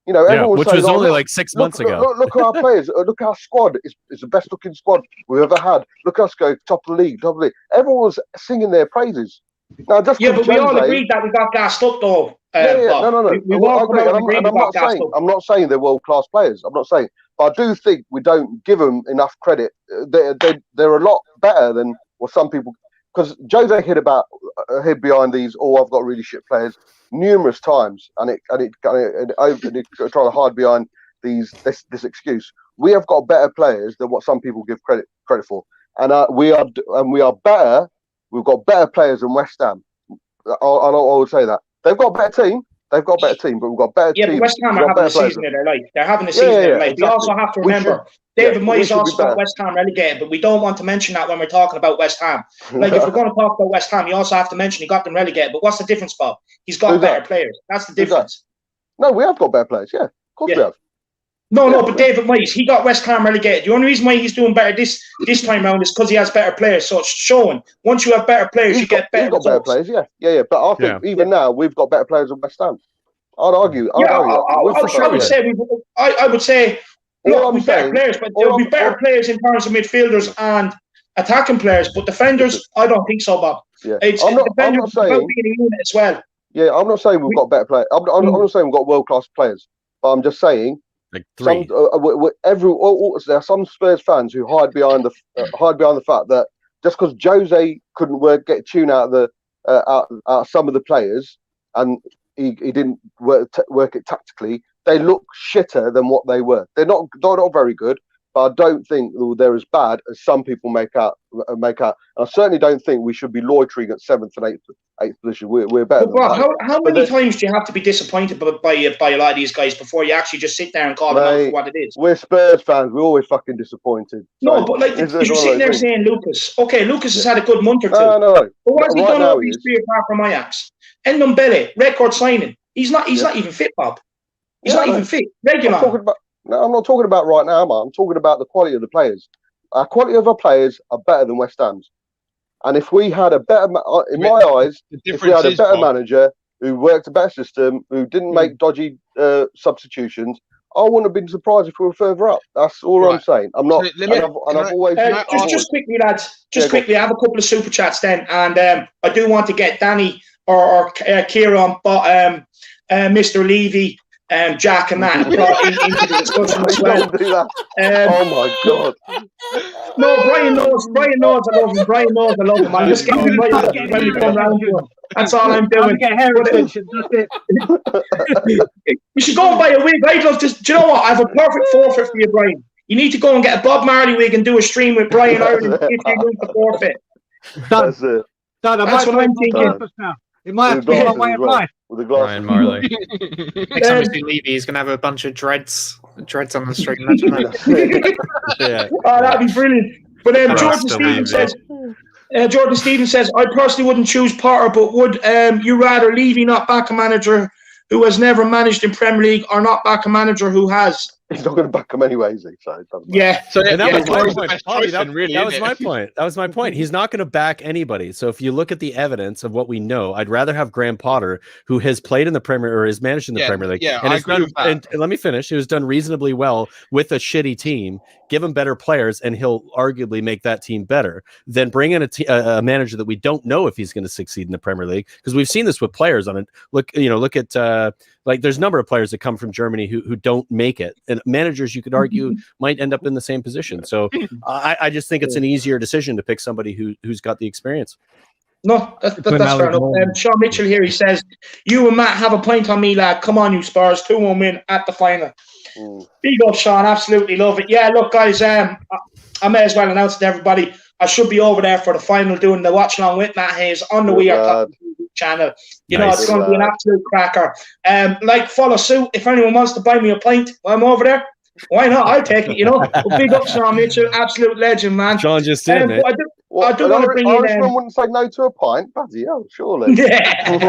You know, everyone which saying, was only like 6 months ago. Look at our players. Look at our squad. It's the best looking squad we've ever had. Look at us go top of the league. Everyone was singing their praises. Now, just but we all agreed that we got gassed up, though. No. I'm not saying they're world class players. I'm not saying, but I do think we don't give them enough credit. They're a lot better than what some people. Because Jose hid behind these. Oh, I've got really shit players numerous times, and it trying to hide behind this excuse. We have got better players than what some people give credit for, and we are better. We've got better players than West Ham. I would say that they've got a better team. But we've got better team. But West Ham are having the season of their life. They're having the season of their life. Exactly. We also have to remember, David Moyes also got West Ham relegated, but we don't want to mention that when we're talking about West Ham. Like, if we're going to talk about West Ham, you also have to mention he got them relegated. But what's the difference, Bob? He's got better players. That's the difference. No, we have got better players. Yeah, of course we have. No, but David Moyes, he got West Ham relegated. The only reason why he's doing better this time round is because he has better players. So it's showing. Once you have better players, you get better results. He's got better players, yeah. But I think even now we've got better players than West Ham. I'd argue. I would say we've better players, but there will be better players in terms of midfielders and attacking players. But defenders, I don't think so, Bob. Yeah. I'm not saying being a unit as well. Yeah, I'm not saying we've got better players. I'm not saying we've got world class players. But I'm just saying. Like 3. There are some Spurs fans who hide behind the fact that just because Jose couldn't get a tune out of some of the players and he didn't work it tactically, they look shitter than what they were. They're not very good, but I don't think they're as bad as some people make out. I certainly don't think we should be loitering at 7th and 8th position. We're better. How many times do you have to be disappointed by a lot of these guys before you actually just sit there and call them out for what it is? We're Spurs fans. We're always fucking disappointed. No, but like you're sitting there saying Lucas. Okay, Lucas has had a good month or two. No. But what's he done all these 3 apart from Ajax? Ndombele, record signing. He's not even fit, Bob. He's not even fit. Regular. I'm not talking about right now, man. I'm talking about the quality of the players. Our quality of our players are better than West Ham's. And if we had a better, in my eyes, if we had a better manager who worked a better system, who didn't make dodgy substitutions, I wouldn't have been surprised if we were further up. That's all I'm saying. I'm not. Just quickly, lads. Quickly. I have a couple of super chats then, and I do want to get Danny or Kieran, but Mr. Levy. Jack and Matt brought into the discussion as well. Oh my God! No, Brian knows I love him. I'm just getting him right when we come round to him. That's all I'm doing. Get hair extensions. That's it. You should go and buy a wig. I'd love to. Do you know what? I have a perfect forfeit for you, Brian. You need to go and get a Bob Marley wig and do a stream with Brian Ireland if you lose the forfeit. That's it. Done. I That's might what I'm play thinking. breakfast now. It might have to be my way of life. With the glasses. Ryan Marley. Next time we see Levy, he's going to have a bunch of dreads on the street. Imagine that. Yeah. Oh, that'd be brilliant. But Rasta Jordan Stevens says, I personally wouldn't choose Potter, but would you rather Levy not back a manager who has never managed in Premier League or not back a manager who has? He's not going to back him anyway, is he? So it doesn't matter. Yeah. So And that was my Poirot's the point. best Bobby, choice then, really, that was isn't my it? point. That was my point. He's not going to back anybody. So if you look at the evidence of what we know, I'd rather have Graham Potter, who has played in the Premier or is managed in the Premier League. Yeah, and I has agree done, with that. and let me finish. Who's done reasonably well with a shitty team. Give him better players, and he'll arguably make that team better. Then bring in a manager that we don't know if he's going to succeed in the Premier League, because we've seen this with players on it. Look at like there's a number of players that come from Germany who don't make it, and managers you could argue might end up in the same position. So I just think it's an easier decision to pick somebody who's got the experience. No, that's fair enough. Sean Mitchell here, he says, you and Matt have a point on me, lad. Come on, you Spurs. 2-1 win at the final. Big up, Sean. Absolutely love it. Yeah, look, guys, I may as well announce to everybody, I should be over there for the final doing the watch along with Matt Hayes on the We Are Talking channel. You know, it's going to be an absolute cracker. Follow suit. If anyone wants to buy me a pint while I'm over there, why not? I'll take it, you know. But big up, Sean Mitchell. Absolute legend, man. Sean just did, man. I do want to bring Irishman wouldn't say no to a pint. Bloody hell, surely. Yeah.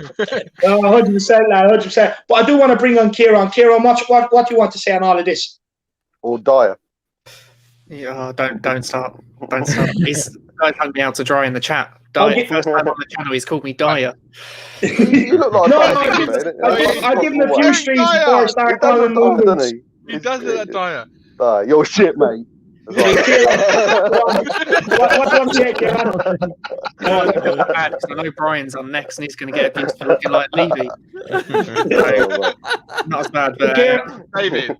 100%, lad, 100%. But I do want to bring on Kieran. Kieran, what do you want to say on all of this? Or Dier. Yeah, don't start. Don't start. He's hung me out to dry in the chat. Dier. First time on the channel, he's called me Dier. You look like I'll give him a few streams before I start calling him. He does look like Dier. You're shit, mate. What do you want to say, Kieran? I know Brian's on next and he's going to get abused for looking like Levy. Not as bad, but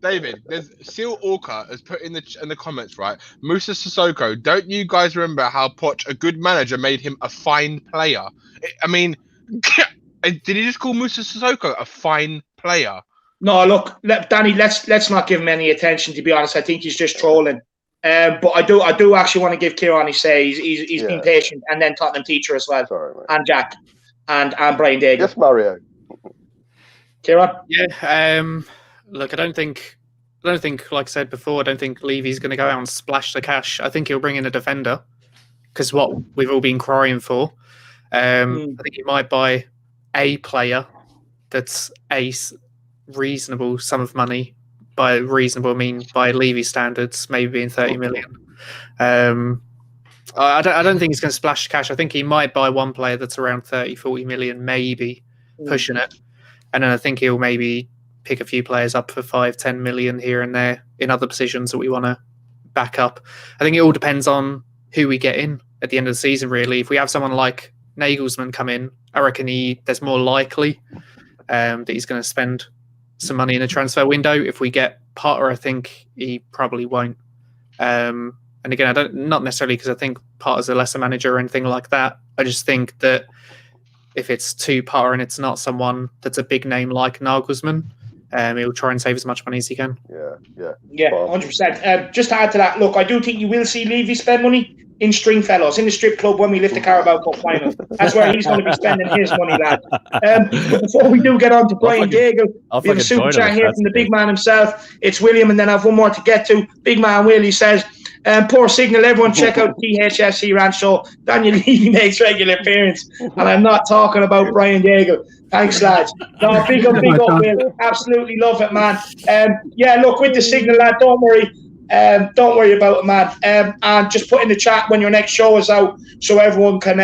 David, there's Seal Orca has put in the comments, right? Musa Sissoko, don't you guys remember how Poch, a good manager, made him a fine player? I mean, did he just call Musa Sissoko a fine player? No, look, Danny, let's not give him any attention, to be honest. I think he's just trolling. But I do actually want to give Kieran his say. He's been patient, and then Tottenham teacher as well. Sorry, mate. And Jack and Brian Dagan. Yes, Mario. Kieran? Yeah. Look, I don't think, like I said before, I don't think Levy's going to go out and splash the cash. I think he'll bring in a defender, because what we've all been crying for. I think he might buy a player that's a reasonable sum of money. By reasonable, I mean by Levy standards, maybe being 30 million. I don't think he's going to splash cash. I think he might buy one player that's around 30, 40 million, maybe pushing it. And then I think he'll maybe pick a few players up for 5, 10 million here and there in other positions that we want to back up. I think it all depends on who we get in at the end of the season, really. If we have someone like Nagelsmann come in, I reckon there's more likely that he's going to spend some money in the transfer window. If we get Potter, I think he probably won't. And again, not necessarily because I think Potter's a lesser manager or anything like that. I just think that if it's to Potter and it's not someone that's a big name like Nagelsmann, he'll try and save as much money as he can. Yeah, 100%. Just to add to that, look, I do think you will see Levy spend money in Stringfellows, in the strip club when we lift the Carabao Cup final. That's where he's going to be spending his money, lad. But before we do get on to Brian Daigle, we have a super chat here from the big man himself. It's William, and then I have one more to get to. Big man Will, he says, poor signal, everyone check out THFC Ranch Show. Daniel Levy makes regular appearance, and I'm not talking about Brian Daigle. Thanks, lads. No, big up, Will. Absolutely love it, man. Yeah, look, with the signal, lad, don't worry. Don't worry about it, man. And just put in the chat when your next show is out, so everyone can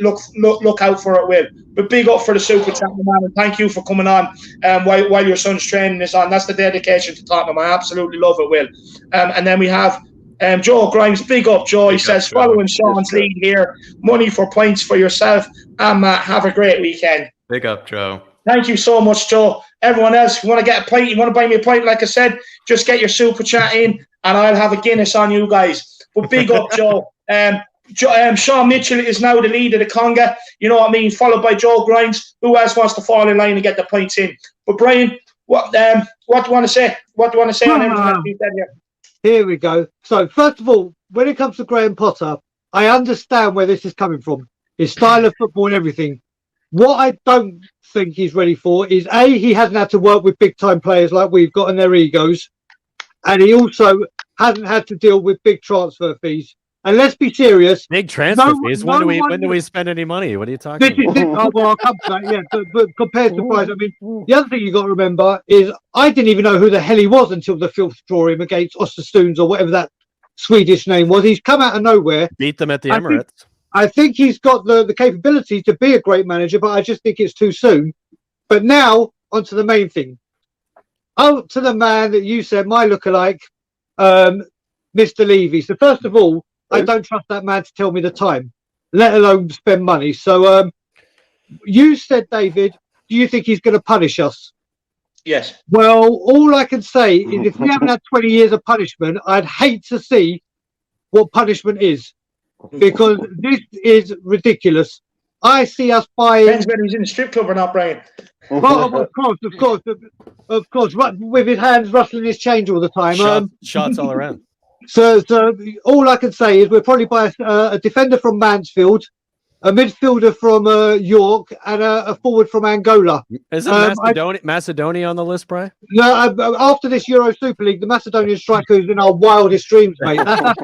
look out for it, Will. But big up for the super chat, man, and thank you for coming on while your son's training is on. That's the dedication to Tottenham. I absolutely love it, Will. And then we have Joe Grimes. Big up, Joe. He says, following Sean's lead here, money for points for yourself and Matt. Have a great weekend. Big up, Joe. Thank you so much, Joe. Everyone else, you want to get a pint, you want to buy me a pint, like I said, just get your super chat in and I'll have a Guinness on you guys. But big up, Joe. Sean Mitchell is now the lead of the conga, you know what I mean, followed by Joe Grimes. Who else wants to fall in line and get the points in? But Brian, what do you want to say? What do you want to say on everything that you said here? Here we go. So, first of all, when it comes to Graham Potter, I understand where this is coming from. His style of football and everything. What I don't think he's ready for is he hasn't had to work with big time players like we've got and their egos, and he also hasn't had to deal with big transfer fees. And let's be serious. Big transfer fees. When do we spend any money? What are you talking about? Well, I'll come to that. Yeah, but compared to price, I mean, the other thing you got to remember is I didn't even know who the hell he was until the filth draw him against Östersunds or whatever that Swedish name was. He's come out of nowhere. Beat them at the Emirates. I think he's got the capability to be a great manager, but I just think it's too soon. But now, onto the main thing. Oh, to the man that you said, my lookalike, Mr. Levy. So first of all, I don't trust that man to tell me the time, let alone spend money. So you said, David, do you think he's going to punish us? Yes. Well, all I can say is if we haven't had 20 years of punishment, I'd hate to see what punishment is, because this is ridiculous. I see us buying... Depends whether he's in the strip club or not, Brian. Well, of course. With his hands rustling his change all the time. Shots all around. So all I can say is we'll probably buy a defender from Mansfield, a midfielder from York, and a forward from Angola. Isn't Macedonia on the list, Brian? No, after this Euro Super League, the Macedonian striker is in our wildest dreams, mate. That's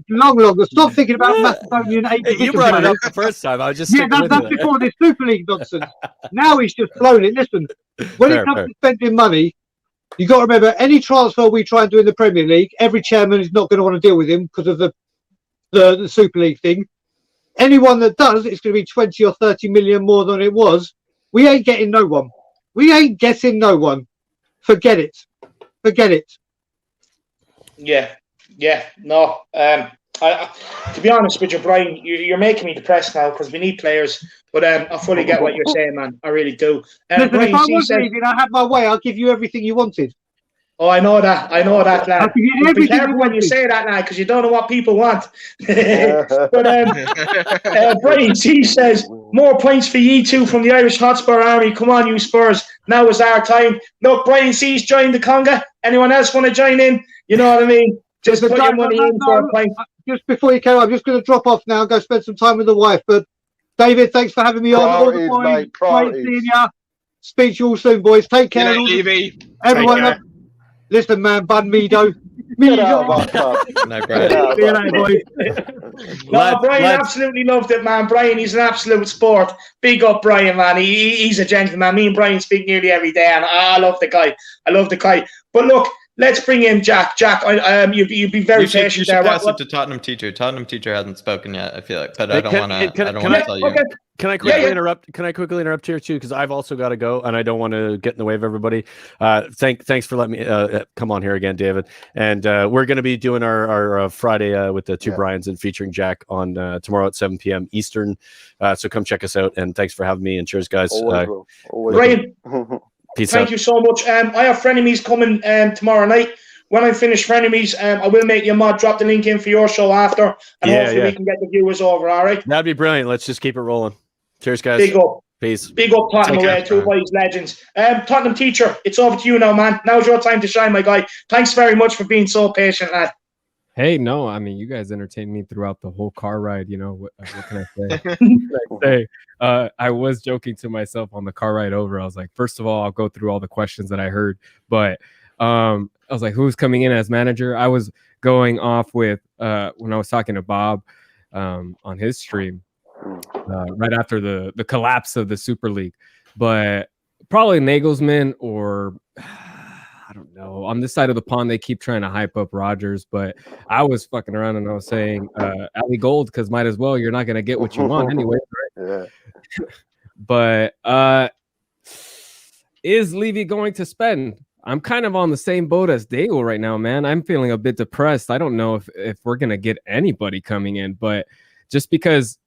long ago. Stop thinking about Macedonian 8 You brought it up the first time. I was just that's before this Super League nonsense. Now he's just blown it. Listen, when it comes to spending money, you got to remember any transfer we try and do in the Premier League, every chairman is not going to want to deal with him because of the Super League thing. Anyone that does, it's going to be 20 or 30 million more than it was. We ain't getting no one. We ain't getting no one. Forget it. Yeah. No. To be honest with you, Brian, you're making me depressed now because we need players. But I fully get what you're saying, man. I really do. Listen, Brian, if I was leaving, I had my way. I'll give you everything you wanted. Oh, I know that, lad. Be careful when you say that, lad, because you don't know what people want. But Brian C says, more points for ye two from the Irish Hotspur Army. Come on, you Spurs. Now is our time. Look, Brian C's joined the conga. Anyone else want to join in? You know what I mean? Just put your money in for a point. Just before you come, I'm just going to drop off now and go spend some time with the wife. But David, thanks for having me on. All the boys, great seeing ya. Speak to you all soon, boys. Take care. Everyone. Listen, man, Bun Mido. No, Brian absolutely loved it, man. Brian, he's an absolute sport. Big up, Brian, man. He's a gentleman. Me and Brian speak nearly every day, and I love the guy. But look, let's bring in Jack. Jack, you'd be very patient you should there. Pass it to Tottenham teacher. Tottenham teacher hasn't spoken yet, I feel like, but I don't want to tell you. Can I quickly interrupt? Can I quickly interrupt here too? Because I've also got to go, and I don't want to get in the way of everybody. Thanks for letting me come on here again, David. And we're going to be doing our Friday with the two Bryans and featuring Jack on tomorrow at 7 p.m. Eastern. So come check us out. And thanks for having me. And cheers, guys. Brian, peace thank out. you so much. I have frenemies coming tomorrow night. When I finish frenemies, I will make you a mod. Drop the link in for your show after, and hopefully we can get the viewers over. All right. That'd be brilliant. Let's just keep it rolling. Cheers, guys. Big up. Peace. Big up, Tottenham away. Two boys, legends. Tottenham teacher, it's over to you now, man. Now's your time to shine, my guy. Thanks very much for being so patient, lad. Hey, no, I mean, you guys entertained me throughout the whole car ride. You know, what can I say? I was joking to myself on the car ride over. I was like, first of all, I'll go through all the questions that I heard. But I was like, who's coming in as manager? I was going off with when I was talking to Bob on his stream. Right after the collapse of the Super League, but probably Nagelsmann or I don't know. On this side of the pond, they keep trying to hype up Rodgers, but I was fucking around and I was saying Ali Gold because might as well. You're not gonna get what you want anyway, right? Yeah. But is Levy going to spend? I'm kind of on the same boat as Daigle right now, man. I'm feeling a bit depressed. I don't know if we're gonna get anybody coming in, but just because.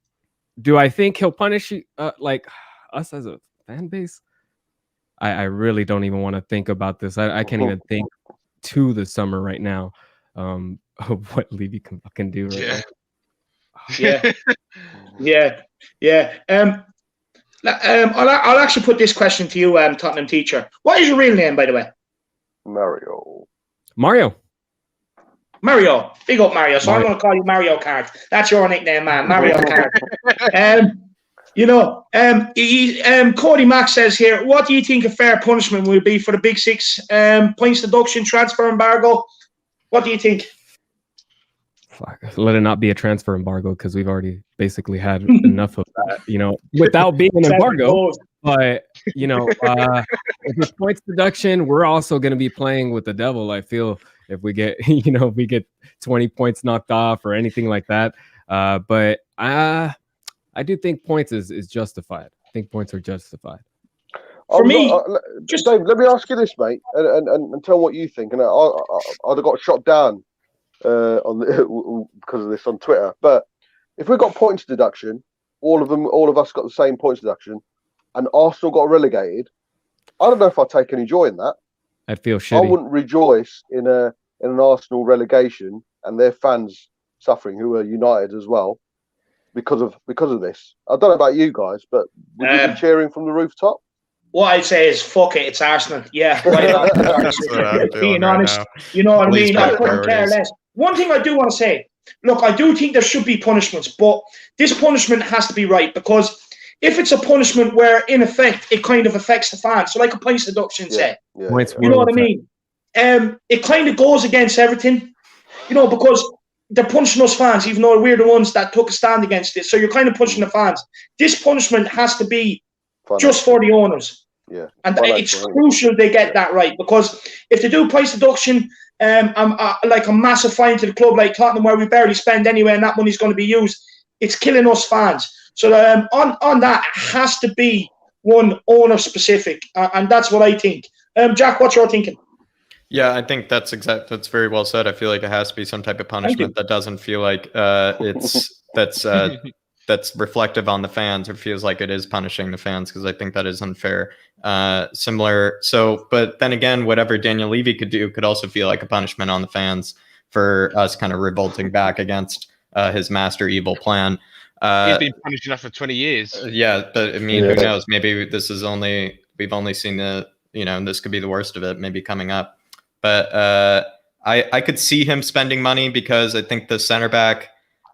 Do I think he'll punish like us as a fan base? I really don't even want to think about this. I can't even think to the summer right now of what Levy can fucking do right now. Yeah. I'll actually put this question to you, Tottenham teacher. What is your real name, by the way? Mario. Mario. Big up, Mario. So I'm going to call you Mario Kart. That's your nickname, man. Mario Kart. Cody Mack says here, what do you think a fair punishment will be for the Big Six? Points deduction, transfer embargo. What do you think? Let it not be a transfer embargo because we've already basically had enough of that, without being an embargo. But, if it's points deduction, we're also going to be playing with the devil, I feel, if we get, if we get 20 points knocked off or anything like that. But I do think points is justified. I think points are justified. For me, Dave, let me ask you this, mate, and tell what you think. And I'd have got shot down because of this on Twitter. But if we got points deduction, all of us got the same points deduction, and Arsenal got relegated, I don't know if I'd take any joy in that. I'd feel shitty. I wouldn't rejoice in an Arsenal relegation and their fans suffering, who are United as well, because of this. I don't know about you guys, but would you be cheering from the rooftop? What I'd say is, fuck it, it's Arsenal. Yeah, right on. Being honest, you know what I mean? I couldn't care less. One thing I do want to say, look, I do think there should be punishments, but this punishment has to be right, because if it's a punishment where, in effect, it kind of affects the fans, so like a points deduction, say, you know what I mean? It kind of goes against everything, because they're punishing us fans, even though we're the ones that took a stand against it. So you're kind of punishing the fans. This punishment has to be just for the owners. Yeah. And it's crucial they get that right, because if they do price deduction, like a massive fine to the club like Tottenham, where we barely spend anyway and that money's going to be used, it's killing us fans. So on that, it has to be one owner specific, and that's what I think. Jack, what's your thinking? Yeah, I think that's very well said. I feel like it has to be some type of punishment that doesn't feel like that's reflective on the fans, or feels like it is punishing the fans, because I think that is unfair. But then again, whatever Daniel Levy could do could also feel like a punishment on the fans for us kind of revolting back against his master evil plan. He's been punished enough for 20 years. Yeah, but I mean, who knows? Maybe we've only seen this could be the worst of it, maybe coming up. But I could see him spending money, because I think the center back,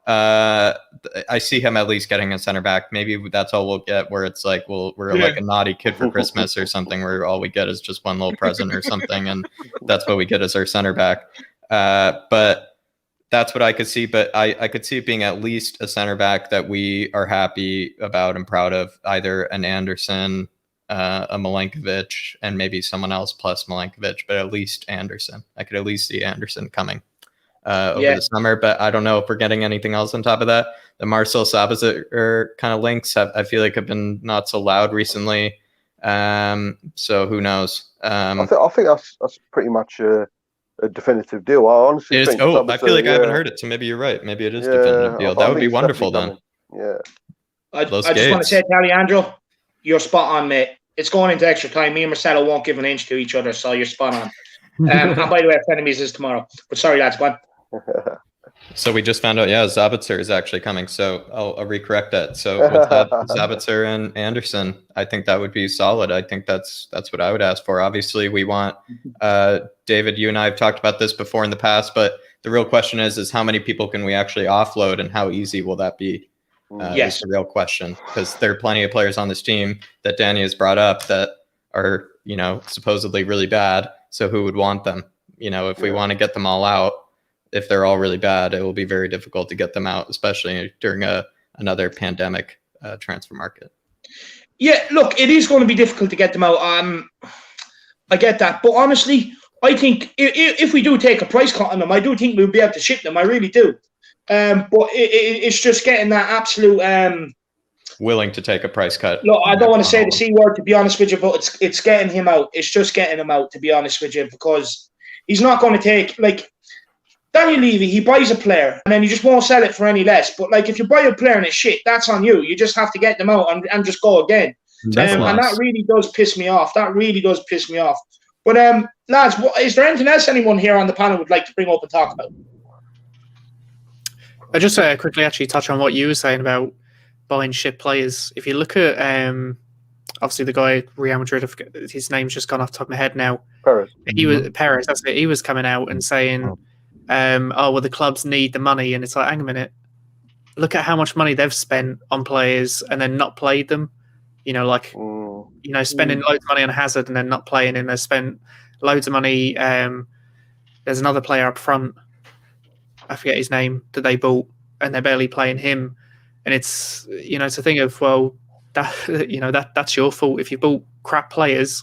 I see him at least getting a center back. Maybe that's all we'll get, where it's like we're like a naughty kid for Christmas or something, where all we get is just one little present or something, and that's what we get as our center back. But that's what I could see. But I could see it being at least a center back that we are happy about and proud of, either an Anderson, a Milenkovic, and maybe someone else plus Milenkovic, but at least Anderson. I could at least see Anderson coming over the summer, but I don't know if we're getting anything else on top of that. The Marcel Sabitzer kind of links I feel like have been not so loud recently. So who knows? I think that's pretty much a definitive deal. I honestly think Sabitzer, I feel like I haven't heard it, so maybe you're right. Maybe it is a definitive deal. That would be wonderful then. Yeah. I just want to say to Alejandro, you're spot on, mate. It's going into extra time. Me and Marcelo won't give an inch to each other, so you're spot on. And by the way, Frenemies is tomorrow. But sorry, lads, go on. So we just found out, Sabitzer is actually coming. So I'll recorrect that. So with Sabitzer and Anderson, I think that would be solid. I think that's what I would ask for. Obviously, we want David. You and I have talked about this before in the past, but the real question is how many people can we actually offload, and how easy will that be? Is the real question, because there are plenty of players on this team that Danny has brought up that are supposedly really bad. So who would want them? If we want to get them all out, if they're all really bad, it will be very difficult to get them out, especially during another pandemic transfer market. Yeah, look, it is going to be difficult to get them out. I get that, but honestly, I think if we do take a price cut on them, I do think we'll be able to ship them. I really do. But it's just getting that absolute willing to take a price cut. Look, I don't want to say the C word, to be honest with you, but it's getting him out. It's just getting him out, to be honest with you, because he's not going to take, like, Daniel Levy, he buys a player and then he just won't sell it for any less. But like, if you buy a player and it's shit, that's on you. You just have to get them out and just go again. And that really does piss me off. That really does piss me off. But lads, is there anything else anyone here on the panel would like to bring up and talk about? I just quickly actually touch on what you were saying about buying shit players. If you look at obviously the guy Real Madrid, his name's just gone off the top of my head now. Perez. He was Perez. That's it. He was coming out and saying the clubs need the money, and it's like, hang a minute, look at how much money they've spent on players and then not played them. Spending loads of money on Hazard and then not playing him. They spent loads of money. There's another player up front, I forget his name, that they bought, and they're barely playing him. And it's it's a thing of, well, that's your fault. If you bought crap players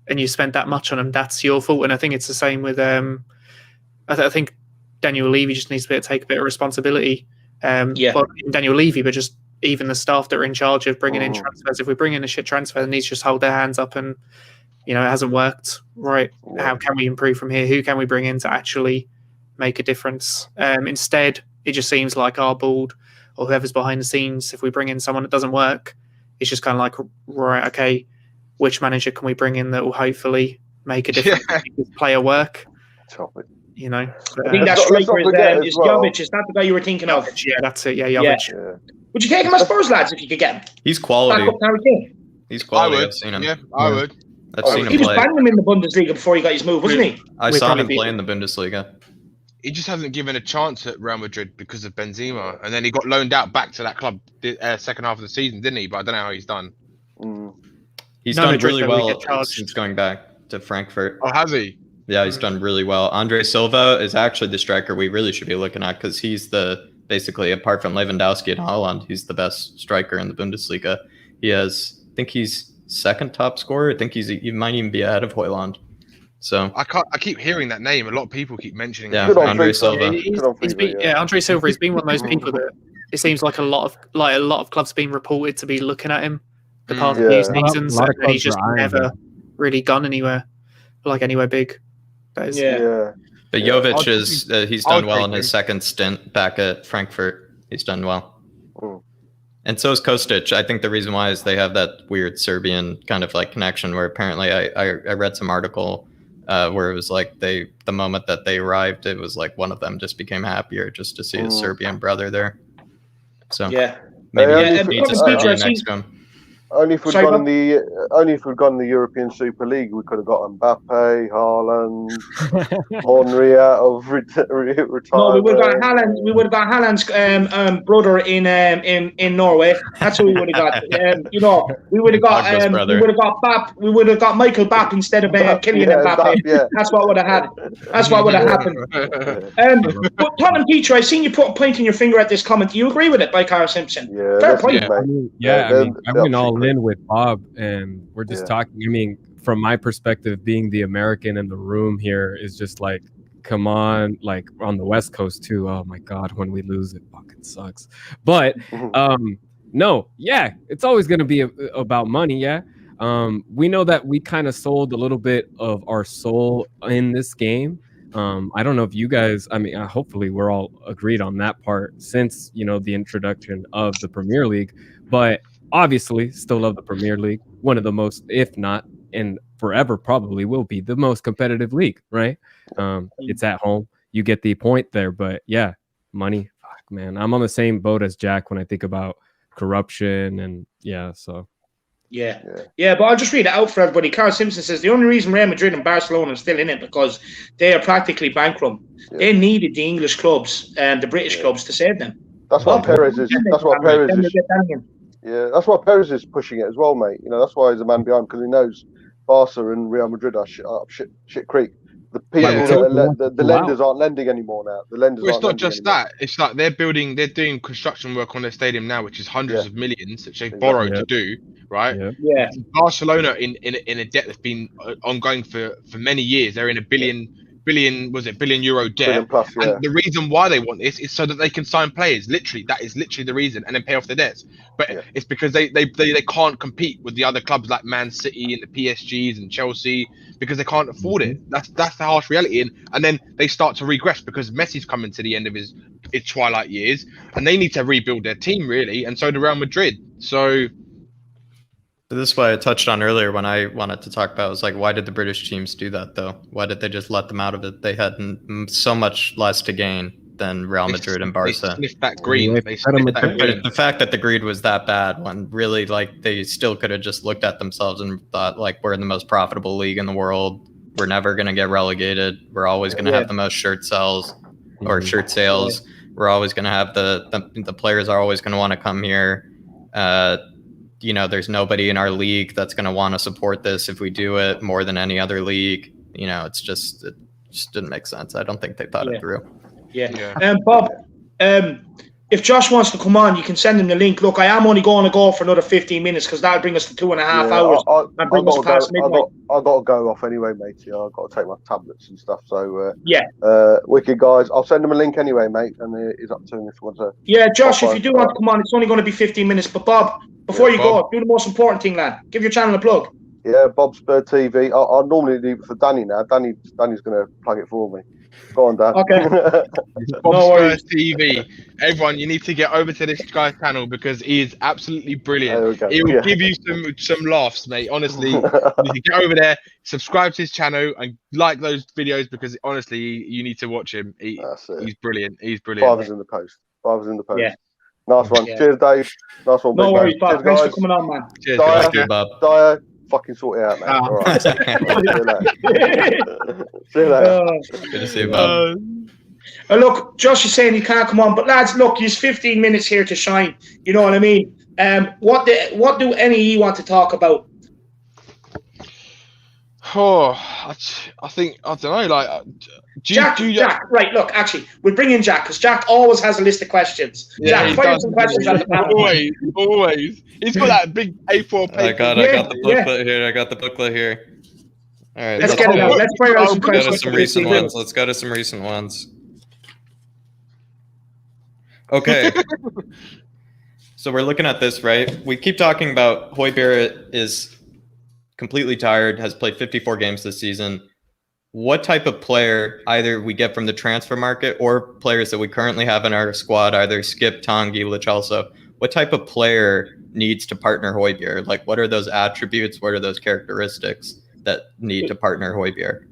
and you spent that much on them, that's your fault. And I think it's the same with I think Daniel Levy just needs to take a bit of responsibility. But Daniel Levy, but just even the staff that are in charge of bringing in transfers. If we bring in a shit transfer, they need to just hold their hands up and, it hasn't worked. Right. How can we improve from here? Who can we bring in to actually make a difference? Instead, it just seems like our board or whoever's behind the scenes, if we bring in someone that doesn't work, it's just kind of like, right, okay, which manager can we bring in that will hopefully make a difference, make this player work? I think that striker is Jovic. Is that the guy you were thinking of? Yeah, that's it. Yeah, Jovic. Yeah. Would you take him as Spurs, lads, if you could get him? He's quality. He's quality. I've seen him. Yeah, I would. I've seen him play. He was banging him in the Bundesliga before he got his move, wasn't he? I saw him play in the Bundesliga. He just hasn't given a chance at Real Madrid because of Benzema, and then he got loaned out back to that club second half of the season, didn't he? But I don't know how he's done. He's done really well since going back to Frankfurt. Oh, has he? Yeah, he's done really well. Andre Silva is actually the striker we really should be looking at because he's basically, apart from Lewandowski and Haaland, he's the best striker in the Bundesliga. I think he's second top scorer. I think he might even be ahead of Højlund. So I keep hearing that name. A lot of people keep mentioning. Yeah, Andre Silva. Andre Silva has been one of those people that it seems like a lot of clubs have been reported to be looking at him the past few seasons, and he's just never really gone anywhere big. But Jovic he's done well in his second stint back at Frankfurt. He's done well. And so is Kostic. I think the reason why is they have that weird Serbian kind of like connection where apparently I read some article where it was like the moment that they arrived, it was like one of them just became happier just to see his Serbian brother there. So maybe he needs to start next to him. Only if we'd gone in the European Super League, we could have got Mbappe, Haaland, Henry out of retirement. No, we would have got Haaland. We would have got Haaland's brother in Norway. That's who we would have got. We would have got We would have got Michael Bapp instead of Kylian Mbappe. That's what would have had. That's what would have happened. But Tottenham teacher, I've seen you pointing your finger at this comment. Do you agree with it, by Carl Simpson? Yeah, fair point. I went all in with Bob, and we're just talking. I mean, from my perspective, being the American in the room here is just like, come on, like on the West Coast too. Oh my God, when we lose, it fucking sucks. But it's always going to be about money. Yeah. We know that we kind of sold a little bit of our soul in this game. I don't know if you guys, hopefully we're all agreed on that part since, the introduction of the Premier League, but obviously still love the Premier League. One of the most, if not, and forever probably will be the most competitive league, right? It's at home. You get the point there, but yeah, money, fuck, man. I'm on the same boat as Jack when I think about corruption and so. Yeah, but I'll just read it out for everybody. Carl Simpson says the only reason Real Madrid and Barcelona are still in it because they are practically bankrupt. They needed the English clubs and the British clubs to save them. That's what Perez is. That's what Perez is. Yeah, that's why Perez is pushing it as well, mate. That's why he's a man behind, because he knows Barca and Real Madrid are shit creek. The people, the lenders aren't lending anymore now. The lenders. Well, it's not just that. It's like they're doing construction work on their stadium now, which is hundreds of millions, which they've borrowed to do, right? Yeah. Barcelona in a debt that's been ongoing for many years. They're in a billion euro debt. Billion plus, and the reason why they want this is so that they can sign players. Literally, that is literally the reason, and then pay off their debts. But it's because they can't compete with the other clubs like Man City and the PSGs and Chelsea because they can't afford it. That's the harsh reality. And then they start to regress because Messi's coming to the end of his twilight years, and they need to rebuild their team really, and so do Real Madrid. So. This is what I touched on earlier when I wanted to talk about was like, why did the British teams do that though? Why did they just let them out of it? They had so much less to gain than Real Madrid and Barca. They sniffed that green. The fact that the greed was that bad when really like they still could have just looked at themselves and thought like we're in the most profitable league in the world. we're never going to get relegated. We're always going to have the most shirt sales or shirt sales. We're always going to have the players are always going to want to come here. There's nobody in our league that's going to want to support this if we do it more than any other league. It just didn't make sense. I don't think they thought it through. Yeah. Bob, if Josh wants to come on, you can send him the link. Look, I am only going to go for another 15 minutes because that'll bring us to 2.5 hours. I've got to go off anyway, mate. I've got to take my tablets and stuff. So wicked guys. I'll send him a link anyway, mate, and it's up to him if he wants to. Yeah, Josh, if you do want to come on, it's only going to be 15 minutes. But Bob, before you go, do the most important thing, lad. Give your channel a plug. Yeah, Bob's Bird TV. I'll normally leave it for Danny now. Danny's going to plug it for me. Go on, Dan. Okay. Bob's Bird TV. Everyone, you need to get over to this guy's channel because he is absolutely brilliant. He will give you some laughs, mate. Honestly, you need to get over there, subscribe to his channel, and like those videos because honestly, you need to watch him. He's brilliant. He's brilliant. 5 is in the post. 5 is in the post. Yeah. Nice one. Yeah. Cheers, Dave. Nice one. No worries, Bob. Thanks for coming on, man. Cheers, thank you, Bob. Dier, fucking sort it out, mate. All right. See you later. Good to see you, Bob. Look, Josh is saying he can't come on, but lads, look, he's 15 minutes here to shine. You know what I mean? What do NEE want to talk about? Oh, I think I don't know. Like, Jack. Right, look, actually, we'll bring in Jack because Jack always has a list of questions. Yeah, Jack, fire some questions at the panel. Always. He's got that big A4 paper. I got the booklet here. I got the booklet here. All right, let's get it out. Let's fire out some questions. Go to some recent ones. Let's go to some recent ones. Okay. So we're looking at this, right? We keep talking about Højbjerg is completely tired, has played 54 games this season. What type of player either we get from the transfer market or players that we currently have in our squad, either Skip, Tanguy, Lo Celso, what type of player needs to partner Højbjerg? Like, what are those attributes? What are those characteristics that need to partner Højbjerg?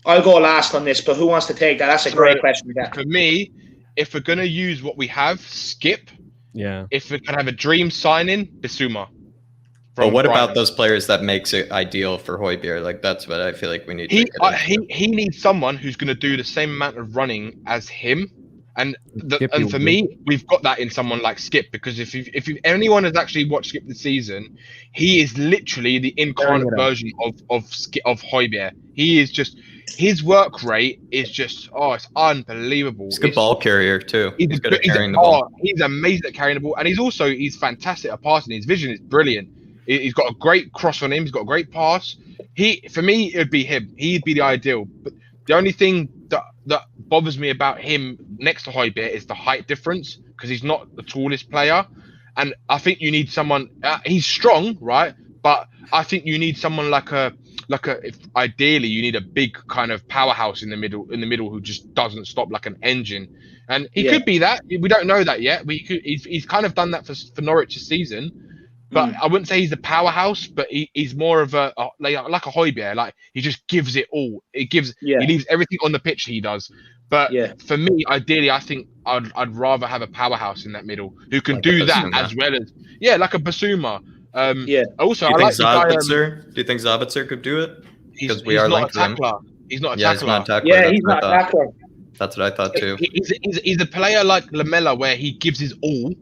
I'll go last on this, but who wants to take that? That's a great question, Jack. For me, if we're going to use what we have, Skip. Yeah. If we're going to have a dream signing, Bissouma. But what about those players that makes it ideal for Højbjerg? Like, that's what I feel like we need. He needs someone who's going to do the same amount of running as him, and for me, we've got that in someone like Skip because if anyone has actually watched Skip this season, he is literally the incarnate version of Højbjerg. He is just his work rate is just it's unbelievable. He's a good ball carrier too. He's good at carrying the ball. He's amazing at carrying the ball, and he's fantastic at passing. His vision is brilliant. He's got a great cross on him. He's got a great pass. For me, it would be him. He'd be the ideal. But the only thing that bothers me about him next to Højbjerg is the height difference because he's not the tallest player. And I think you need someone. He's strong, right? But I think you need someone ideally you need a big kind of powerhouse in the middle who just doesn't stop like an engine. And he could be that. We don't know that yet. He's kind of done that for Norwich this season. But I wouldn't say he's a powerhouse, but he's more of like a Højbjerg. Like he just gives it all. He leaves everything on the pitch. He does. But for me, ideally, I think I'd rather have a powerhouse in that middle who can do that as well as like a Basuma. Also, do you think Zabitzer could do it? Because we are linked to him. He's not a tackler. He's not a tackler. Yeah, he's not a tackler. That's what I thought too. He's a player like Lamela where he gives his all.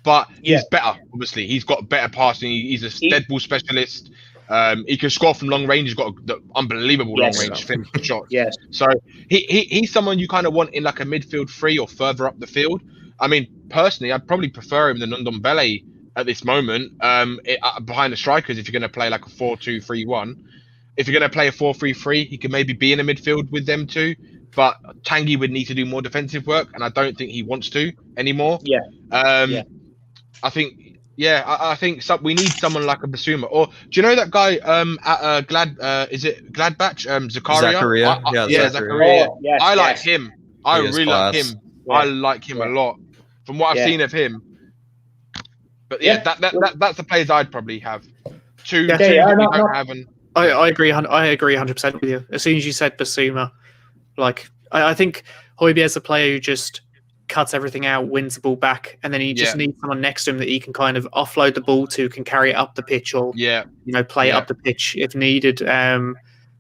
But he's better, obviously. He's got better passing. He's a dead ball specialist. He can score from long range. He's got the unbelievable long range finishing shots. Yes. So he's someone you kind of want in like a midfield 3 or further up the field. I mean, personally, I'd probably prefer him than Ndombele at this moment behind the strikers if you're going to play like a 4-2-3-1. If you're going to play a 4-3-3, he could maybe be in the midfield with them too. But Tanguy would need to do more defensive work, and I don't think he wants to anymore. I think we need someone like a Basuma. Or do you know that guy is it Gladbach? Zakaria? Zakaria. Oh, yes, I like him. I really like him. Yeah. I like him a lot. From what I've seen of him. But that's the players I'd probably have. Two that we don't have. And I agree 100% with you. As soon as you said Basuma, like I think Højbjerg's a player who just cuts everything out, wins the ball back, and then he just needs someone next to him that he can kind of offload the ball to, can carry it up the pitch or play it up the pitch if needed.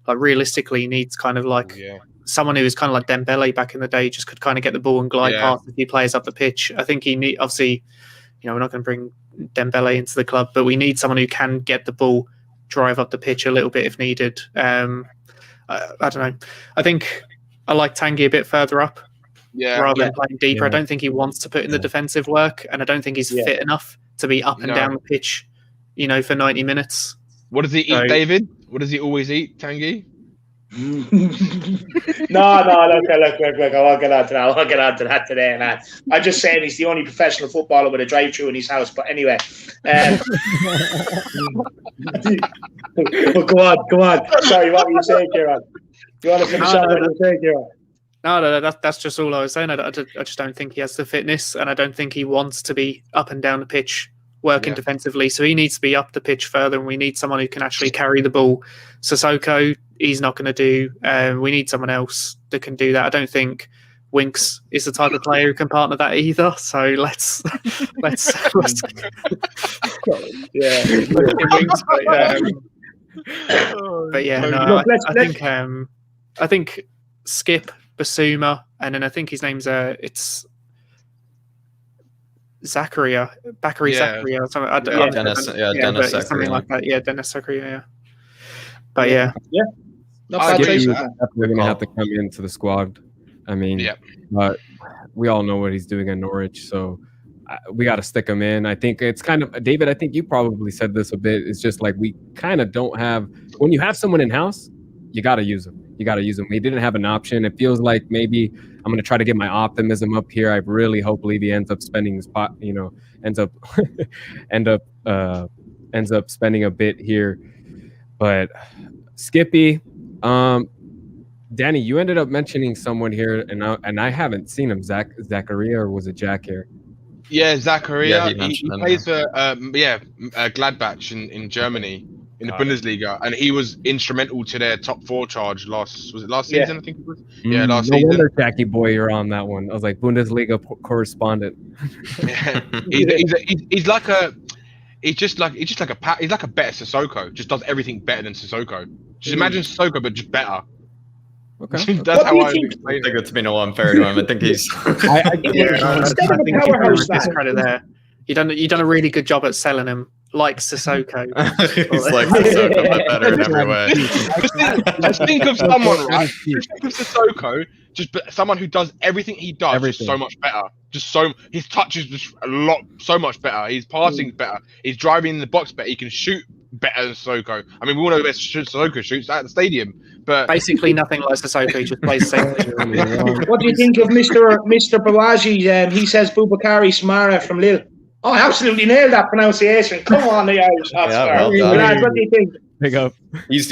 Like realistically, he needs kind of like someone who was kind of like Dembele back in the day, just could kind of get the ball and glide past a few players up the pitch. I think he need, obviously, you know, we're not going to bring Dembele into the club, but we need someone who can get the ball, drive up the pitch a little bit if needed. I don't know. I think I like Tanguy a bit further up. Rather than playing deeper. I don't think he wants to put in the defensive work, and I don't think he's fit enough to be up and down the pitch, you know, for 90 minutes. What does he eat, David? What does he always eat, Tanguy? No, look, I won't get onto that today, man. I'm just saying he's the only professional footballer with a drive-through in his house. But anyway, but go on. Sorry, what were you saying, Kieran? Do you want to finish up what you were saying, Kieran? No, that's just all I was saying. I just don't think he has the fitness, and I don't think he wants to be up and down the pitch working defensively. So he needs to be up the pitch further, and we need someone who can actually carry the ball. Sissoko, he's not going to do. We need someone else that can do that. I don't think Winks is the type of player who can partner that either. So let's Winks, but yeah, no, I think Skip, Basuma, and then I think his name's it's Zakaria, Zakaria or something. Dennis Zakaria. Something like that. Yeah, Dennis Zakaria. Yeah. But yeah. Definitely going to have to come into the squad. I mean, but we all know what he's doing at Norwich, so we got to stick him in. I think it's kind of, David, I think you probably said this a bit. It's just like we kind of don't have, when you have someone in-house, you got to use them. We didn't have an option. It feels like maybe I'm going to try to get my optimism up here. I really hope Levy ends up spending his pot, ends up spending a bit here. But Skippy, Danny, you ended up mentioning someone here, and I haven't seen him. Zakaria, or was it Jack here? Yeah, Zakaria. He plays for Gladbach in Germany in the Bundesliga, and he was instrumental to their top 4 charge last season? I think it was. Last season. No wonder, Jackie boy, you're on that one. I was like Bundesliga correspondent. Yeah. He's like a better Sissoko. Just does everything better than Sissoko. Just imagine Sissoko, but just better. Okay. That's how I explain it. I think it's been a unfair to him. I think he's. I think discredit there. You done a really good job at selling him, like Sissoko. He's like Sissoko, but better in every way. Just think of someone, right? Just think of Sissoko, someone who does everything he does just so much better. His touch is just so much better. His passing's better. He's driving in the box better. He can shoot better than Sissoko. I mean, we all know the best Sissoko shoots at the stadium, but basically nothing like Sissoko. He just plays safe. What do you think of Mr. Bawaji? He says Boubakary Samara from Lille. Oh, I absolutely nailed that pronunciation. Come on, the Irish. Lads, what do you think? Pick up. He's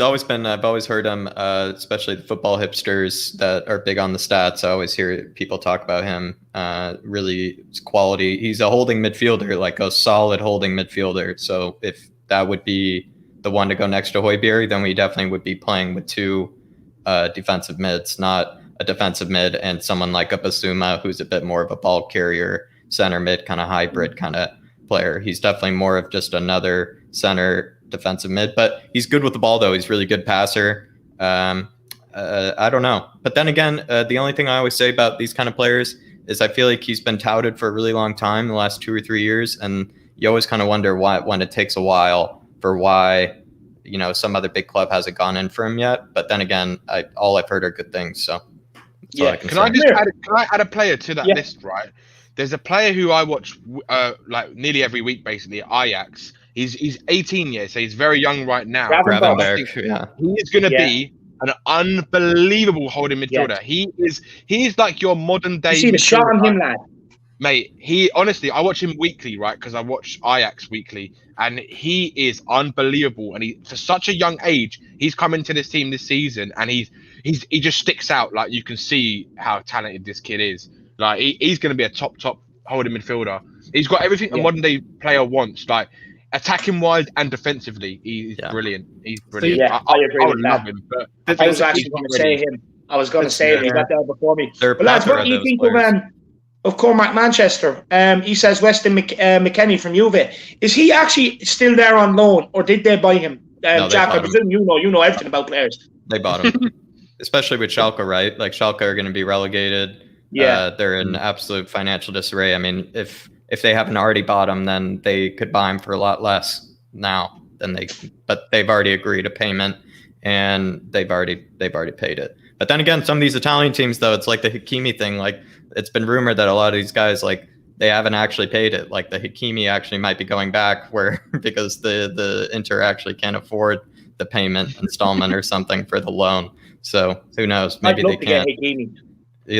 always been. I've always heard him, especially the football hipsters that are big on the stats. I always hear people talk about him. Really, quality. He's a holding midfielder, like a solid holding midfielder. So if that would be the one to go next to Højbjerg, then we definitely would be playing with 2 defensive mids, not a defensive mid and someone like a Basuma, who's a bit more of a ball carrier, center mid kind of hybrid kind of player. He's definitely more of just another center defensive mid, but he's good with the ball though. He's really good passer. I don't know. But then again, the only thing I always say about these kind of players is I feel like he's been touted for a really long time, the last 2 or 3 years, and you always kind of wonder when it takes a while for why, some other big club hasn't gone in for him yet. But then again, all I've heard are good things. So can I add a player to that list, right? There's a player who I watch like nearly every week, basically, at Ajax. He's 18 years, so he's very young right now. Gravenberch, He is going to be an unbelievable holding midfielder. He is like your modern day. You see the shot on him, lad. Mate, I watch him weekly, right? Because I watch Ajax weekly, and he is unbelievable. And for such a young age, he's come into this team this season, and he just sticks out. Like, you can see how talented this kid is. Like, he's going to be a top holding midfielder. He's got everything a modern day player wants. Like, attacking wise and defensively, he's brilliant. He's brilliant. I agree with love that. him, but I was actually going to say him. I was going to say him. He got there before me. But lads, what do you think of Cormac Manchester? He says Weston McKennie from Juve. Is he actually still there on loan, or did they buy him? No, Jack, I bought him. presume you know everything about players. They bought him, especially with Schalke, right? Like Schalke are going to be relegated. Yeah. They're in absolute financial disarray. I mean, if they haven't already bought him, then they could buy him for a lot less now than but they've already agreed a payment and they've already paid it. But then again, some of these Italian teams, though, it's like the Hakimi thing. Like, it's been rumored that a lot of these guys, like, they haven't actually paid it. Like, the Hakimi actually might be going back because the Inter actually can't afford the payment installment or something for the loan. So who knows? Maybe they can't.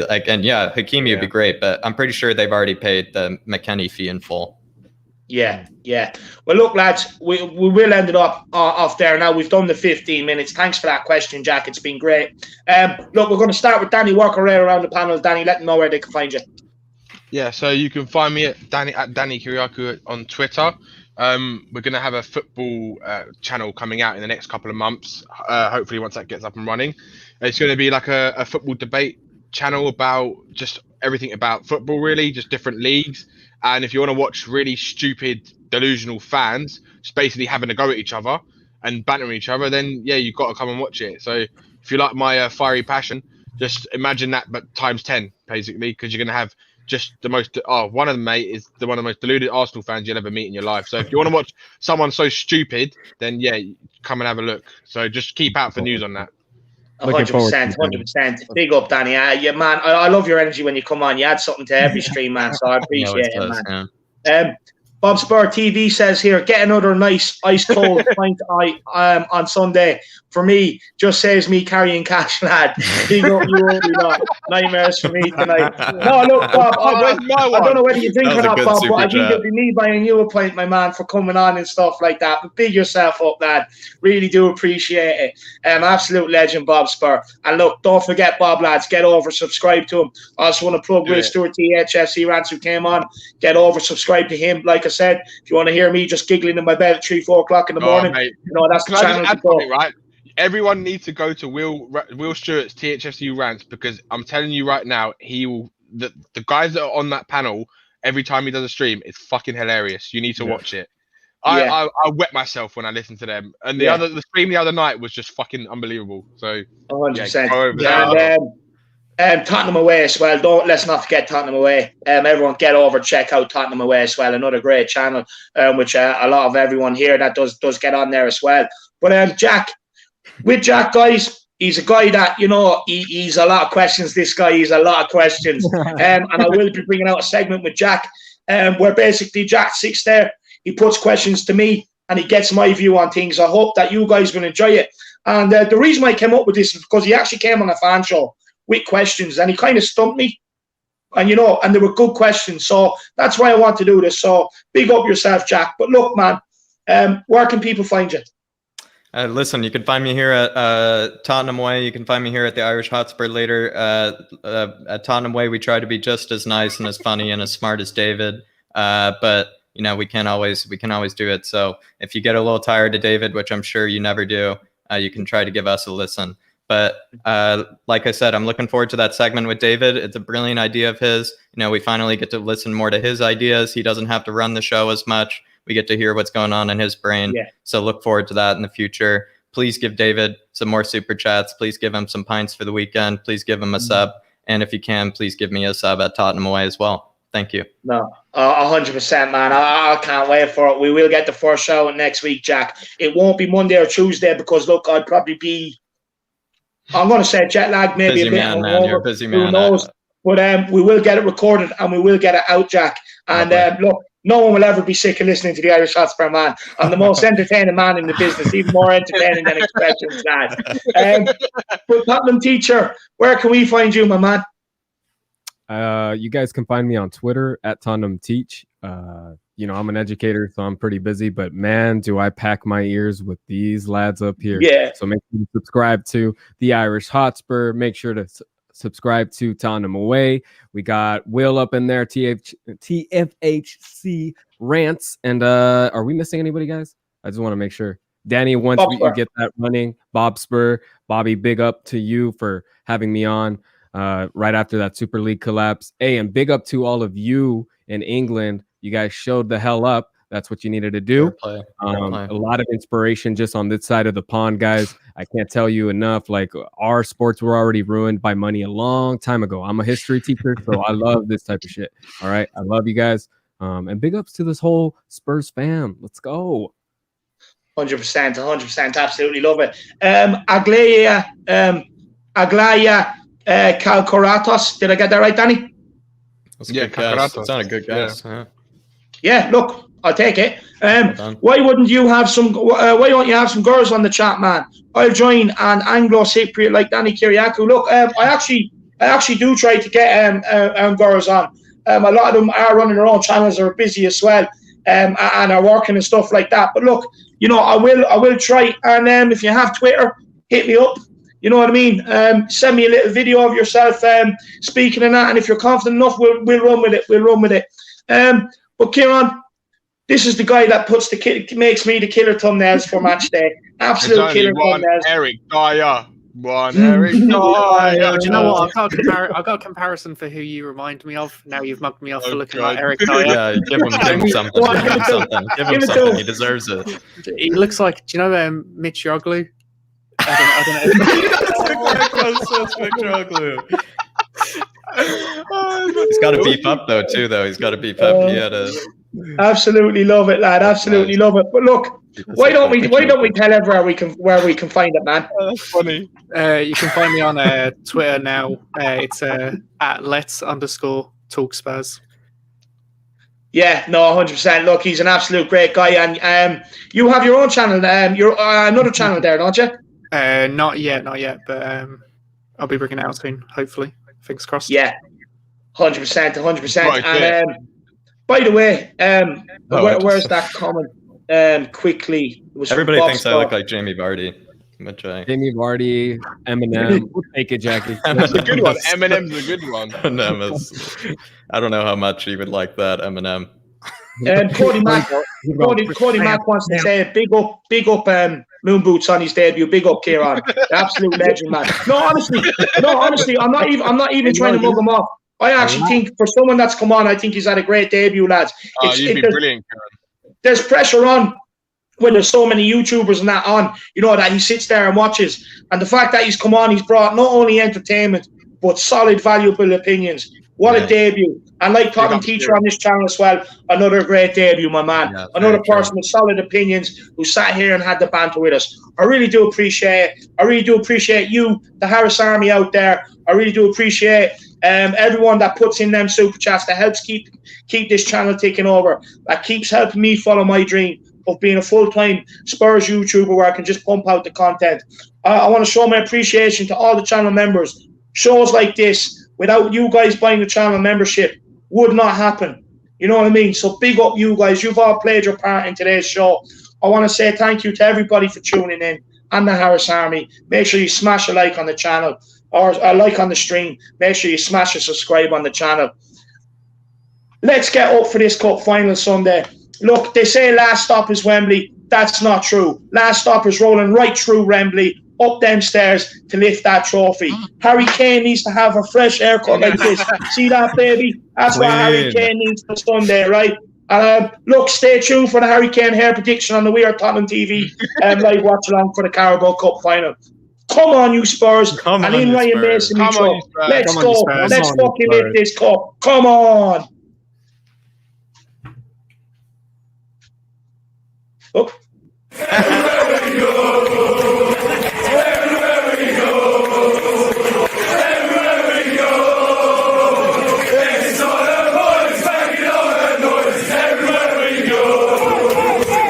Like, and yeah, Hakimi would be great, but I'm pretty sure they've already paid the McKennie fee in full. Yeah. Well, look, lads, we will end it up off there now. We've done the 15 minutes. Thanks for that question, Jack. It's been great. Look, we're going to start with Danny. Work our way around the panel. Danny, let them know where they can find you. Yeah, so you can find me at Danny Kiriakou on Twitter. We're going to have a football channel coming out in the next couple of months. Hopefully, once that gets up and running, it's going to be like a football debate channel about just everything about football, really, just different leagues. And if you want to watch really stupid, delusional fans just basically having a go at each other and bantering each other, then yeah, you've got to come and watch it. So if you like my fiery passion, just imagine that, but times 10, basically, because you're going to have just the most. One of them, mate, is one of the most deluded Arsenal fans you'll ever meet in your life. So if you want to watch someone so stupid, then yeah, come and have a look. So just keep out for news on that. 100%. Big up, Danny. Yeah, man, I love your energy when you come on. You add something to every stream, man, so I appreciate it, man. Yeah. Bob Spur TV says here, get another nice ice cold pint on Sunday. For me, just saves me carrying cash, lad. Big up, you only lot. Nightmares for me tonight. No, look, Bob, I don't know whether you drink or not, Bob, but I think it'd be me buying you a pint, my man, for coming on and stuff like that. But big yourself up, lad. Really do appreciate it. Absolute legend, Bob Spur. And look, don't forget, Bob, lads, get over, subscribe to him. I also want to plug Will Stewart, THFC Rants, who came on. Get over, subscribe to him. Like I said, if you want to hear me just giggling in my bed at 3-4 o'clock in the morning, mate. That's the channel to go. Right? Everyone needs to go to Will Stewart's THFC Rants, because I'm telling you right now, he will. The guys that are on that panel every time he does a stream, it's fucking hilarious. You need to watch it. I wet myself when I listened to them, and the stream the other night was just fucking unbelievable. So 100%. And Tottenham away as well. Let's not forget Tottenham away. Everyone get over, check out Tottenham away as well. Another great channel, which a lot of everyone here that does get on there as well. But Jack, guys, he's a guy that, he's a lot of questions. This guy, he's a lot of questions. And I will be bringing out a segment with Jack, where basically Jack sits there, he puts questions to me, and he gets my view on things. I hope that you guys will enjoy it. And the reason I came up with this is because he actually came on a fan show with questions, and he kind of stumped me, and and they were good questions, so that's why I want to do this. So big up yourself, Jack. But look, man, where can people find you? Listen, you can find me here at Tottenham Way. You can find me here at the Irish Hotspur later. At Tottenham Way, we try to be just as nice and as funny and as smart as David, but we can always do it. So if you get a little tired of David, which I'm sure you never do, you can try to give us a listen. But like I said, I'm looking forward to that segment with David. It's a brilliant idea of his. We finally get to listen more to his ideas. He doesn't have to run the show as much. We get to hear what's going on in his brain. Yeah. So look forward to that in the future. Please give David some more super chats. Please give him some pints for the weekend. Please give him a sub. And if you can, please give me a sub at Tottenham Away as well. Thank you. No, 100%, man. I can't wait for it. We will get the first show next week, Jack. It won't be Monday or Tuesday because, look, I'd probably be, I'm going to say jet lag, maybe busy a bit man, more. man. You're a busy man. Who knows? But we will get it recorded and we will get it out, Jack. And look, no one will ever be sick of listening to the Irish Hotspur, man. I'm the most entertaining man in the business, even more entertaining than Expressions, lad. But Tottenham teacher, where can we find you, my man? You guys can find me on Twitter at Tottenham Teach. I'm an educator, so I'm pretty busy, but man, do I pack my ears with these lads up here. Yeah. So make sure to subscribe to the Irish Hotspur. Make sure to subscribe to Tottenham Away. We got Will up in there, TFHC Rants. And are we missing anybody, guys? I just want to make sure. Danny, once you get that running, Bob Spur, Bobby, big up to you for having me on right after that Super League collapse. Hey, and big up to all of you in England. You guys showed the hell up. That's what you needed to do. Fair play. A lot of inspiration just on this side of the pond, guys. I can't tell you enough. Like, our sports were already ruined by money a long time ago. I'm a history teacher, so I love this type of shit. All right, I love you guys. And big ups to this whole Spurs fam. Let's go. 100%, absolutely love it. Aglaya Kalkoratos. Did I get that right, Danny? That's a good guess. It's not a good guess. Yeah, look, I'll take it. Why wouldn't you have some? Why don't you have some girls on the chat, man? I'll join an Anglo-Cypriot like Danny Kiriakou. Look, I actually do try to get girls on. A lot of them are running their own channels, are busy as well, and are working and stuff like that. But look, you know, I will try. And if you have Twitter, hit me up. You know what I mean? Send me a little video of yourself speaking and that. And if you're confident enough, we'll run with it. We'll run with it. But Kieran, this is the guy that makes me the killer thumbnails for match day. Absolute killer thumbnails. Eric Dier. Eric Dier. Do you know what? I've got a comparison for who you remind me of. Now you've mugged me off for looking like Eric Dier. Yeah, give him something. Give him something. He deserves it. He looks like, do you know Mitch Yoglu? I don't know. He's got to beef up though. He's got to beef up. He had a. Absolutely love it, lad. Absolutely love it. But look, why don't we tell everyone where we can find it, man? That's funny. You can find me on Twitter now. It's at @lets_talkspurs. Yeah, no, 100%. Look, he's an absolute great guy, and you have your own channel. You're another channel there, don't you? Not yet, but I'll be bringing it out soon, hopefully. Fingers crossed. Yeah, 100%. Right, and by the way, where's that comment? Quickly, it was everybody thinks I look like Jamie Vardy. Jamie Vardy, Eminem. We'll take it, Jackie. That's a good one. Eminem's a good one. Eminem is. I don't know how much you would like that, Eminem. Cody Mack wants to say big up Moon Boots on his debut. Big up Kieran, absolute legend, man. No, honestly, I'm not even trying to mug him off. I actually think for someone that's come on, I think he's had a great debut, lads. You'd be brilliant, Kieran. There's pressure on when there's so many YouTubers and that on, you know, that he sits there and watches. And the fact that he's come on, he's brought not only entertainment, but solid, valuable opinions. What a debut. And like Tottenham teacher on this channel as well, another great debut, my man. Yeah, another person with solid opinions who sat here and had the banter with us. I really do appreciate it. I really do appreciate you, the Harris Army out there. I really do appreciate everyone that puts in them super chats that helps keep this channel ticking over, that keeps helping me follow my dream of being a full-time Spurs YouTuber where I can just pump out the content. I want to show my appreciation to all the channel members. Shows like this, without you guys buying the channel membership, would not happen. You know what I mean? So big up you guys. You've all played your part in today's show. I want to say thank you to everybody for tuning in and the Harris Army. Make sure you smash a like on the channel or a like on the stream. Make sure you smash a subscribe on the channel. Let's get up for this cup final Sunday. Look, they say last stop is Wembley. That's not true. Last stop is rolling right through Wembley, up them stairs to lift that trophy. Harry Kane needs to have a fresh haircut like this. See that, baby? That's what Harry Kane needs for Sunday, right? Look, stay tuned for the Harry Kane hair prediction on the We Are Tottenham TV live watch along for the Carabao Cup final. Come on, you Spurs. Come and on, in Ryan Mason, let's go. Let's fucking lift this cup. Come on. Oh.